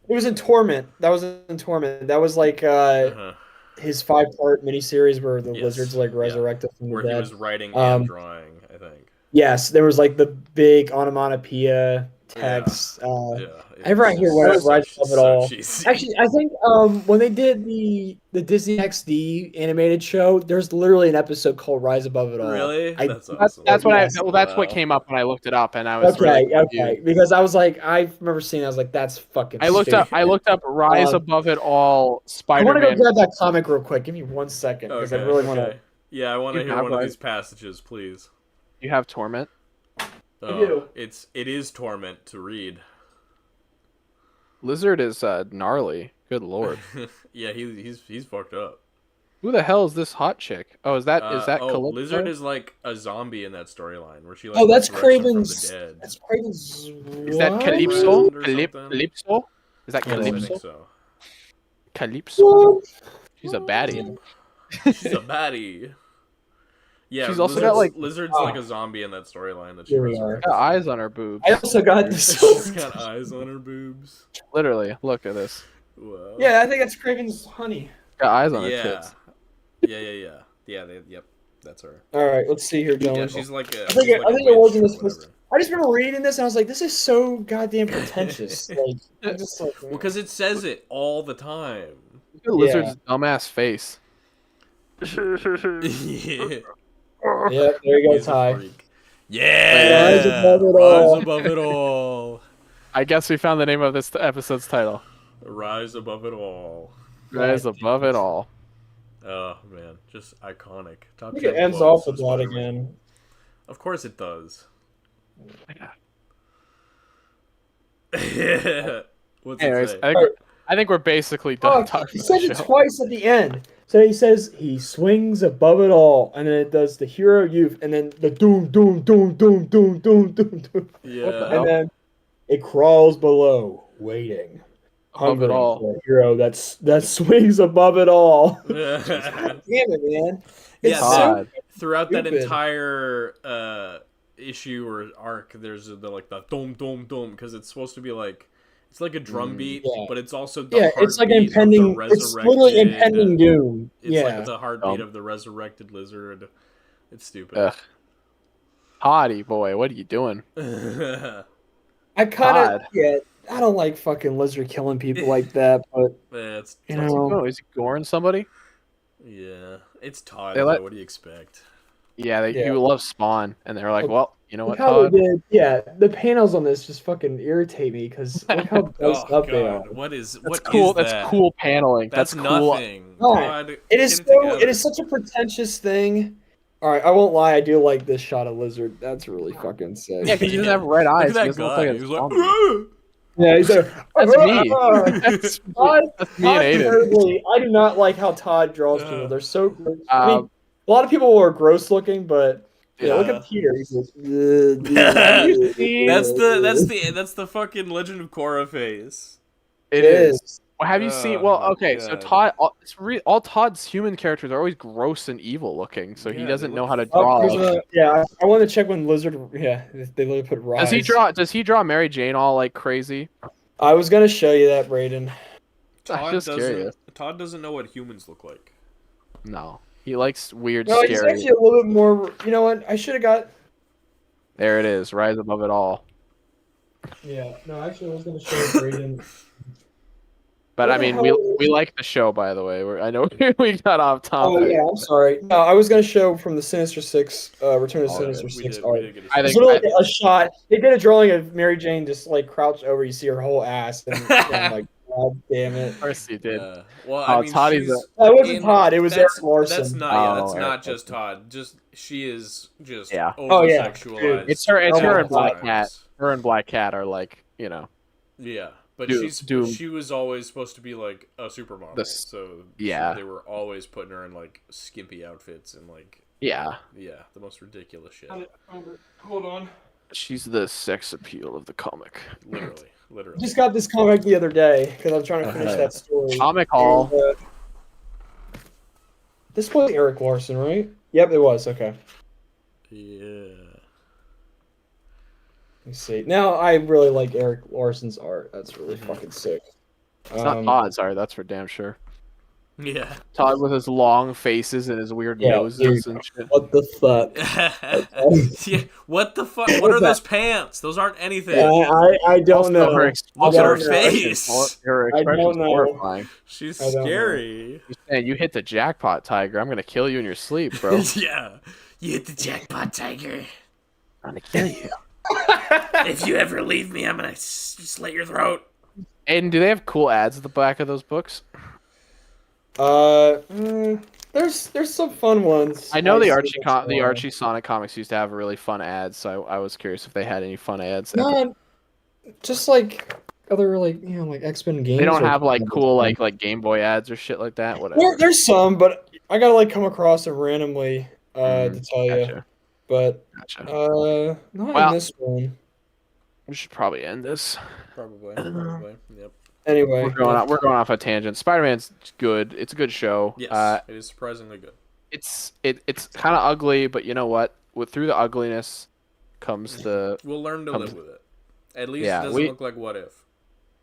it was in Torment. That was in Torment. That was like his 5-part miniseries where the lizards like resurrected from the dead. Where he was writing and drawing, I think. Yes, there was like the big onomatopoeia text. Yeah. Whenever I hear it's Rise so- Above It so All. cheesy. Actually, I think when they did the Disney XD animated show, there's literally an episode called Rise Above It All. Really? I, That's That's awesome. that's what Yes. that's what Wow. came up when I looked it up, and I was Okay, really confused. okay. Because I was like, I remember seeing. I was like, that's fucking. I looked up Rise Above It All I want to Spider-Man. go grab that comic real quick. Give me 1 second because I really want to. Yeah, I want to You hear have one of Rise- these passages, please. You have Torment. do. It is torment to read. Lizard is gnarly. Good lord. Yeah, he's fucked up. Who the hell is this hot chick? Oh, is that Calypso? Lizard is like a zombie in that storyline where she like Oh, that's resurrects him Craven's. from the dead. That's Craven's. Is that what? Calypso? Friend or something? Calypso? Is that Yes, I Calypso? think so. Calypso. She's a baddie. She's a baddie. Yeah, She's also got, like- Lizard's like a zombie in that storyline that she Here we are. resurrects. Got eyes on her boobs. I also got this. She's got eyes on her boobs. Literally, look at this. Wow. Yeah, I think that's Craven's honey. Got eyes on her Yeah. tits. Yeah, yep. That's her. All right, let's see here, Yeah, gentlemen. she's like a. I think she's it, like I think a it was in witch this. or whatever. I just remember reading this and I was like, this is so goddamn pretentious. Like, I'm just like, Well, because it says it all the time. Look at Lizard's dumbass face. Yeah. yeah, there you go, He's a Ty. freak. Yeah. Rise above it all. Rise above it all. I guess we found the name of this episode's title. Rise above it all. Rise above it all. Oh man, just iconic. I Top think 10 it ends quotes off with of that Spider-Man. again. Of course it does. What's Anyways, it say? I think we're basically done Oh, talking he about says the it show. twice at the end. So he says he swings above it all, and then it does the hero youth, and then the doom, doom, doom, doom, doom, doom, doom, doom, Yeah. and then it crawls below, waiting, Above it hungering all. for a hero that swings above it all. Yeah. Damn it, man! It's Yeah, so God. Throughout that stupid. entire issue or arc, there's the like the dom dom dom because it's supposed to be like it's like a drum beat, yeah. but it's also the yeah, it's like heartbeat of the impending. It's literally resurrected- impending doom. It's Yeah, like the heartbeat of the resurrected lizard. It's stupid. Ugh. Hottie boy, what are you doing? I kind of God. I don't like fucking lizard killing people like that, but It's you What's he know. doing? Is he goring somebody? yeah, it's Todd. They though, let- What do you expect? Yeah, Yeah. he loves Spawn, and they're like, well, you know Look what, how Todd? they did. Yeah, the panels on this just fucking irritate me because look how diced Oh up they are. god, what is That's what cool. is that? That's cool paneling. That's That's cool. nothing. No, Todd, It is get so. together. It is such a pretentious thing. All right, I won't lie. I do like this shot of lizard. That's really fucking sick. Yeah, because he doesn't have red eyes. Look at He that doesn't look guy. like a He was like, zombie. "Ugh!" Yeah, he's like, That's me. That's, Todd, that's me and Todd Aiden. terribly- I do not like how Todd draws people. They're so gross. I mean, a lot of people are gross looking, but yeah, look Yeah. at Peter. He's like, That's the fucking Legend of Korra face. It is. Well, have you Oh seen? Well, my okay. So God. Todd, all Todd's human characters are always gross and evil looking. So he Yeah, doesn't they know look how to Oh, draw. here's I want to check when lizard. Yeah, they literally put rise. Does he draw Mary Jane all like crazy? I was gonna show you that, Brayden. I'm just curious. Todd doesn't know what humans look like. No, he likes weird, No, he's scary. actually a little bit more. You know what? I should have got. There it is. Rise above it all. Yeah. No, actually, I was gonna show you Brayden. But What I the mean, hell we like the show, by the way. I know we got off Oh topic. yeah, I'm sorry. No, I was gonna show from the Sinister Six, Return of the Oh, Sinister we Six did art. get a I It's think- literally a shot. They did a drawing of Mary Jane just like crouched over. You see her whole ass, and I'm like, God damn it. Of course he did. Well, Oh, I mean, Todd is she's- That wasn't in- Todd. It was that's- Eric Larson. That's not. Yeah, that's Oh, not Eric just Todd. Just she is just Yeah. Oh, yeah. over-sexualized. It's her and Oh, Black times. Cat. Her and Black Cat are like, you know, Yeah, but Doom. she was always supposed to be like a supermodel. So yeah. they were always putting her in like skimpy outfits and like yeah. the most ridiculous shit. Hold on. She's the sex appeal of the comic. Literally. Just got this comic the other day because I'm trying to finish that story. Comic Hall. And, this was Eric Larson, right? Yep, it was. Okay. Yeah. Let me see. Now I really like Eric Larson's art. That's really fucking sick. It's not Todd, sorry, that's for damn sure. Yeah. Todd with his long faces and his weird Yeah, noses dude. and shit. What the fuck? Yeah. What the fuck? What are those pants? Those aren't anything. I don't know. Her, Look I at her don't know. face. Her I don't expression's know. horrifying. She's I don't know. scary. Man, you hit the jackpot, Tiger. I'm gonna kill you in your sleep, bro. Yeah. You hit the jackpot, Tiger. I'm gonna kill you. If you ever leave me, I'm gonna slit your throat. Aiden, do they have cool ads at the back of those books? There's some fun ones. I know the see Archie Sonic comics used to have really fun ads, so I was curious if they had any fun ads. No, just like other like X-Men games. They don't or- have like cool like Game Boy ads or shit like that. Whatever. There's some, but I gotta like come across them randomly to tell you. Gotcha. But Gotcha. not Well- in this one. We should probably end this. Probably. Yep. Anyway, We're going off a tangent. Spider-Man's good. It's a good show. Yes. It is surprisingly good. It's kind of ugly, but you know what? Through the ugliness comes the. We'll learn to live with it. At least Yeah, it doesn't look like What If.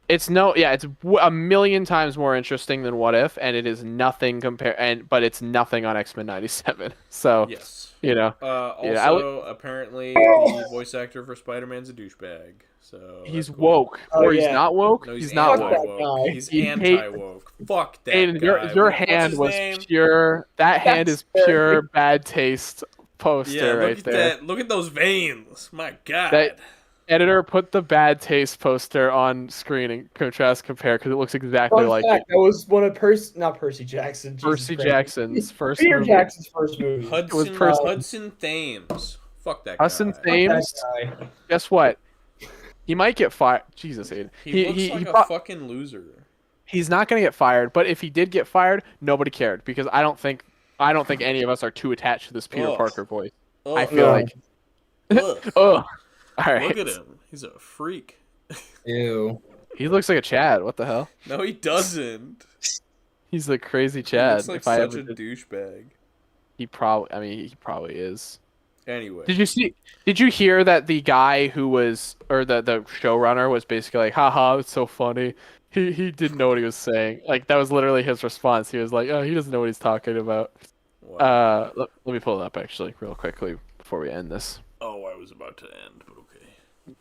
It's a million times more interesting than What If, and it is nothing but it's nothing on X-Men '97. So Yes. you know, Also, apparently, the voice actor for Spider-Man's a douchebag. So he's that's cool. woke, or he's not woke. No, he's not anti- woke. woke. guy. He's He anti-woke. Fuck that Aiden, guy. your What's hand his was name? pure. That hand is That's pure bad taste poster Yeah, look right at there. that. Look at those veins. My God. That- Editor, put the bad taste poster on screen and compare because it looks exactly fun like fact, it. that was one of not Percy Jackson. Jesus Percy Christ. Jackson's first Peter movie. Jackson's first movie. Hudson Thames. Fuck that guy. Hudson Fuck Thames. that guy. Guess what? He might get fired. Jesus, Aiden. He looks like a pro- fucking loser. He's not going to get fired, but if he did get fired, nobody cared because I don't think any of us are too attached to this Peter Ugh. Parker voice. Ugh. I feel like, Ugh. oh, all right. Look at him. He's a freak. Ew. He looks like a Chad. What the hell? No, he doesn't. He's the crazy He Chad. looks like if I such ever a did. douchebag. He probably is. Anyway. Did you hear that the guy who was, or the showrunner was basically like, haha, it's so funny. He didn't know what he was saying. Like, that was literally his response. He was like, oh, he doesn't know what he's talking about. Wow. Let me pull it up, actually, real quickly before we end this. Oh, I was about to end, but okay.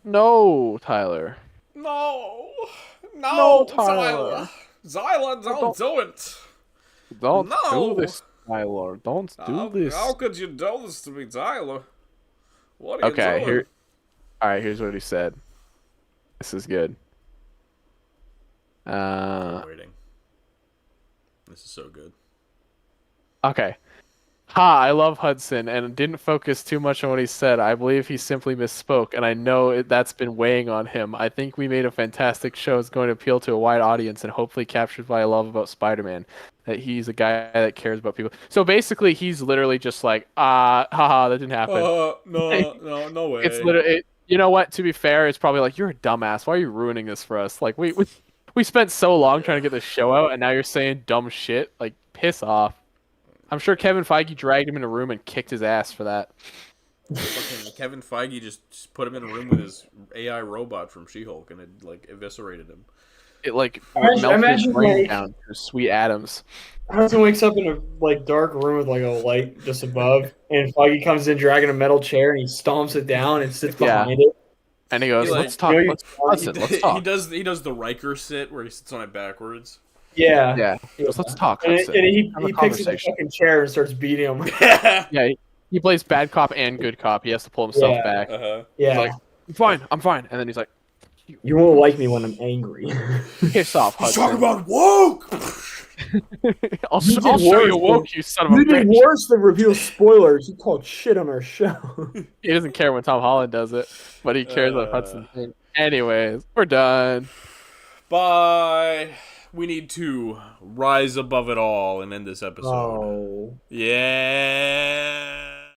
No, Tyler. No, No, Tyler. Zyla, don't do it. Don't No. do this, Tyler. Don't do this. How could you do this to me, Tyler? What are Okay, you doing? Alright, here's what he said. This is good. I'm waiting. This is so good. Okay. Ha, I love Hudson and didn't focus too much on what he said. I believe he simply misspoke, and I know that's been weighing on him. I think we made a fantastic show. It's going to appeal to a wide audience and hopefully captures what I love about Spider-Man. That he's a guy that cares about people. So basically, he's literally just like, haha, that didn't happen. No way. It's literally, you know what? To be fair, it's probably like, you're a dumbass. Why are you ruining this for us? Like, we spent so long trying to get this show out, and now you're saying dumb shit. Like, piss off. I'm sure Kevin Feige dragged him in a room and kicked his ass for that. Fucking Kevin Feige just put him in a room with his AI robot from She-Hulk and it like eviscerated him. It like Imagine melted his brain like- down to sweet atoms. Hudson wakes up in a dark room with a light just above, and Feige comes in dragging a metal chair and he stomps it down and sits Yeah. behind it. And he goes, He, like, let's talk. Let's talk. He does the Riker sit where he sits on it backwards. Yeah. Yeah. He goes, let's talk. And, Hudson. he Have a picks up the conversation. fucking chair and starts beating him. Yeah, he plays bad cop and good cop. He has to pull himself Yeah. back. Uh-huh. Yeah. He's like, I'm fine. And then he's like, You won't like me when I'm angry. piss off, He's Hudson. talking about woke. I'll You did show worse you woke, you son of a You did bitch. worse than reveal spoilers. You called shit on our show. He doesn't care when Tom Holland does it, but he cares about Hudson. Anyways, we're done. Bye. We need to rise above it all and end this episode. Oh. Yeah.